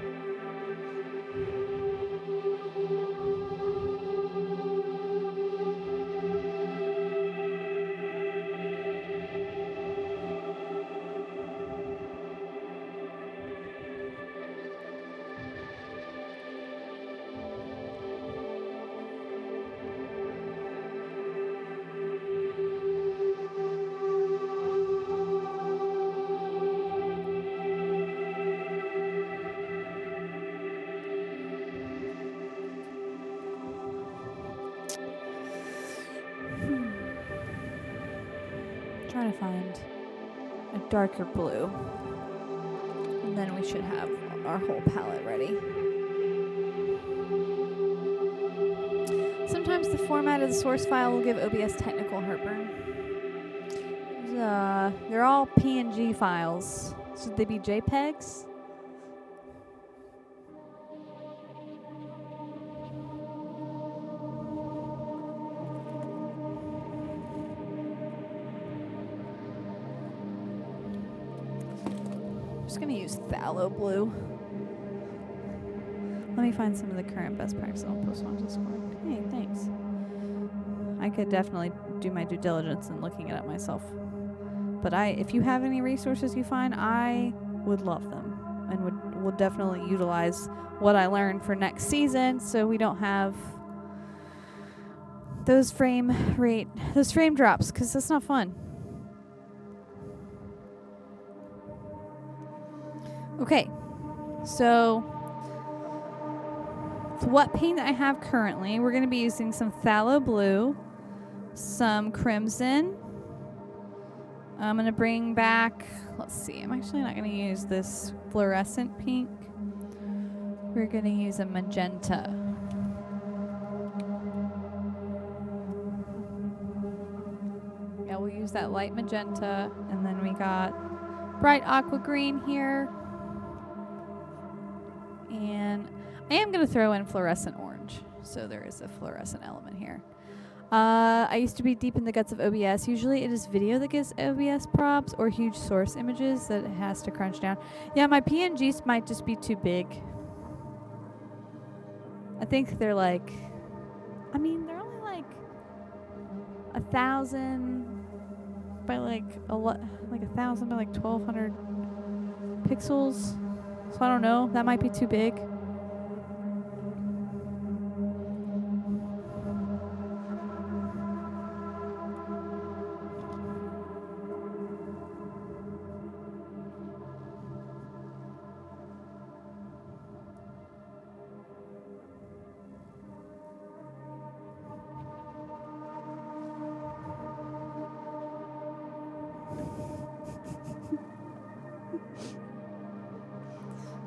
Trying to find a darker blue, and then we should have our whole palette ready. Sometimes the format of the source file will give OBS technical heartburn. They're all PNG files. Should they be JPEGs? I'm just gonna use phthalo blue. Let me find some of the current best practices. I'll post on Discord. Hey, thanks. I could definitely do my due diligence in looking it up myself. But if you have any resources you find, I would love them and would definitely utilize what I learned for next season, so we don't have those frame drops, because that's not fun. Okay, so what paint I have currently, we're going to be using some phthalo blue, some crimson. I'm going to bring back, let's see, I'm actually not going to use this fluorescent pink. We're going to use a magenta. Yeah, we'll use that light magenta, and then we got bright aqua green here. And I am going to throw in fluorescent orange. So there is a fluorescent element here. I used to be deep in the guts of OBS. Usually it is video that gives OBS props or huge source images that it has to crunch down. Yeah, my PNGs might just be too big. I think they're like, I mean, they're only like 1,000 by like 1,000 by like 1,200 pixels. So I don't know. That might be too big.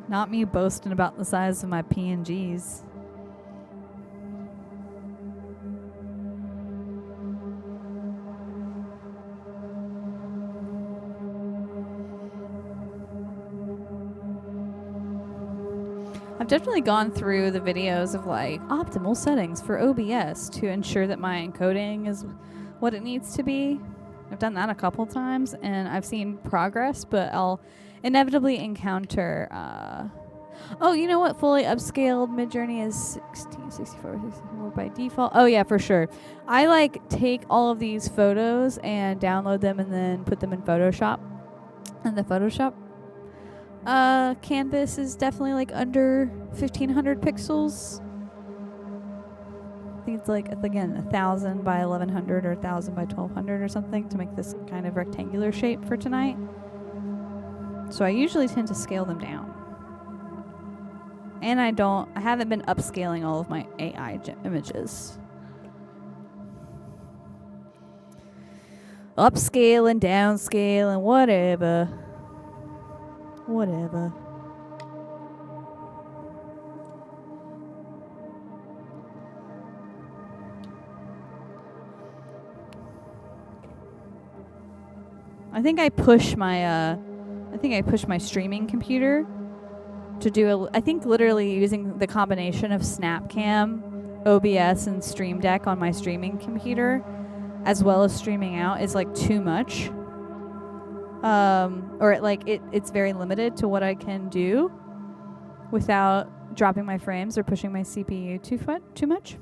Not me boasting about the size of my PNGs. I've definitely gone through the videos of like optimal settings for OBS to ensure that my encoding is what it needs to be. I've done that a couple times and I've seen progress, but I'll inevitably encounter oh, you know what? Fully upscaled Midjourney is 64 by default. Oh yeah, for sure. I like take all of these photos and download them and then put them in Photoshop. And the Photoshop canvas is definitely like under 1,500 pixels. I think it's like, again, 1,000 by 1,100 or 1,000 by 1,200 or something to make this kind of rectangular shape for tonight. So I usually tend to scale them down. And I haven't been upscaling all of my AI images. Upscale and downscale and whatever. Whatever. I think I push my streaming computer to do I think literally using the combination of Snapcam, OBS, and Stream Deck on my streaming computer, as well as streaming out, is like too much. It's very limited to what I can do without dropping my frames or pushing my CPU too much.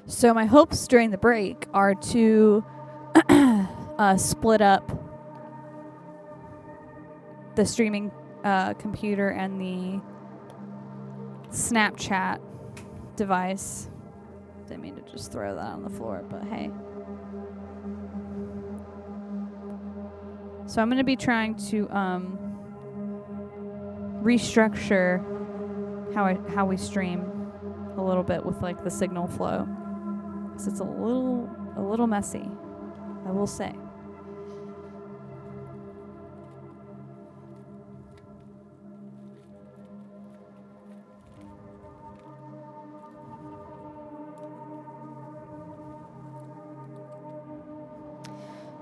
So my hopes during the break are to split up the streaming computer and the Snapchat device. Didn't mean to just throw that on the floor, but hey. So I'm going to be trying to restructure how we stream a little bit with like the signal flow, because it's a little messy, I will say.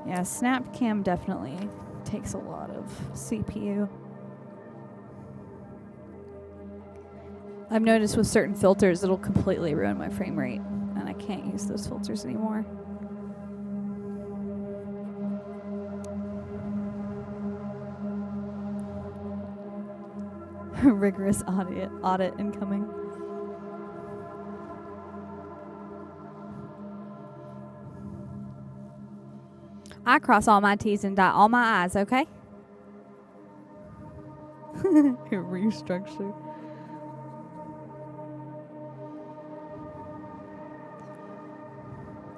Yeah, Snapcam definitely takes a lot of CPU. I've noticed with certain filters it'll completely ruin my frame rate, and I can't use those filters anymore. Rigorous audit incoming. I cross all my T's and dot all my I's, okay? Restructure.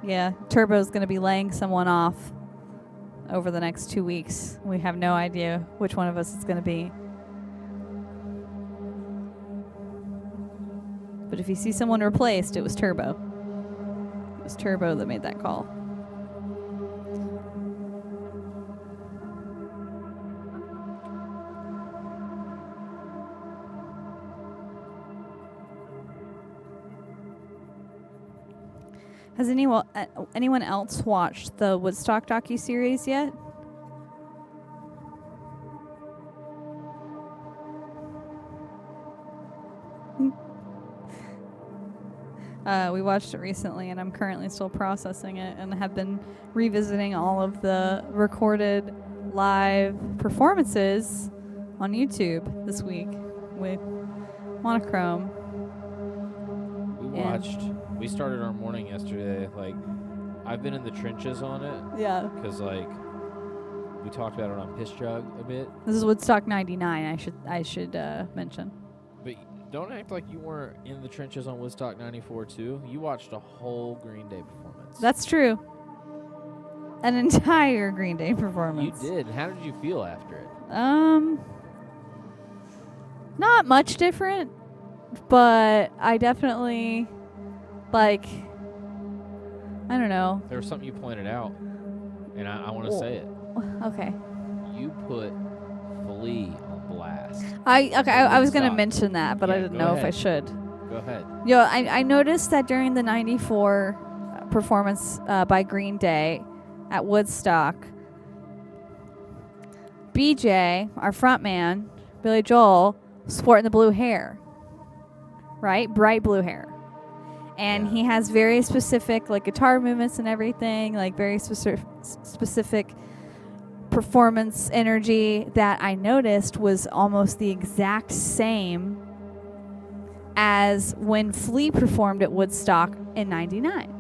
Yeah, Turbo's going to be laying someone off over the next 2 weeks. We have no idea which one of us it's going to be. But if you see someone replaced, it was Turbo. It was Turbo that made that call. Has anyone else watched the Woodstock docuseries yet? We watched it recently, and I'm currently still processing it, and have been revisiting all of the recorded live performances on YouTube this week with Monochrome. We started our morning yesterday. Like, I've been in the trenches on it. Yeah. Because, like, we talked about it on Piss Jug a bit. This is Woodstock 99, I should mention. But don't act like you weren't in the trenches on Woodstock 94, too. You watched a whole Green Day performance. That's true. An entire Green Day performance. You did. How did you feel after it? Not much different, but I definitely, like, I don't know. There was something you pointed out, and I want to say it. Okay. You put Flea on blast. I was going to mention that, but Yeah, I didn't go know ahead. if I should. Go ahead. Yo, I noticed that during the 94 performance by Green Day at Woodstock, BJ, our front man, Billy Joel, sporting the blue hair. Right? Bright blue hair. And he has very specific, like, guitar movements and everything, like, very specific performance energy that I noticed was almost the exact same as when Flea performed at Woodstock in 99.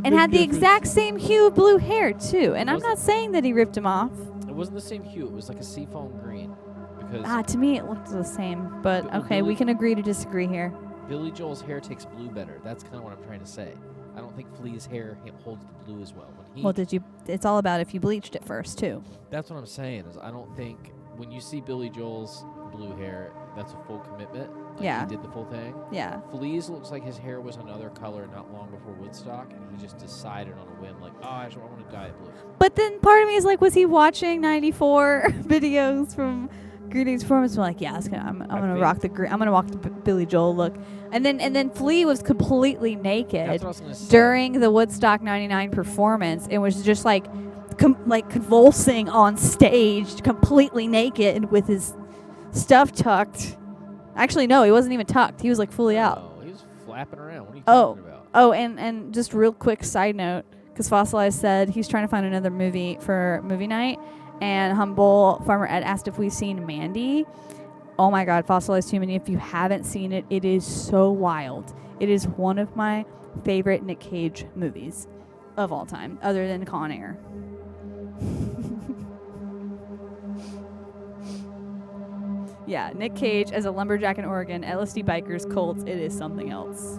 And had the exact same hue of blue hair, too. And I'm not saying that he ripped him off. It wasn't the same hue. It was like a seafoam green. Because to me, it looked the same. But, okay, we can agree to disagree here. Billy Joel's hair takes blue better. That's kind of what I'm trying to say. I don't think Flea's hair holds the blue as well. It's all about if you bleached it first, too. That's what I'm saying. Is I don't think when you see Billy Joel's blue hair, that's a full commitment. Like he did the full thing. Yeah. Flea's looks like his hair was another color not long before Woodstock, and he just decided on a whim, like, oh, I want to dye it blue. But then part of me is like, was he watching 94 videos from Green Day's performance? I'm like, yeah, I'm gonna rock the Billy Joel look. And then Flea was completely naked during the Woodstock 99 performance. It was just like convulsing on stage, completely naked with his stuff tucked. Actually, no, he wasn't even tucked. He was like fully out. Oh, he was flapping around. What are you talking about? Oh, and just real quick side note, because Fossilized said he's trying to find another movie for movie night, and Humble Farmer Ed asked if we've seen Mandy. Oh my God, Fossilized Human, if you haven't seen it, it is so wild. It is one of my favorite Nick Cage movies of all time, other than Con Air. Yeah, Nick Cage as a lumberjack in Oregon, LSD bikers, cults, it is something else.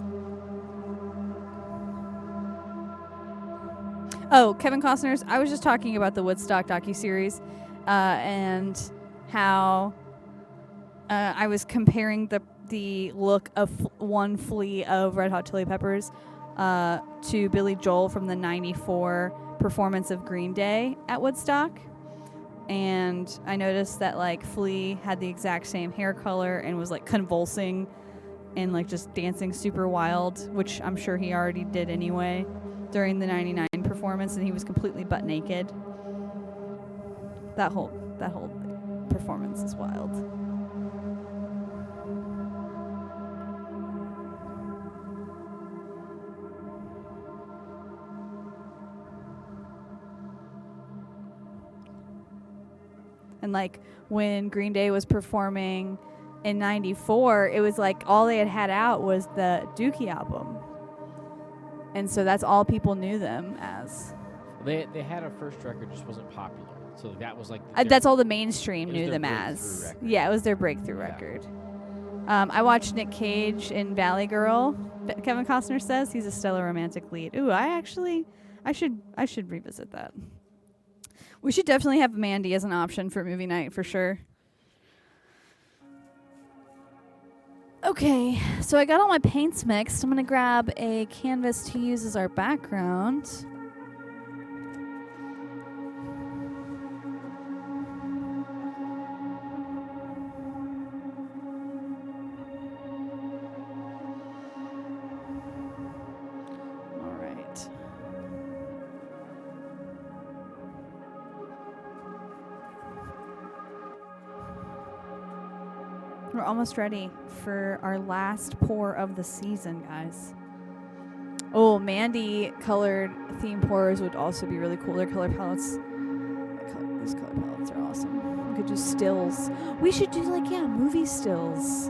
Oh, Kevin Costner's, I was just talking about the Woodstock docuseries and how I was comparing the look of one Flea of Red Hot Chili Peppers to Billy Joel from the 94 performance of Green Day at Woodstock. And I noticed that, like, Flea had the exact same hair color and was, like, convulsing and, like, just dancing super wild, which I'm sure he already did anyway during the 99 performance, and he was completely butt naked. That whole performance is wild. And, like, when Green Day was performing in 94, it was like all they had out was the Dookie album. And so that's all people knew them as. They had a first record, just wasn't popular. So that was like... that's all the mainstream knew them as. Record. Yeah, it was their breakthrough record. I watched Nick Cage in Valley Girl. Kevin Costner says he's a stellar romantic lead. Ooh, I should revisit that. We should definitely have Mandy as an option for movie night for sure. Okay, so I got all my paints mixed. I'm going to grab a canvas to use as our background. We're almost ready for our last pour of the season, guys. Oh, Mandy colored theme pours would also be really cool. Their color palettes, these color palettes are awesome. We could do stills. We should do like, yeah, movie stills.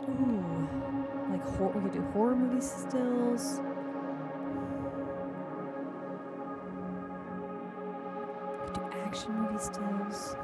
Ooh, like we could do horror movie stills. We could do action movie stills.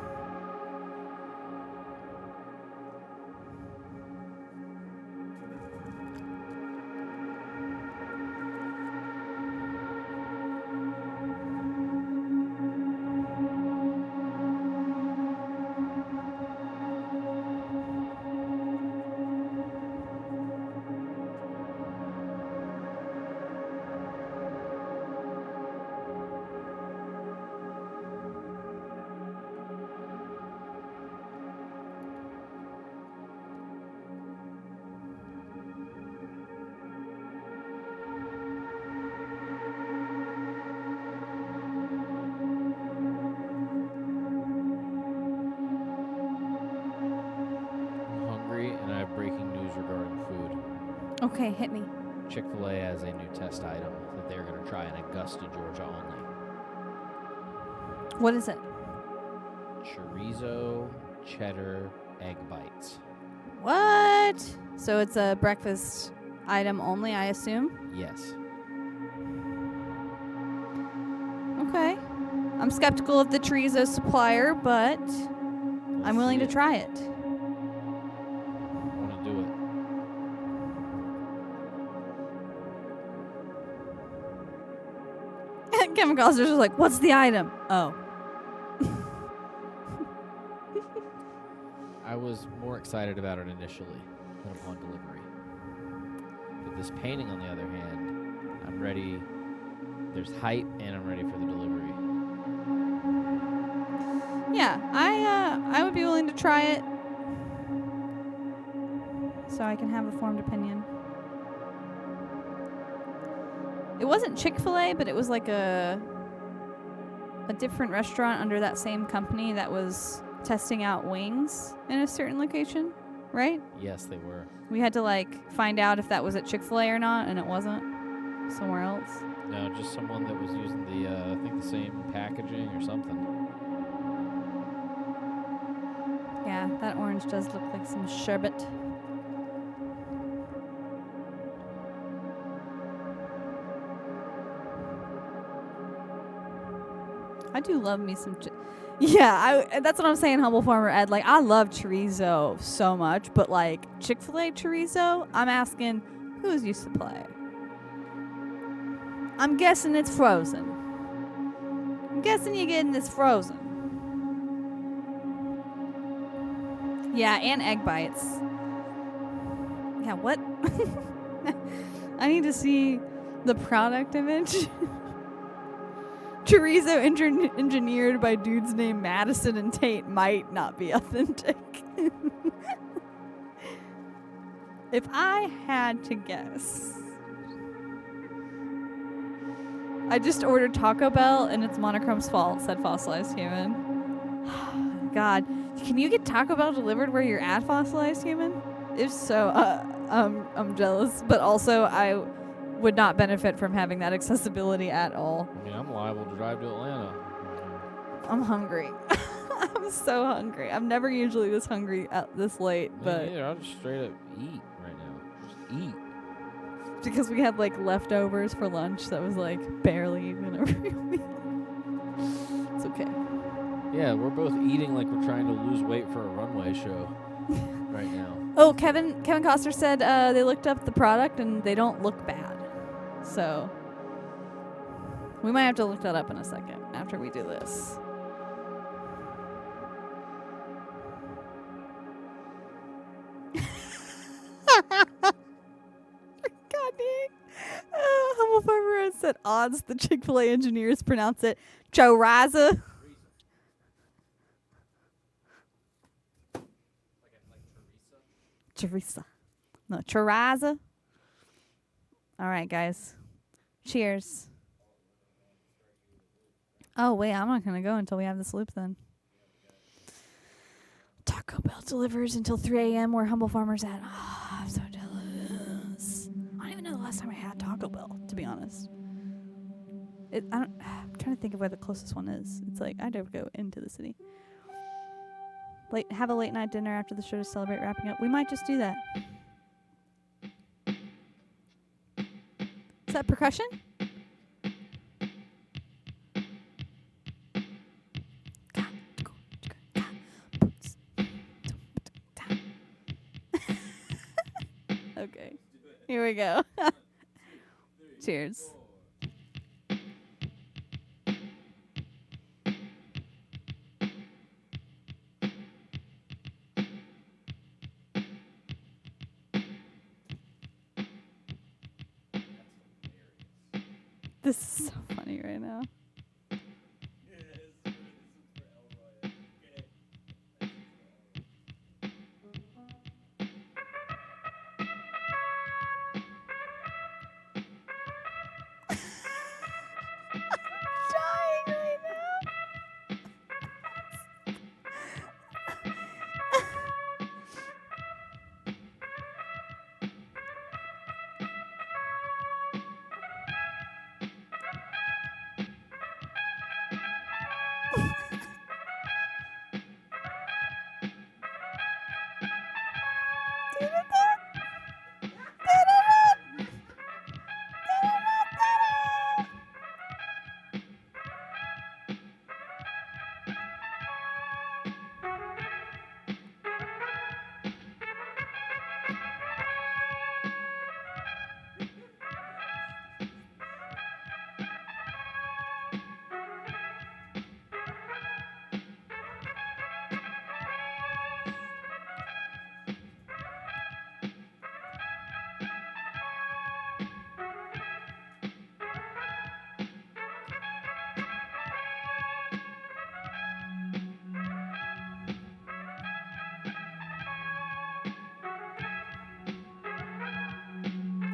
Okay, hit me. Chick-fil-A has a new test item that they're going to try in Augusta, Georgia only. What is it? Chorizo cheddar egg bites. What? So it's a breakfast item only, I assume? Yes. Okay. I'm skeptical of the chorizo supplier, but I'm willing to try it. I want to do it. Kevin Costner's just like, what's the item? Oh. I was more excited about it initially than upon delivery. But this painting, on the other hand, I'm ready. There's hype, and I'm ready for the delivery. Yeah, I would be willing to try it, so I can have a formed opinion. It wasn't Chick-fil-A, but it was like a different restaurant under that same company that was testing out wings in a certain location, right? Yes, they were. We had to like find out if that was at Chick-fil-A or not, and it wasn't. Somewhere else. No, just someone that was using the, I think the same packaging or something. Yeah, that orange does look like some sherbet. I do love me some that's what I'm saying, Humble Farmer Ed. Like, I love chorizo so much, but like Chick-fil-A chorizo, I'm asking, who's your supplier? I'm guessing it's frozen. I'm guessing you're getting this frozen. Yeah, and egg bites. Yeah, what? I need to see the product image. Chorizo engineered by dudes named Madison and Tate might not be authentic. If I had to guess, I just ordered Taco Bell and it's Monochrome's fault, said Fossilized Human. God, can you get Taco Bell delivered where you're at, Fossilized Human? If so, I'm jealous, but also I would not benefit from having that accessibility at all. I mean, I'm liable to drive to Atlanta. I'm hungry. I'm so hungry. I'm never usually this hungry at this late, but Me neither. I'll just straight up eat right now. Just eat. because we had like leftovers for lunch that was like barely even a real meal. It's okay. Yeah, we're both eating like we're trying to lose weight for a runway show right now. Oh, Kevin Costner said they looked up the product and they don't look bad. So we might have to look that up in a second after we do this. God dang. Humble Farmer said odds the Chick-fil-A engineers pronounce it chorizo. Teresa. No, chorizo. All right, guys. Cheers. Oh, wait, I'm not going to go until we have this loop then. delivers until 3 a.m. where Humble Farmer's at. Oh, I'm so jealous. I don't even know the last time I had Taco Bell, to be honest. I'm trying to think of where the closest one is. It's like, I don't go into the city. Have a late night dinner after the show to celebrate wrapping up. We might just do that. Is that percussion? Okay. Here we go. Cheers. This is so funny right now. Dying right now.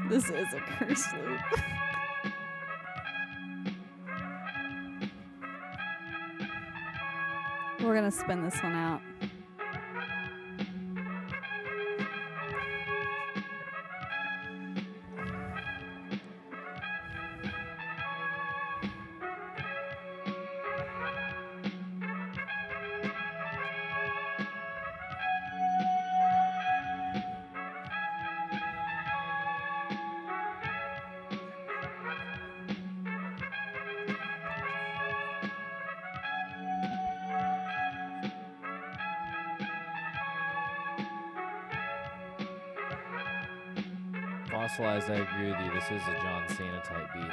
This is a cursed loop. We're gonna spin this one out. Fossilized, I agree with you. This is a John Cena type beat.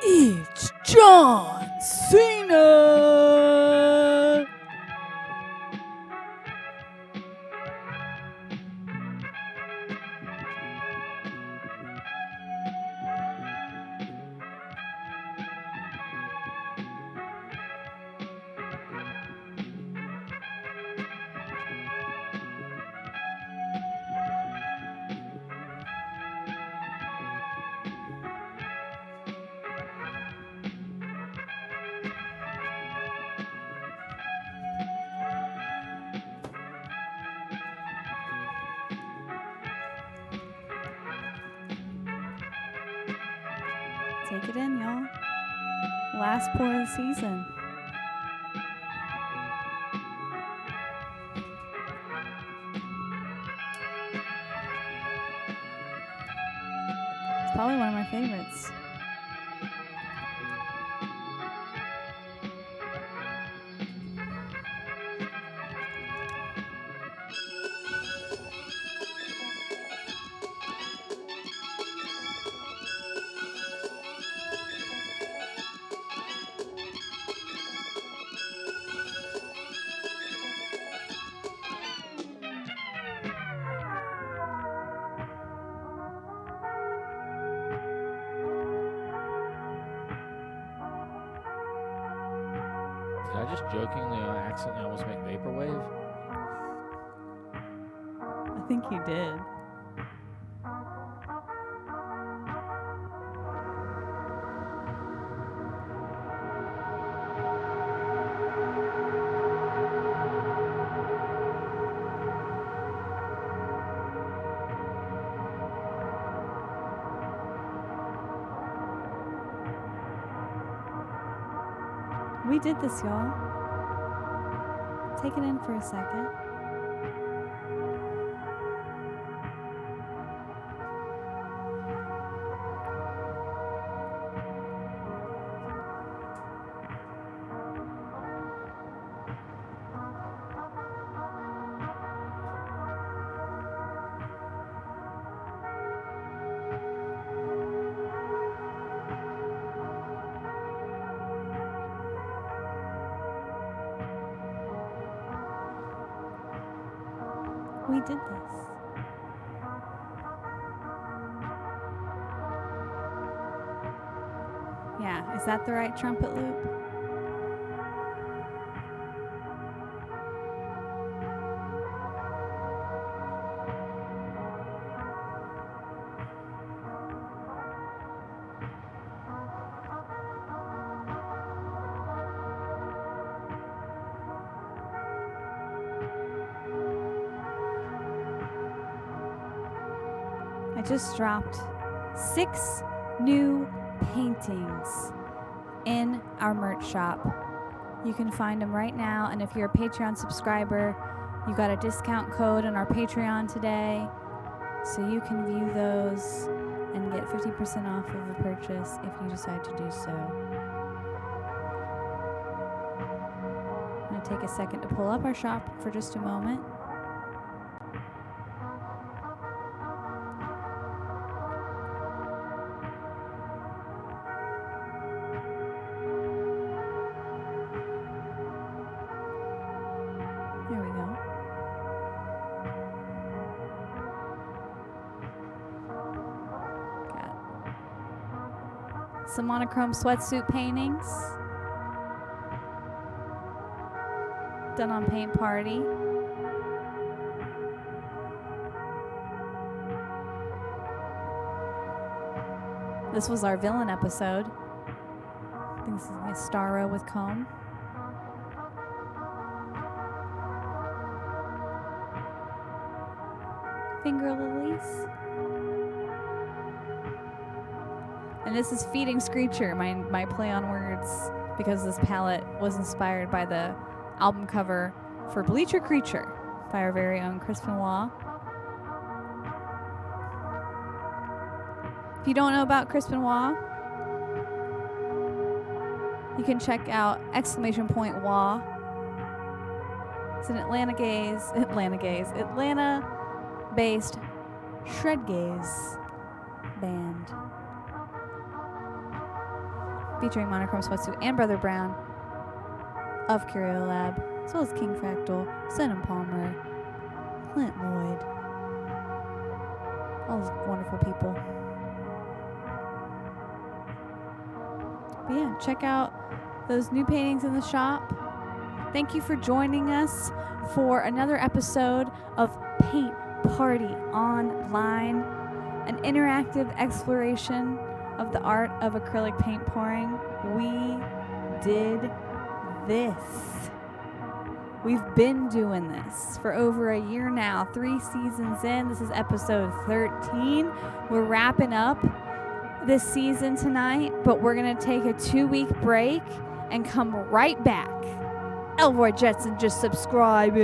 It's John Cena! Take it in, y'all. Last pour of the season. It's probably one of my favorites. Did I just jokingly accidentally almost make vaporwave? I think you did. We did this, y'all. Take it in for a second. We did this. Yeah, is that the right trumpet loop? I just dropped 6 new paintings in our merch shop. You can find them right now, and if you're a Patreon subscriber, you got a discount code on our Patreon today, so you can view those and get 50% off of a purchase if you decide to do so. I'm going to take a second to pull up our shop for just a moment. There we go. Got some Monochrome Sweatsuit paintings done on Paint Party. This was our villain episode. I think this is my Starro with comb. Finger lilies. And this is Feeding Screecher, my play on words, because this palette was inspired by the album cover for Bleacher Creature by our very own Chris Benoit. If you don't know about Chris Benoit, you can check out !WA. It's an Atlanta-based shredgaze band featuring Monochrome Sweatsuit and Brother Brown of CURIOLAB, as well as King Fractal, Senham Palmer, Clint Lloyd, all those wonderful people. But yeah, check out those new paintings in the shop. Thank you for joining us for another episode of Paint Party Online, an interactive exploration of the art of acrylic paint pouring. We did this. We've been doing this for over a year now, 3 seasons in. This is episode 13. We're wrapping up this season tonight, but we're going to take a 2-week break and come right back. Elroy Jetson just subscribing.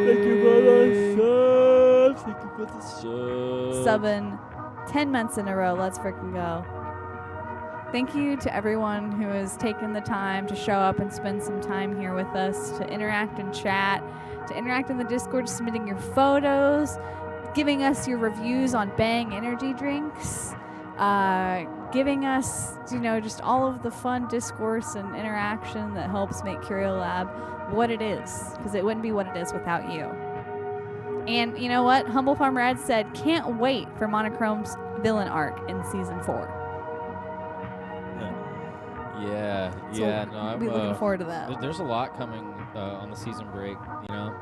Thank you for the subs. Thank you for the subs. Subbing 10 months in a row. Let's freaking go. Thank you to everyone who has taken the time to show up and spend some time here with us, to interact and chat, to interact in the Discord, submitting your photos, giving us your reviews on Bang energy drinks, giving us, just all of the fun discourse and interaction that helps make CURIOLAB what it is, because it wouldn't be what it is without you. And you know what? Humble Farm Rad said, can't wait for Monochrome's villain arc in season 4. Yeah, So yeah. No, I'll I'm be looking forward to that. There's a lot coming on the season break. You know,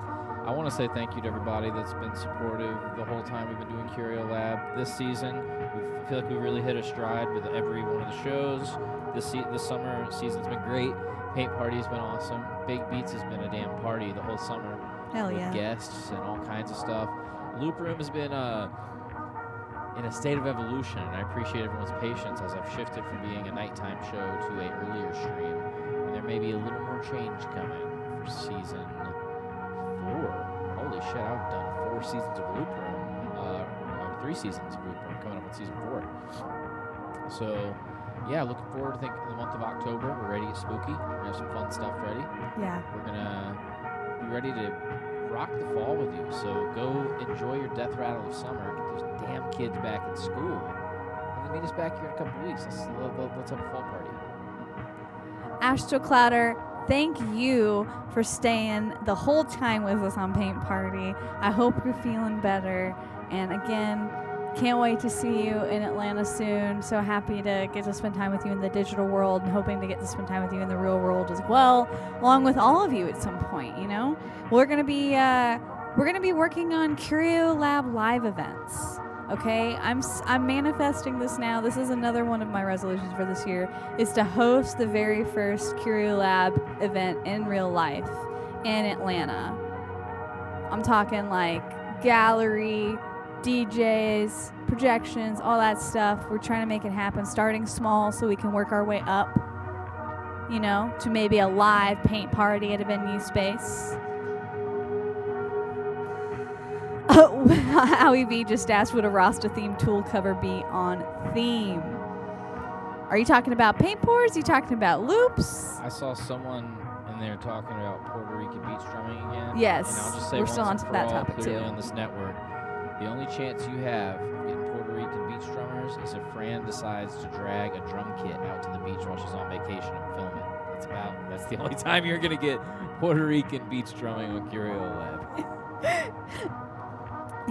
I want to say thank you to everybody that's been supportive the whole time we've been doing CURIOLAB this season. I feel like we really hit a stride with every one of the shows. This summer season's been great. Paint Party's been awesome. Big Beats has been a damn party the whole summer. Hell with yeah. guests and all kinds of stuff. Loop Room has been in a state of evolution, and I appreciate everyone's patience as I've shifted from being a nighttime show to a earlier stream. And there may be a little more change coming for season 4. Holy shit, I've done 4 seasons of Loop Room, or 3 seasons of Loop Room, coming up with season 4. So, yeah, looking forward to the month of October. We're ready to get spooky. We're going to have some fun stuff ready. Yeah. We're going to be ready to rock the fall with you. So go enjoy your death rattle of summer. Get those damn kids back in school. And then meet us back here in a couple weeks. Let's have a fall party. Astro Clouder, thank you for staying the whole time with us on Paint Party. I hope you're feeling better. And again, can't wait to see you in Atlanta soon. So happy to get to spend time with you in the digital world and hoping to get to spend time with you in the real world as well, along with all of you at some point, you know? We're going to be working on CURIOLAB live events. Okay? I'm manifesting this now. This is another one of my resolutions for this year, is to host the very first CURIOLAB event in real life in Atlanta. I'm talking like gallery, DJs, projections, all that stuff. We're trying to make it happen, starting small so we can work our way up, you know, to maybe a live paint party at a venue space. Howie B just asked, would a Rasta themed tool cover be on theme? Are you talking about paint pours? Are you talking about loops? I saw someone in there talking about Puerto Rican beach drumming again. Yes, and I'll just say we're still once on and for that all, topic clearly too. on this network, the only chance you have of getting Puerto Rican beach drummers is if Fran decides to drag a drum kit out to the beach while she's on vacation and film it. That's the only time you're going to get Puerto Rican beach drumming on CURIOLAB.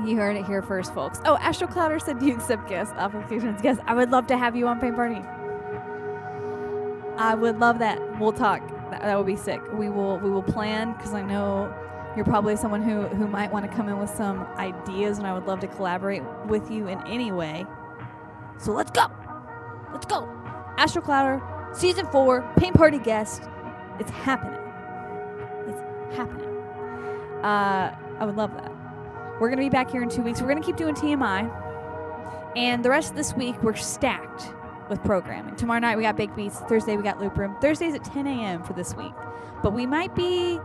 You heard it here first, folks. Oh, Astro Clouder said, do you accept guest applications? Yes, I would love to have you on Paint Party. I would love that. We'll talk. That would be sick. We will plan, because I know you're probably someone who might want to come in with some ideas, and I would love to collaborate with you in any way. So let's go. Let's go. Astro Clouder, Season 4, Paint Party guest. It's happening. It's happening. I would love that. We're going to be back here in 2 weeks. We're going to keep doing TMI. And the rest of this week, we're stacked with programming. Tomorrow night, we got Big Beats. Thursday, we got Loop Room. Thursday's at 10 a.m. for this week. But we might be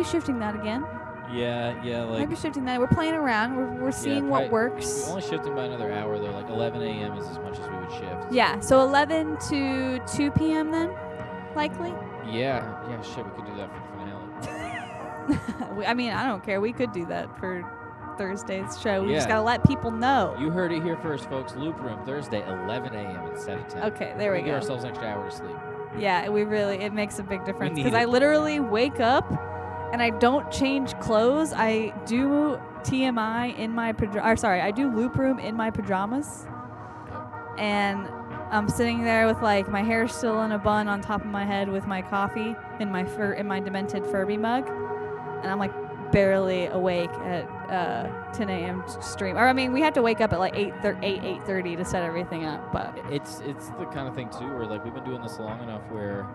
shifting that again. Yeah, like... Might be shifting that. We're playing around. We're seeing what works. We're only shifting by another hour, though. Like 11 a.m. is as much as we would shift. Yeah, so 11 to 2 p.m. then, likely? Yeah, shit, we could do that for the finale. I mean, I don't care. We could do that for Thursday's show. We just Yeah. got to let people know. You heard it here first, folks. Loop Room, Thursday, 11 a.m. instead of 10. Okay, there we Give go. ourselves an extra hour to sleep. Yeah, it makes a big difference. need Because it. I literally wake up and I don't change clothes. I do TMI in my I do Loop Room in my pajamas. And I'm sitting there with like my hair still in a bun on top of my head with my coffee in my demented Furby mug. And I'm like barely awake at 10 a.m. stream. Or I mean, we had to wake up at like 8:30 to set everything up. But It's the kind of thing too where like we've been doing this long enough where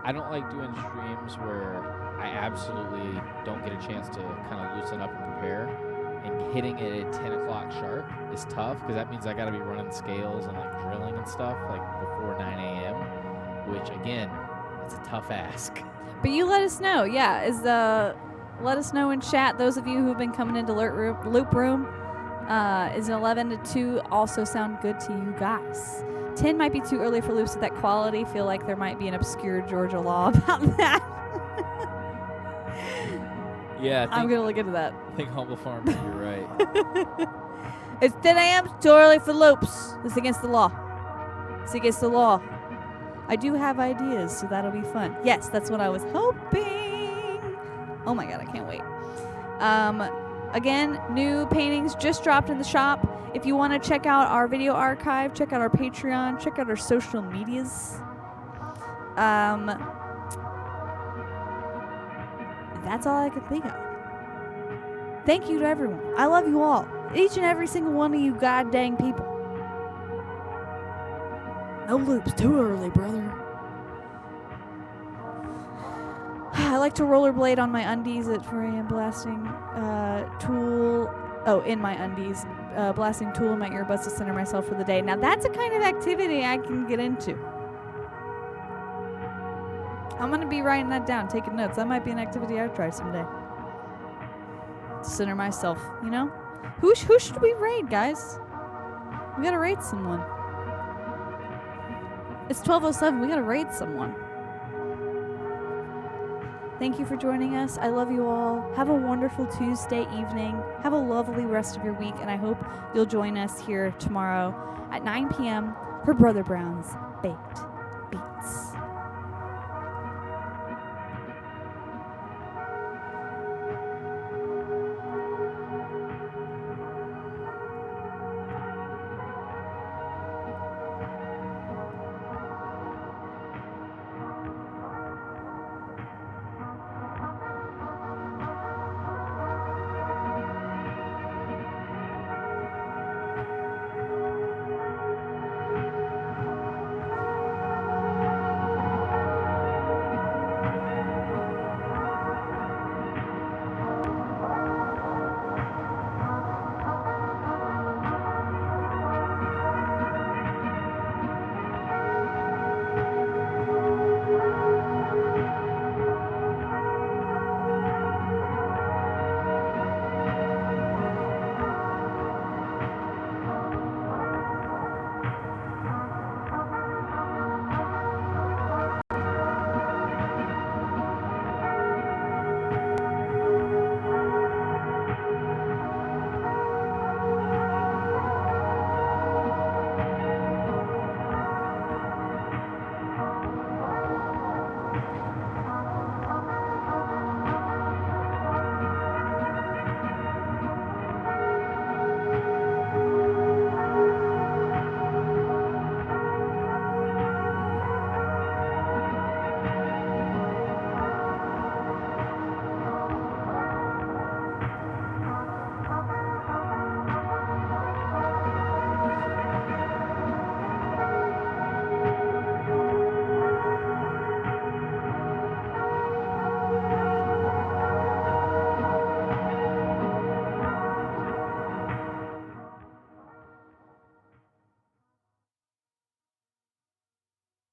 I don't like doing streams where I absolutely don't get a chance to kind of loosen up and prepare. And hitting it at 10 o'clock sharp is tough because that means I got to be running scales and like drilling and stuff like before 9 a.m. Which again, it's a tough ask. But you let us know. Yeah, let us know in chat. Those of you who've been coming into Loop Room, is an 11 to 2 also sound good to you guys? 10 might be too early for loops at that quality. Feel like there might be an obscure Georgia law about that. Yeah, I'm going to look into that. I think Humble Farmer, you're right. It's 10 a.m. Too early for loops. It's against the law. It's against the law. I do have ideas, so that'll be fun. Yes, that's what I was hoping. Oh my god, I can't wait. Again, new paintings just dropped in the shop. If you want to check out our video archive, check out our Patreon, check out our social medias. That's all I could think of. Thank you to everyone. I love you all. Each and every single one of you god dang people. No loops too early, brother. I like to rollerblade on my undies at 4 a.m. blasting Tool. Oh, in my undies. Blasting Tool in my earbuds to center myself for the day. Now that's a kind of activity I can get into. I'm going to be writing that down, taking notes. That might be an activity I'd try someday. Center myself, you know? Who should we raid, guys? We gotta raid someone. It's 12:07. We gotta raid someone. Thank you for joining us. I love you all. Have a wonderful Tuesday evening. Have a lovely rest of your week, and I hope you'll join us here tomorrow at 9 p.m. for Brother Brown's Baked.